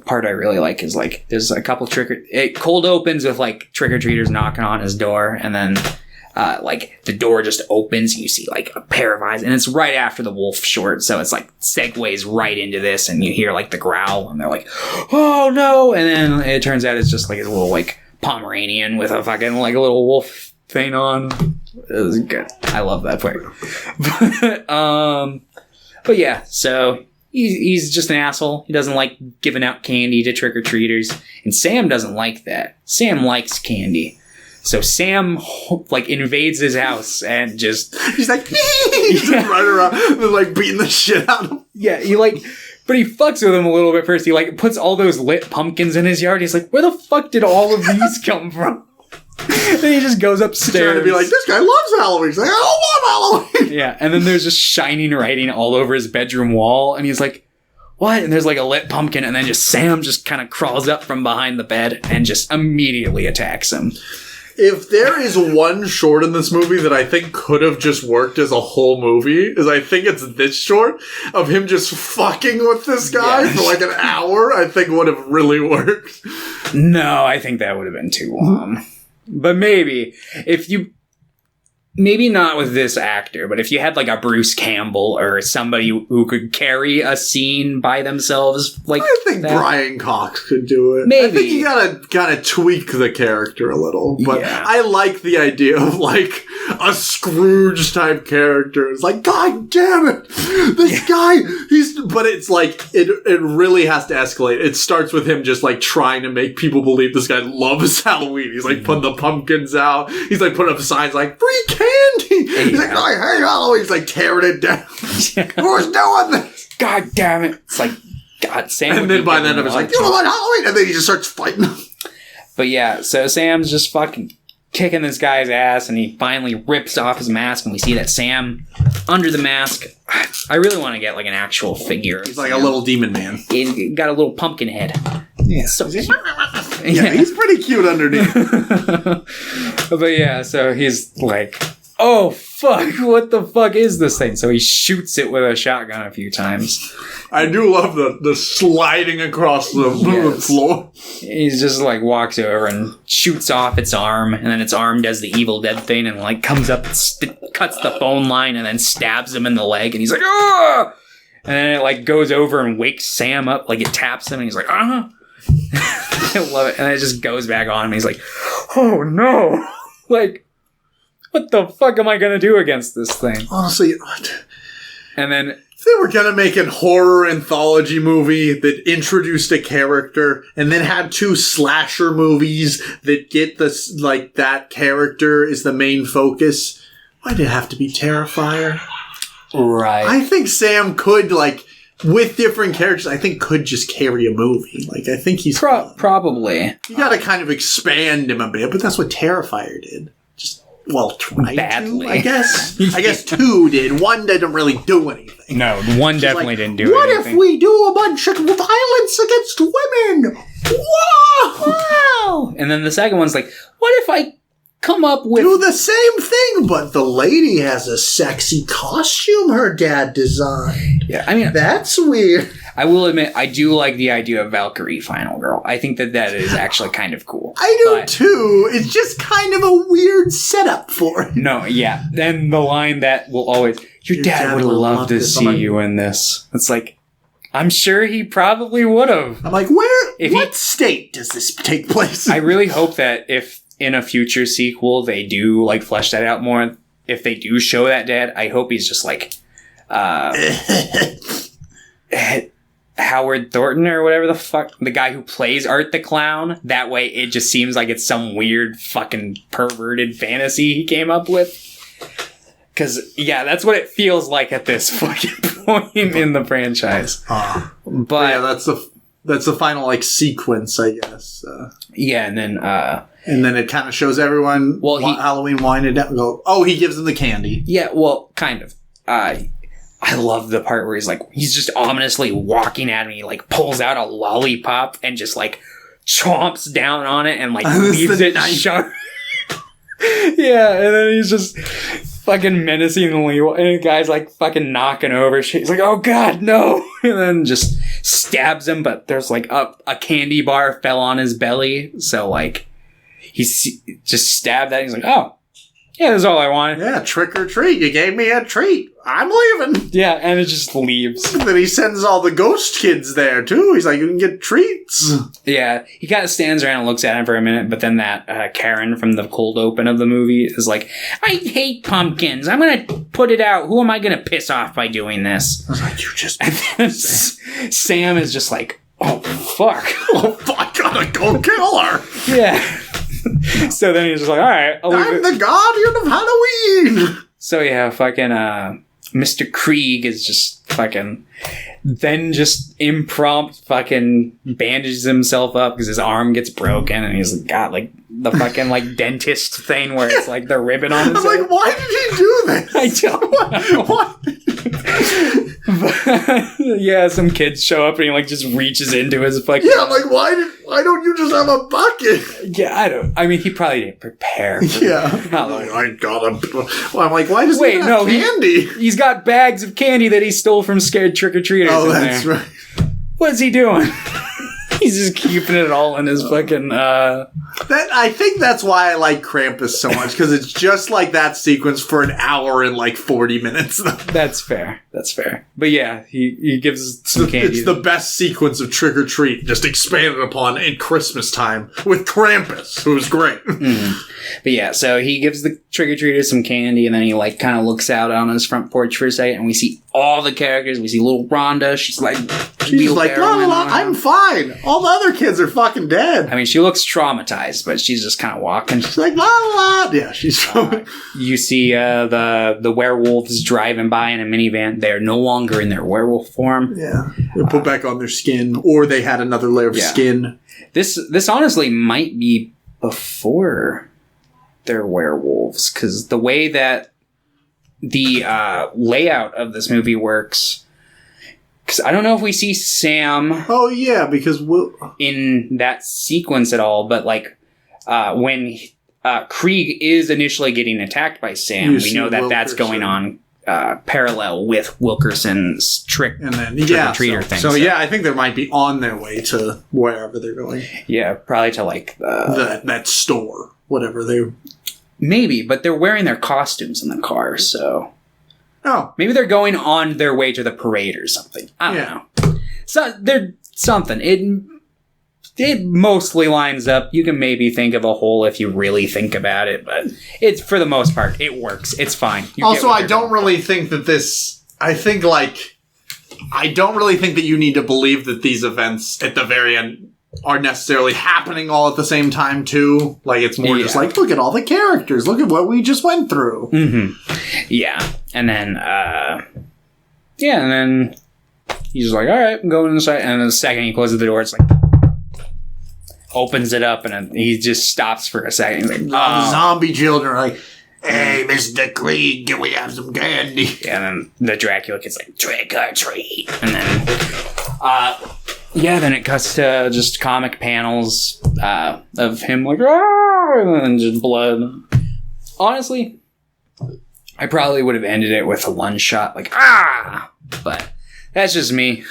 Speaker 2: part I really like is like there's a couple it cold opens with like trick-or-treaters knocking on his door, and then like the door just opens and you see like a pair of eyes, and it's right after the wolf short, so it's like segues right into this, and you hear like the growl, and they're like, oh no, and then it turns out it's just like a little like Pomeranian with a fucking like a little wolf thing on. It was good. I love that part. But yeah, so he's just an asshole. He doesn't like giving out candy to trick-or-treaters, and Sam doesn't like that. Sam likes candy. So Sam like invades his house and just
Speaker 1: he's like he's just running around and like beating the shit out of him.
Speaker 2: Yeah, but he fucks with him a little bit first. He like puts all those lit pumpkins in his yard. He's like, where the fuck did all of these come from? Then he just goes upstairs.
Speaker 1: He's trying to be like, this guy loves Halloween. He's like, I don't love Halloween.
Speaker 2: Yeah, and then there's just shining writing all over his bedroom wall, and he's like, what? And there's like a lit pumpkin, and then just Sam just kind of crawls up from behind the bed and just immediately attacks him.
Speaker 1: If there is one short in this movie that I think could have just worked as a whole movie, is I think it's this short of him just fucking with this guy for like an hour. I think would have really worked.
Speaker 2: No, I think that would have been too long. But maybe maybe not with this actor, but if you had like a Bruce Campbell or somebody who could carry a scene by themselves, like
Speaker 1: I think that, Brian Cox could do it.
Speaker 2: Maybe.
Speaker 1: I think you gotta kind of tweak the character a little, but yeah. I like the idea of like a Scrooge type character. It's like, God damn it, this guy. But it's like it really has to escalate. It starts with him just like trying to make people believe this guy loves Halloween. He's like putting the pumpkins out. He's like putting up signs like free candy. He's like, I hate Halloween. He's like tearing it down. Who's doing this?
Speaker 2: God damn it. It's like, God, Sam.
Speaker 1: And then by then it's like, you don't like Halloween. And then he just starts fighting him.
Speaker 2: But yeah, so Sam's just fucking kicking this guy's ass, and he finally rips off his mask, and we see that Sam, under the mask, I really want to get like an actual figure.
Speaker 1: He's like a little demon man.
Speaker 2: He's got a little pumpkin head.
Speaker 1: Yeah.
Speaker 2: So cute.
Speaker 1: Yeah, he's pretty cute underneath.
Speaker 2: But yeah, so he's like, oh fuck, what the fuck is this thing? So he shoots it with a shotgun a few times.
Speaker 1: I do love the sliding across the floor.
Speaker 2: He just like walks over and shoots off its arm, and then its arm does the Evil Dead thing and like comes up, cuts the phone line, and then stabs him in the leg, and he's like, ah! And then it like goes over and wakes Sam up, like it taps him, and he's like, uh-huh. I love it. And it just goes back on him, and he's like, oh no. Like, what the fuck am I gonna do against this thing?
Speaker 1: Honestly,
Speaker 2: and then
Speaker 1: if they were gonna make a horror anthology movie that introduced a character and then had two slasher movies that get this, like, that character is the main focus, why did it have to be Terrifier?
Speaker 2: Right.
Speaker 1: I think Sam could, like, with different characters, I think could just carry a movie. Like, I think he's
Speaker 2: probably.
Speaker 1: You gotta kind of expand him a bit, but that's what Terrifier did. Tried
Speaker 2: badly.
Speaker 1: To, I guess. I guess two did. One didn't really do anything.
Speaker 2: No, one definitely didn't do anything.
Speaker 1: What if we do a bunch of violence against women? Whoa!
Speaker 2: Wow! And then the second one's like, what if I come up with...
Speaker 1: Do the same thing, but the lady has a sexy costume her dad designed.
Speaker 2: Yeah, I mean...
Speaker 1: That's weird.
Speaker 2: I will admit, I do like the idea of Valkyrie Final Girl. I think that is actually kind of cool.
Speaker 1: I do too. It's just kind of a weird setup for it.
Speaker 2: No, yeah. Then the line that will always... Your dad would have loved to see you in this. It's like... I'm sure he probably would have.
Speaker 1: I'm like, what state does this take place in?
Speaker 2: I really hope that if in a future sequel they do like flesh that out more, if they do show that dad, I hope he's just like Howard Thornton or whatever the fuck, the guy who plays Art the Clown. That way it just seems like it's some weird fucking perverted fantasy he came up with. Because, yeah, that's what it feels like at this fucking point. point in the franchise. But
Speaker 1: yeah, that's the final like sequence, I guess.
Speaker 2: Yeah, and then
Speaker 1: it kind of shows everyone Halloween winding down. He gives them the candy.
Speaker 2: Yeah, well, kind of. I love the part where he's just ominously walking at me, like pulls out a lollipop and just like chomps down on it and like leaves it sharp. Yeah, and then he's just fucking menacingly, and the guy's like fucking knocking over shit. He's like, oh god, no! And then just stabs him, but there's like a candy bar fell on his belly, so like he's just stabbed that. And he's like, oh. Yeah, that's all I wanted.
Speaker 1: Yeah, trick or treat. You gave me a treat. I'm leaving.
Speaker 2: Yeah, and it just leaves.
Speaker 1: Then he sends all the ghost kids there, too. He's like, you can get treats.
Speaker 2: Yeah, he kind of stands around and looks at him for a minute, but then that Karen from the cold open of the movie is like, I hate pumpkins. I'm going to put it out. Who am I going to piss off by doing this?
Speaker 1: I was like, you just...
Speaker 2: And then Sam is just like, oh, fuck.
Speaker 1: Oh, fuck, gotta go kill her.
Speaker 2: Yeah. So then he's just like, all right.
Speaker 1: I'm the guardian of Halloween.
Speaker 2: So yeah, fucking Mr. Krieg is just fucking then just impromptu fucking bandages himself up because his arm gets broken and he's got like the fucking like dentist thing where it's like the ribbon on his head.
Speaker 1: Like, why did he do this?
Speaker 2: I don't know. What? But, yeah, some kids show up and he like just reaches into his fucking...
Speaker 1: Yeah, like why don't you just have a bucket?
Speaker 2: Yeah, I mean, he probably didn't prepare for Halloween.
Speaker 1: I got him. Well, I'm like, why does he have candy?
Speaker 2: He's got bags of candy that he stole from scared trick-or-treaters.
Speaker 1: Oh, that's right.
Speaker 2: What's he doing? He's just keeping it all in his fucking...
Speaker 1: I think that's why I like Krampus so much, because it's just like that sequence for an hour and like 40 minutes.
Speaker 2: That's fair. But yeah, he gives some candy.
Speaker 1: It's the best sequence of Trick or Treat, just expanded upon in Christmas time with Krampus, who's great.
Speaker 2: Mm-hmm. But yeah, so he gives the trick-or-treaters some candy, and then he like kind of looks out on his front porch for a second, and we see all the characters. We see little Rhonda. She's like,
Speaker 1: la la la, I'm fine. All the other kids are fucking dead.
Speaker 2: I mean, she looks traumatized, but she's just kind of walking.
Speaker 1: She's like, la la la. Yeah, she's
Speaker 2: you see the werewolves driving by in a minivan. They're no longer in their werewolf form.
Speaker 1: Yeah, they put back on their skin, or they had another layer of skin.
Speaker 2: This honestly might be before they're werewolves, because the way that the layout of this movie works, because I don't know if we see Sam
Speaker 1: because
Speaker 2: in that sequence at all, but like when Krieg is initially getting attacked by Sam, we know that that's going on parallel with Wilkerson's trick-or-treater thing.
Speaker 1: So yeah, I think they might be on their way to wherever they're going.
Speaker 2: Yeah, probably to like
Speaker 1: that store. Whatever they...
Speaker 2: Maybe, but they're wearing their costumes in the car, so...
Speaker 1: Oh.
Speaker 2: Maybe they're going on their way to the parade or something. I don't know. So, they're something. It mostly lines up. You can maybe think of a hole if you really think about it, but it's, for the most part, it works. It's fine.
Speaker 1: Also, I don't really think that this... I don't really think that you need to believe that these events at the very end are necessarily happening all at the same time, too. Like, it's more just like, look at all the characters. Look at what we just went through.
Speaker 2: Mm-hmm. Yeah. And then, he's just like, all right, I'm going inside. And then the second he closes the door, it's like, opens it up, and then he just stops for a second. He's like,
Speaker 1: the zombie children are like, hey, Mr. Krieg, can we have some candy?
Speaker 2: Yeah, and then the Dracula kid's like, trick or treat. And then, then it cuts to just comic panels of him like, and then just blood. Honestly, I probably would have ended it with a one shot, like, but that's just me.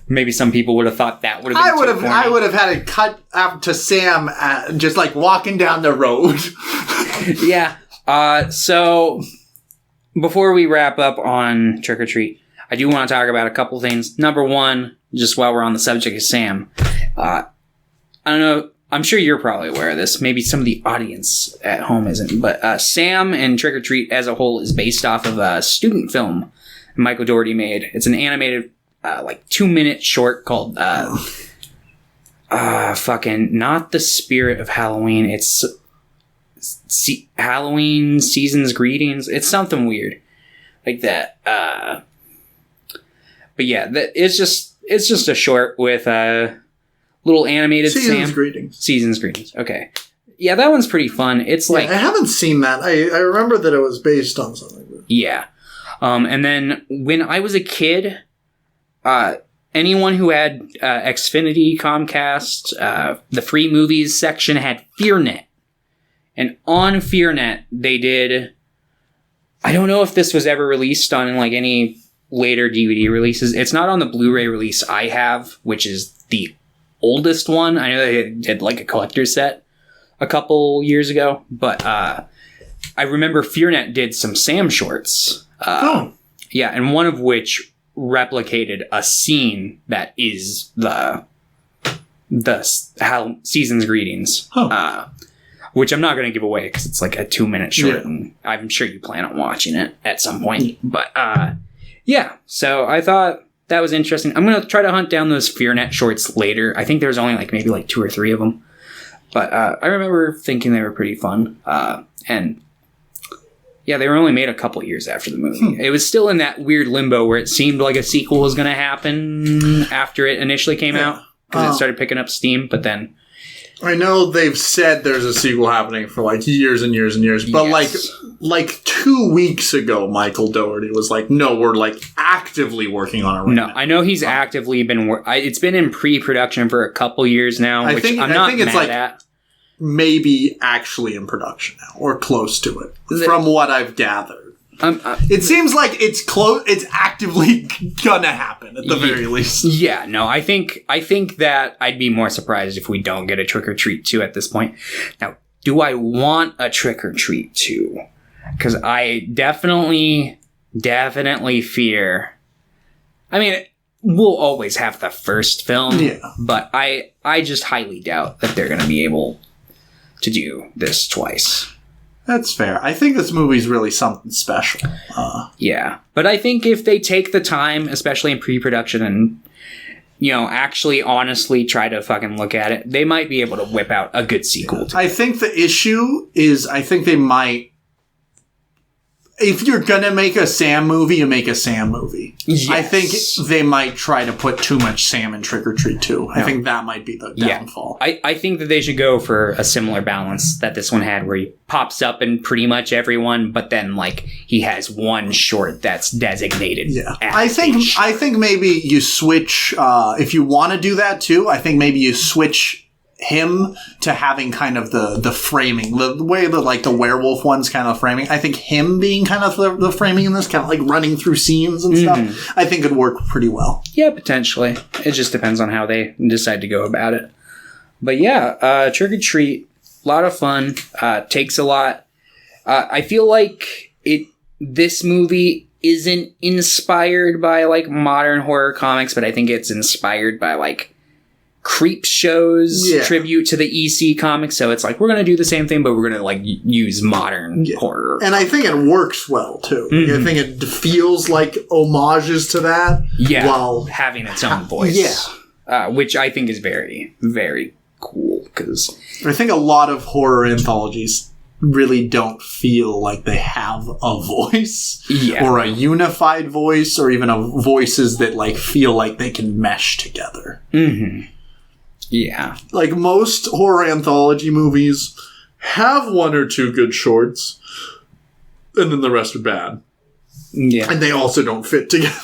Speaker 2: Maybe some people would have thought that would have been
Speaker 1: I would have had it cut out to Sam just like walking down the road.
Speaker 2: Yeah. So before we wrap up on Trick or Treat, I do want to talk about a couple things. Number one, just while we're on the subject of Sam, I don't know. I'm sure you're probably aware of this. Maybe some of the audience at home isn't. But Sam and Trick or Treat as a whole is based off of a student film Michael Dougherty made. It's an animated 2-minute short called fucking not the Spirit of Halloween. It's Halloween Season's Greetings. It's something weird like that. But yeah, it's just a short with little animated
Speaker 1: Season's greetings.
Speaker 2: Season's greetings. Okay. Yeah, that one's pretty fun. It's like...
Speaker 1: I haven't seen that. I remember that it was based on something.
Speaker 2: Yeah. And then when I was a kid, anyone who had Xfinity, Comcast, the free movies section had FearNet. And on FearNet, they did... I don't know if this was ever released on like any later DVD releases. It's not on the Blu-ray release I have, which is the oldest one. I know they did like a collector's set a couple years ago, but I remember FearNet did some Sam shorts. Yeah, and one of which replicated a scene that is the how Season's Greetings. Which I'm not going to give away because it's like a 2-minute short, and I'm sure you plan on watching it at some point. But yeah, so I thought that was interesting. I'm going to try to hunt down those FearNet shorts later. I think there's only like maybe like 2 or 3 of them. But I remember thinking they were pretty fun. And yeah, they were only made a couple years after the movie. It was still in that weird limbo where it seemed like a sequel was going to happen after it initially came out because it started picking up steam, but then...
Speaker 1: I know they've said there's a sequel happening for like years and years and years, but like 2 weeks ago, Michael Dougherty was like, "No, we're like actively working on it right now."
Speaker 2: I know he's actively been. It's been in pre-production for a couple years now.
Speaker 1: I think it's like maybe actually in production now or close to it, from what I've gathered. It seems like it's close. It's actively gonna happen at the very least.
Speaker 2: Yeah, no, I think that I'd be more surprised if we don't get a Trick or Treat 2 at this point. Now, do I want a Trick or Treat 2? Because I definitely fear. I mean, we'll always have the first film, but I just highly doubt that they're gonna be able to do this twice.
Speaker 1: That's fair. I think this movie's really something special.
Speaker 2: Yeah. But I think if they take the time, especially in pre-production, and, you know, actually honestly try to fucking look at it, they might be able to whip out a good sequel.
Speaker 1: I think the issue is, I think they might... If you're gonna make a Sam movie, you make a Sam movie.
Speaker 2: Yes.
Speaker 1: I think they might try to put too much Sam in Trick or Treat 2. I think that might be the downfall.
Speaker 2: I think that they should go for a similar balance that this one had, where he pops up in pretty much everyone, but then like he has one short that's designated.
Speaker 1: Yeah, I think maybe you switch if you want to do that too. I think maybe you switch him to having kind of the framing, the way that like the werewolf one's kind of framing. I think him being kind of the framing in this, kind of like running through scenes and stuff, I think could work pretty well.
Speaker 2: Yeah, potentially. It just depends on how they decide to go about it. But yeah, Trick or Treat, a lot of fun, takes a lot. I feel like this movie isn't inspired by like modern horror comics, but I think it's inspired by like Creepshow's tribute to the EC comics. So it's like, we're going to do the same thing, but we're going to like use modern horror.
Speaker 1: And I think it works well too. I think it feels like homages to that while
Speaker 2: having its own voice. Which I think is very, very cool, because
Speaker 1: I think a lot of horror anthologies really don't feel like they have a voice or a unified voice, or even voices that like feel like they can mesh together.
Speaker 2: Yeah.
Speaker 1: Like most horror anthology movies have 1 or 2 good shorts, and then the rest are bad.
Speaker 2: Yeah.
Speaker 1: And they also don't fit together.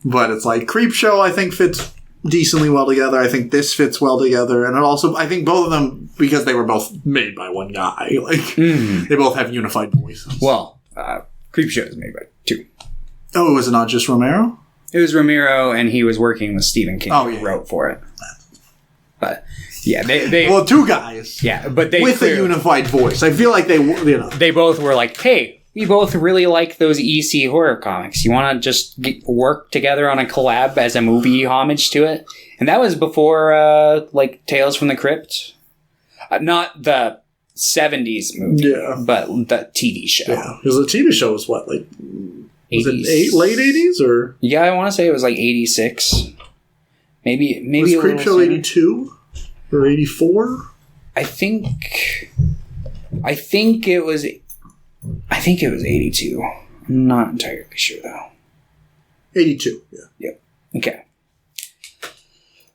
Speaker 1: But it's like Creepshow, I think, fits decently well together. I think this fits well together. And it also, I think both of them, because they were both made by one guy, like, they both have unified voices.
Speaker 2: Well, Creepshow is made by 2.
Speaker 1: Oh, was it not just Romero?
Speaker 2: It was Romero, and he was working with Stephen King, who wrote for it. But yeah, they
Speaker 1: 2 guys.
Speaker 2: Yeah, but they
Speaker 1: with a unified voice. I feel like they
Speaker 2: both were like, hey, we both really like those EC horror comics. You want to just work together on a collab as a movie homage to it? And that was before like Tales from the Crypt, not the 70s movie, but the TV show.
Speaker 1: Yeah, because the TV show was what, like, was it late 80s or?
Speaker 2: Yeah, I want to say it was like 86. Maybe
Speaker 1: was Creepshow 82 or 84?
Speaker 2: I think it was 82. I'm not entirely sure though.
Speaker 1: 82. Yeah.
Speaker 2: Yep. Okay.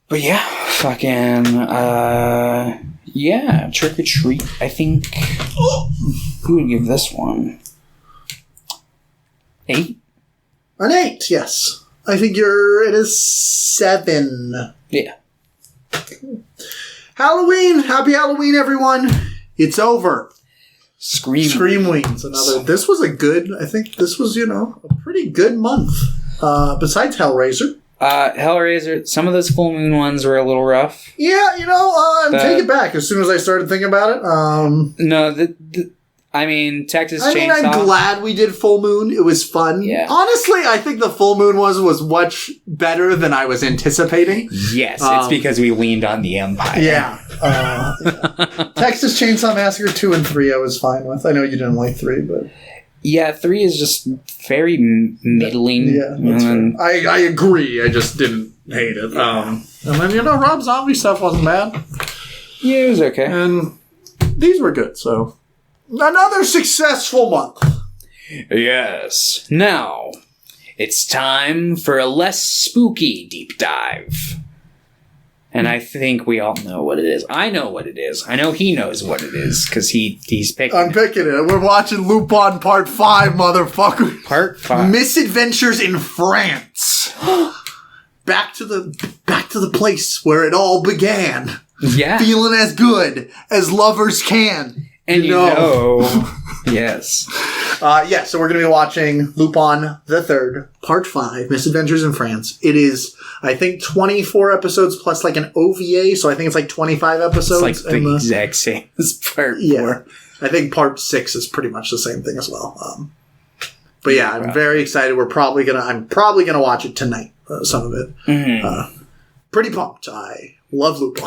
Speaker 2: But yeah, fucking, yeah, Trick or Treat. I think, who would give this one? 8?
Speaker 1: An 8, yes. I think it is 7.
Speaker 2: Yeah.
Speaker 1: Halloween! Happy Halloween, everyone! It's over.
Speaker 2: Scream
Speaker 1: Weens. This was a pretty good month. Besides Hellraiser.
Speaker 2: Hellraiser, some of those full moon ones were a little rough.
Speaker 1: Yeah, take it back as soon as I started thinking about it.
Speaker 2: No, Texas Chainsaw.
Speaker 1: I'm glad we did full moon. It was fun.
Speaker 2: Yeah.
Speaker 1: Honestly, I think the full moon was much better than I was anticipating.
Speaker 2: Yes, it's because we leaned on the Empire.
Speaker 1: Yeah. Texas Chainsaw Massacre 2 and 3 I was fine with. I know you didn't like 3, but...
Speaker 2: Yeah, 3 is just very middling.
Speaker 1: Yeah, that's fair. I agree. I just didn't hate it. And then, Rob Zombie stuff wasn't bad.
Speaker 2: Yeah, it was okay.
Speaker 1: And these were good, so... Another successful month.
Speaker 2: Yes. Now, it's time for a less spooky deep dive. And I think we all know what it is. I know what it is. I know he knows what it is, because he's picking
Speaker 1: I'm picking it. We're watching Lupin Part 5, motherfucker.
Speaker 2: Part 5.
Speaker 1: Misadventures in France. Back to the place where it all began.
Speaker 2: Yeah.
Speaker 1: Feeling as good as lovers can.
Speaker 2: And you know. Yes.
Speaker 1: So we're going to be watching Lupin the Third, Part 5, Misadventures in France. It is, I think, 24 episodes plus like an OVA, so I think it's like 25 episodes.
Speaker 2: It's like the exact same as Part 4.
Speaker 1: Yeah. I think Part 6 is pretty much the same thing as well. But yeah, I'm very excited. I'm probably gonna watch it tonight, some of it.
Speaker 2: Mm-hmm.
Speaker 1: Pretty pumped. I love Lupin.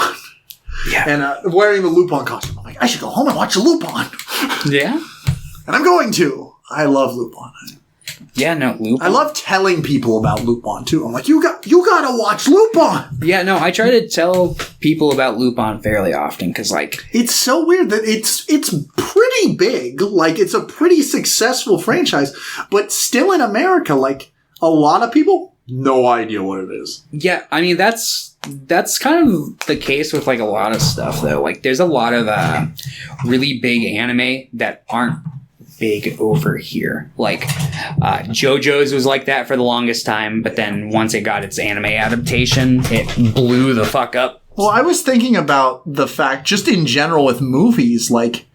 Speaker 2: Yeah.
Speaker 1: And wearing the Lupin costume. I'm like, I should go home and watch Lupin.
Speaker 2: Yeah?
Speaker 1: And I'm going to. I love Lupin.
Speaker 2: Yeah, no, Lupin.
Speaker 1: I love telling people about Lupin, too. I'm like, you gotta watch Lupin!
Speaker 2: Yeah, no, I try to tell people about Lupin fairly often, because, like...
Speaker 1: It's so weird that it's pretty big. Like, it's a pretty successful franchise. But still in America, like, a lot of people, no idea what it is.
Speaker 2: Yeah, I mean, that's kind of the case with, like, a lot of stuff, though. Like, there's a lot of really big anime that aren't big over here. Like, JoJo's was like that for the longest time, but then once it got its anime adaptation, it blew the fuck up.
Speaker 1: Well, I was thinking about the fact, just in general with movies, like...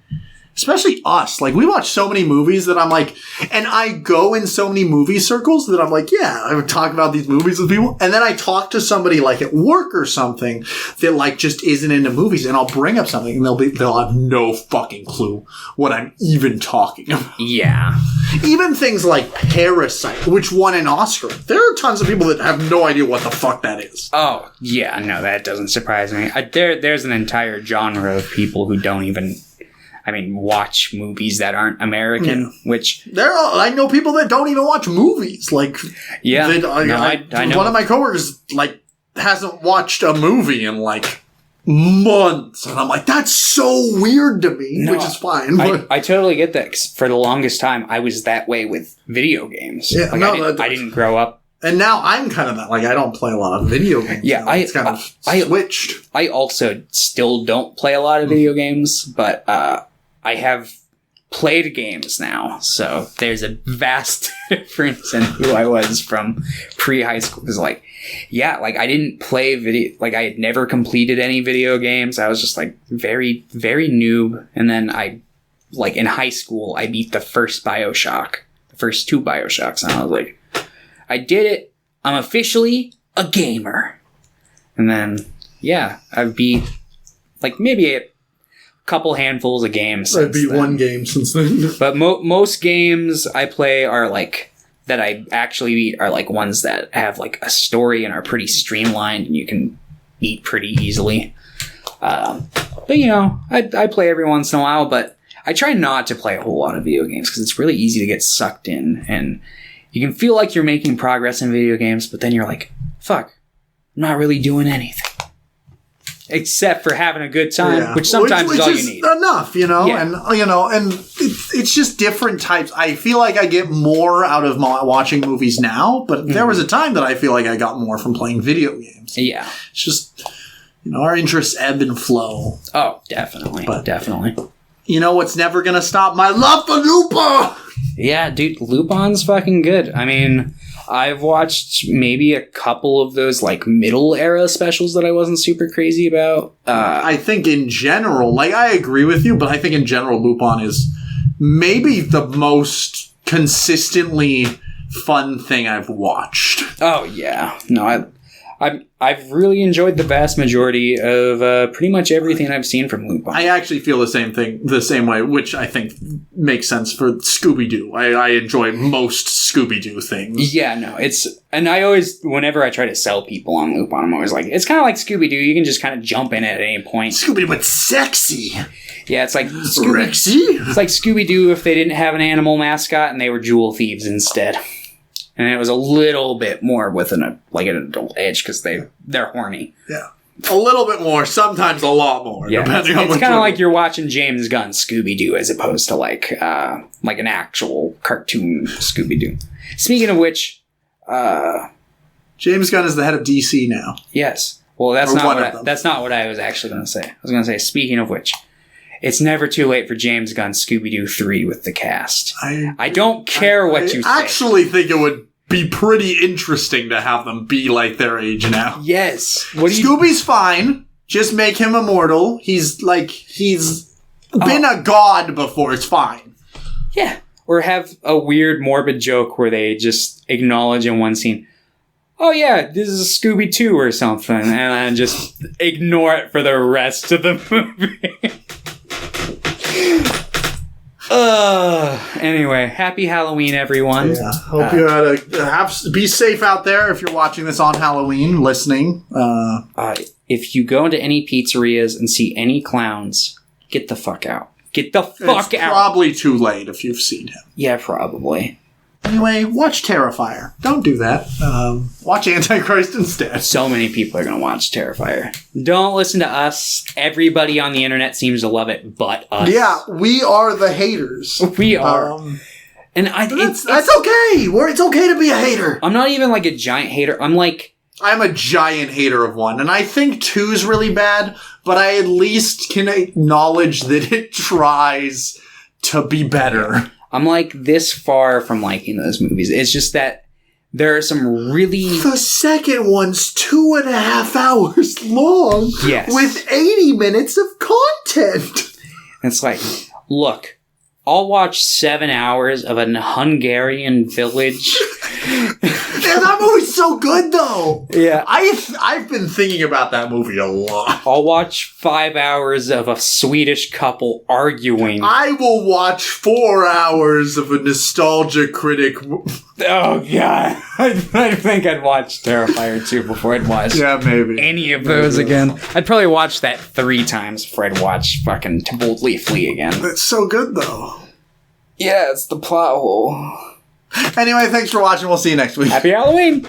Speaker 1: Especially us. Like, we watch so many movies that I'm like... And I go in so many movie circles that I'm like, yeah, I would talk about these movies with people. And then I talk to somebody, like, at work or something that, like, just isn't into movies. And I'll bring up something and they'll have no fucking clue what I'm even talking about.
Speaker 2: Yeah.
Speaker 1: Even things like Parasite, which won an Oscar. There are tons of people that have no idea what the fuck that is.
Speaker 2: Oh, yeah. No, that doesn't surprise me. There's an entire genre of people who don't even... watch movies that aren't American, which...
Speaker 1: I know people that don't even watch movies. Like,
Speaker 2: yeah,
Speaker 1: I know. One of my coworkers, like, hasn't watched a movie in, like, months. And I'm like, that's so weird to me, which is fine. But
Speaker 2: I totally get that. 'Cause for the longest time, I was that way with video games.
Speaker 1: Yeah,
Speaker 2: I didn't grow up.
Speaker 1: And now I'm kind of that. Like, I don't play a lot of video games.
Speaker 2: Yeah,
Speaker 1: it's kind of switched.
Speaker 2: I also still don't play a lot of video games, but I have played games now, so there's a vast difference in who I was from pre-high school. Because, like, yeah, like, I didn't play video... Like, I had never completed any video games. I was just, like, very, very noob. And then in high school, I beat the first BioShock. The first 2 BioShocks. And I was like, I did it. I'm officially a gamer. And then, yeah, I beat, like, maybe a couple handfuls of games.
Speaker 1: I beat one game since then.
Speaker 2: But most games I play are, like, that I actually beat are, like, ones that have, like, a story and are pretty streamlined and you can beat pretty easily. But, I play every once in a while, but I try not to play a whole lot of video games because it's really easy to get sucked in, and you can feel like you're making progress in video games, but then you're like, fuck, I'm not really doing anything. except for having a good time, which sometimes is all you need.
Speaker 1: Enough, and it's just different types. I feel like I get more out of watching movies now, but there was a time that I feel like I got more from playing video games.
Speaker 2: Yeah.
Speaker 1: It's just, our interests ebb and flow.
Speaker 2: Oh, definitely. Definitely.
Speaker 1: You know what's never going to stop? My love for Lupin!
Speaker 2: Yeah, dude, Lupin's fucking good. I mean, I've watched maybe a couple of those, like, middle era specials that I wasn't super crazy about.
Speaker 1: I think in general, I agree with you, but I think in general Lupin is maybe the most consistently fun thing I've watched.
Speaker 2: Oh, yeah. No, I've really enjoyed the vast majority of pretty much everything I've seen from Lupin.
Speaker 1: I actually feel the same way, which I think makes sense for Scooby-Doo. I enjoy most Scooby-Doo things.
Speaker 2: Yeah, no, and I always, whenever I try to sell people on Lupin, I'm always like, it's kind of like Scooby-Doo. You can just kind of jump in at any point.
Speaker 1: Scooby-Doo, but sexy.
Speaker 2: Yeah, it's like
Speaker 1: Rexy.
Speaker 2: It's like Scooby-Doo if they didn't have an animal mascot and they were jewel thieves instead. And it was a little bit more with an adult edge because they're horny.
Speaker 1: Yeah. A little bit more, sometimes a lot more.
Speaker 2: Yeah, it's kind of like you're watching James Gunn's Scooby-Doo as opposed to like an actual cartoon Scooby-Doo. Speaking of which,
Speaker 1: James Gunn is the head of DC now.
Speaker 2: Yes. Well, that's not what I was actually going to say. I was going to say, speaking of which, it's never too late for James Gunn's Scooby-Doo 3 with the cast. I don't care what you say.
Speaker 1: I actually think it would be pretty interesting to have them be like their age now.
Speaker 2: Yes.
Speaker 1: Scooby's fine. Just make him immortal. He's been a god before. It's fine.
Speaker 2: Yeah. Or have a weird, morbid joke where they just acknowledge in one scene, oh yeah, this is Scooby 2 or something, and then just ignore it for the rest of the movie. Anyway, happy Halloween, everyone.
Speaker 1: Yeah, hope you had be safe out there if you're watching this on Halloween, listening.
Speaker 2: If you go into any pizzerias and see any clowns, get the fuck out. Get the fuck out.
Speaker 1: It's probably too late if you've seen him.
Speaker 2: Yeah, probably.
Speaker 1: Anyway, watch Terrifier. Don't do that. Watch Antichrist instead.
Speaker 2: So many people are going to watch Terrifier. Don't listen to us. Everybody on the internet seems to love it, but us.
Speaker 1: Yeah, we are the haters.
Speaker 2: We are. And
Speaker 1: that's okay. It's okay to be a hater.
Speaker 2: I'm not even like a giant hater. I'm
Speaker 1: a giant hater of 1, and I think 2's really bad, but I at least can acknowledge that it tries to be better.
Speaker 2: I'm like this far from liking those movies. It's just that there are some really...
Speaker 1: The second one's 2.5 hours long.
Speaker 2: Yes.
Speaker 1: With 80 minutes of content.
Speaker 2: It's like, look, I'll watch 7 hours of a Hungarian village.
Speaker 1: Yeah, that movie's so good, though.
Speaker 2: Yeah.
Speaker 1: I've been thinking about that movie a lot.
Speaker 2: I'll watch 5 hours of a Swedish couple arguing.
Speaker 1: I will watch 4 hours of a nostalgia critic.
Speaker 2: Oh, God. I think I'd watch Terrifier 2 before I'd watch
Speaker 1: maybe
Speaker 2: any of those again. I'd probably watch that 3 times before I'd watch fucking To Boldly Flee again.
Speaker 1: It's so good, though.
Speaker 2: Yeah, it's the plot hole.
Speaker 1: Anyway, thanks for watching. We'll see you next week.
Speaker 2: Happy Halloween!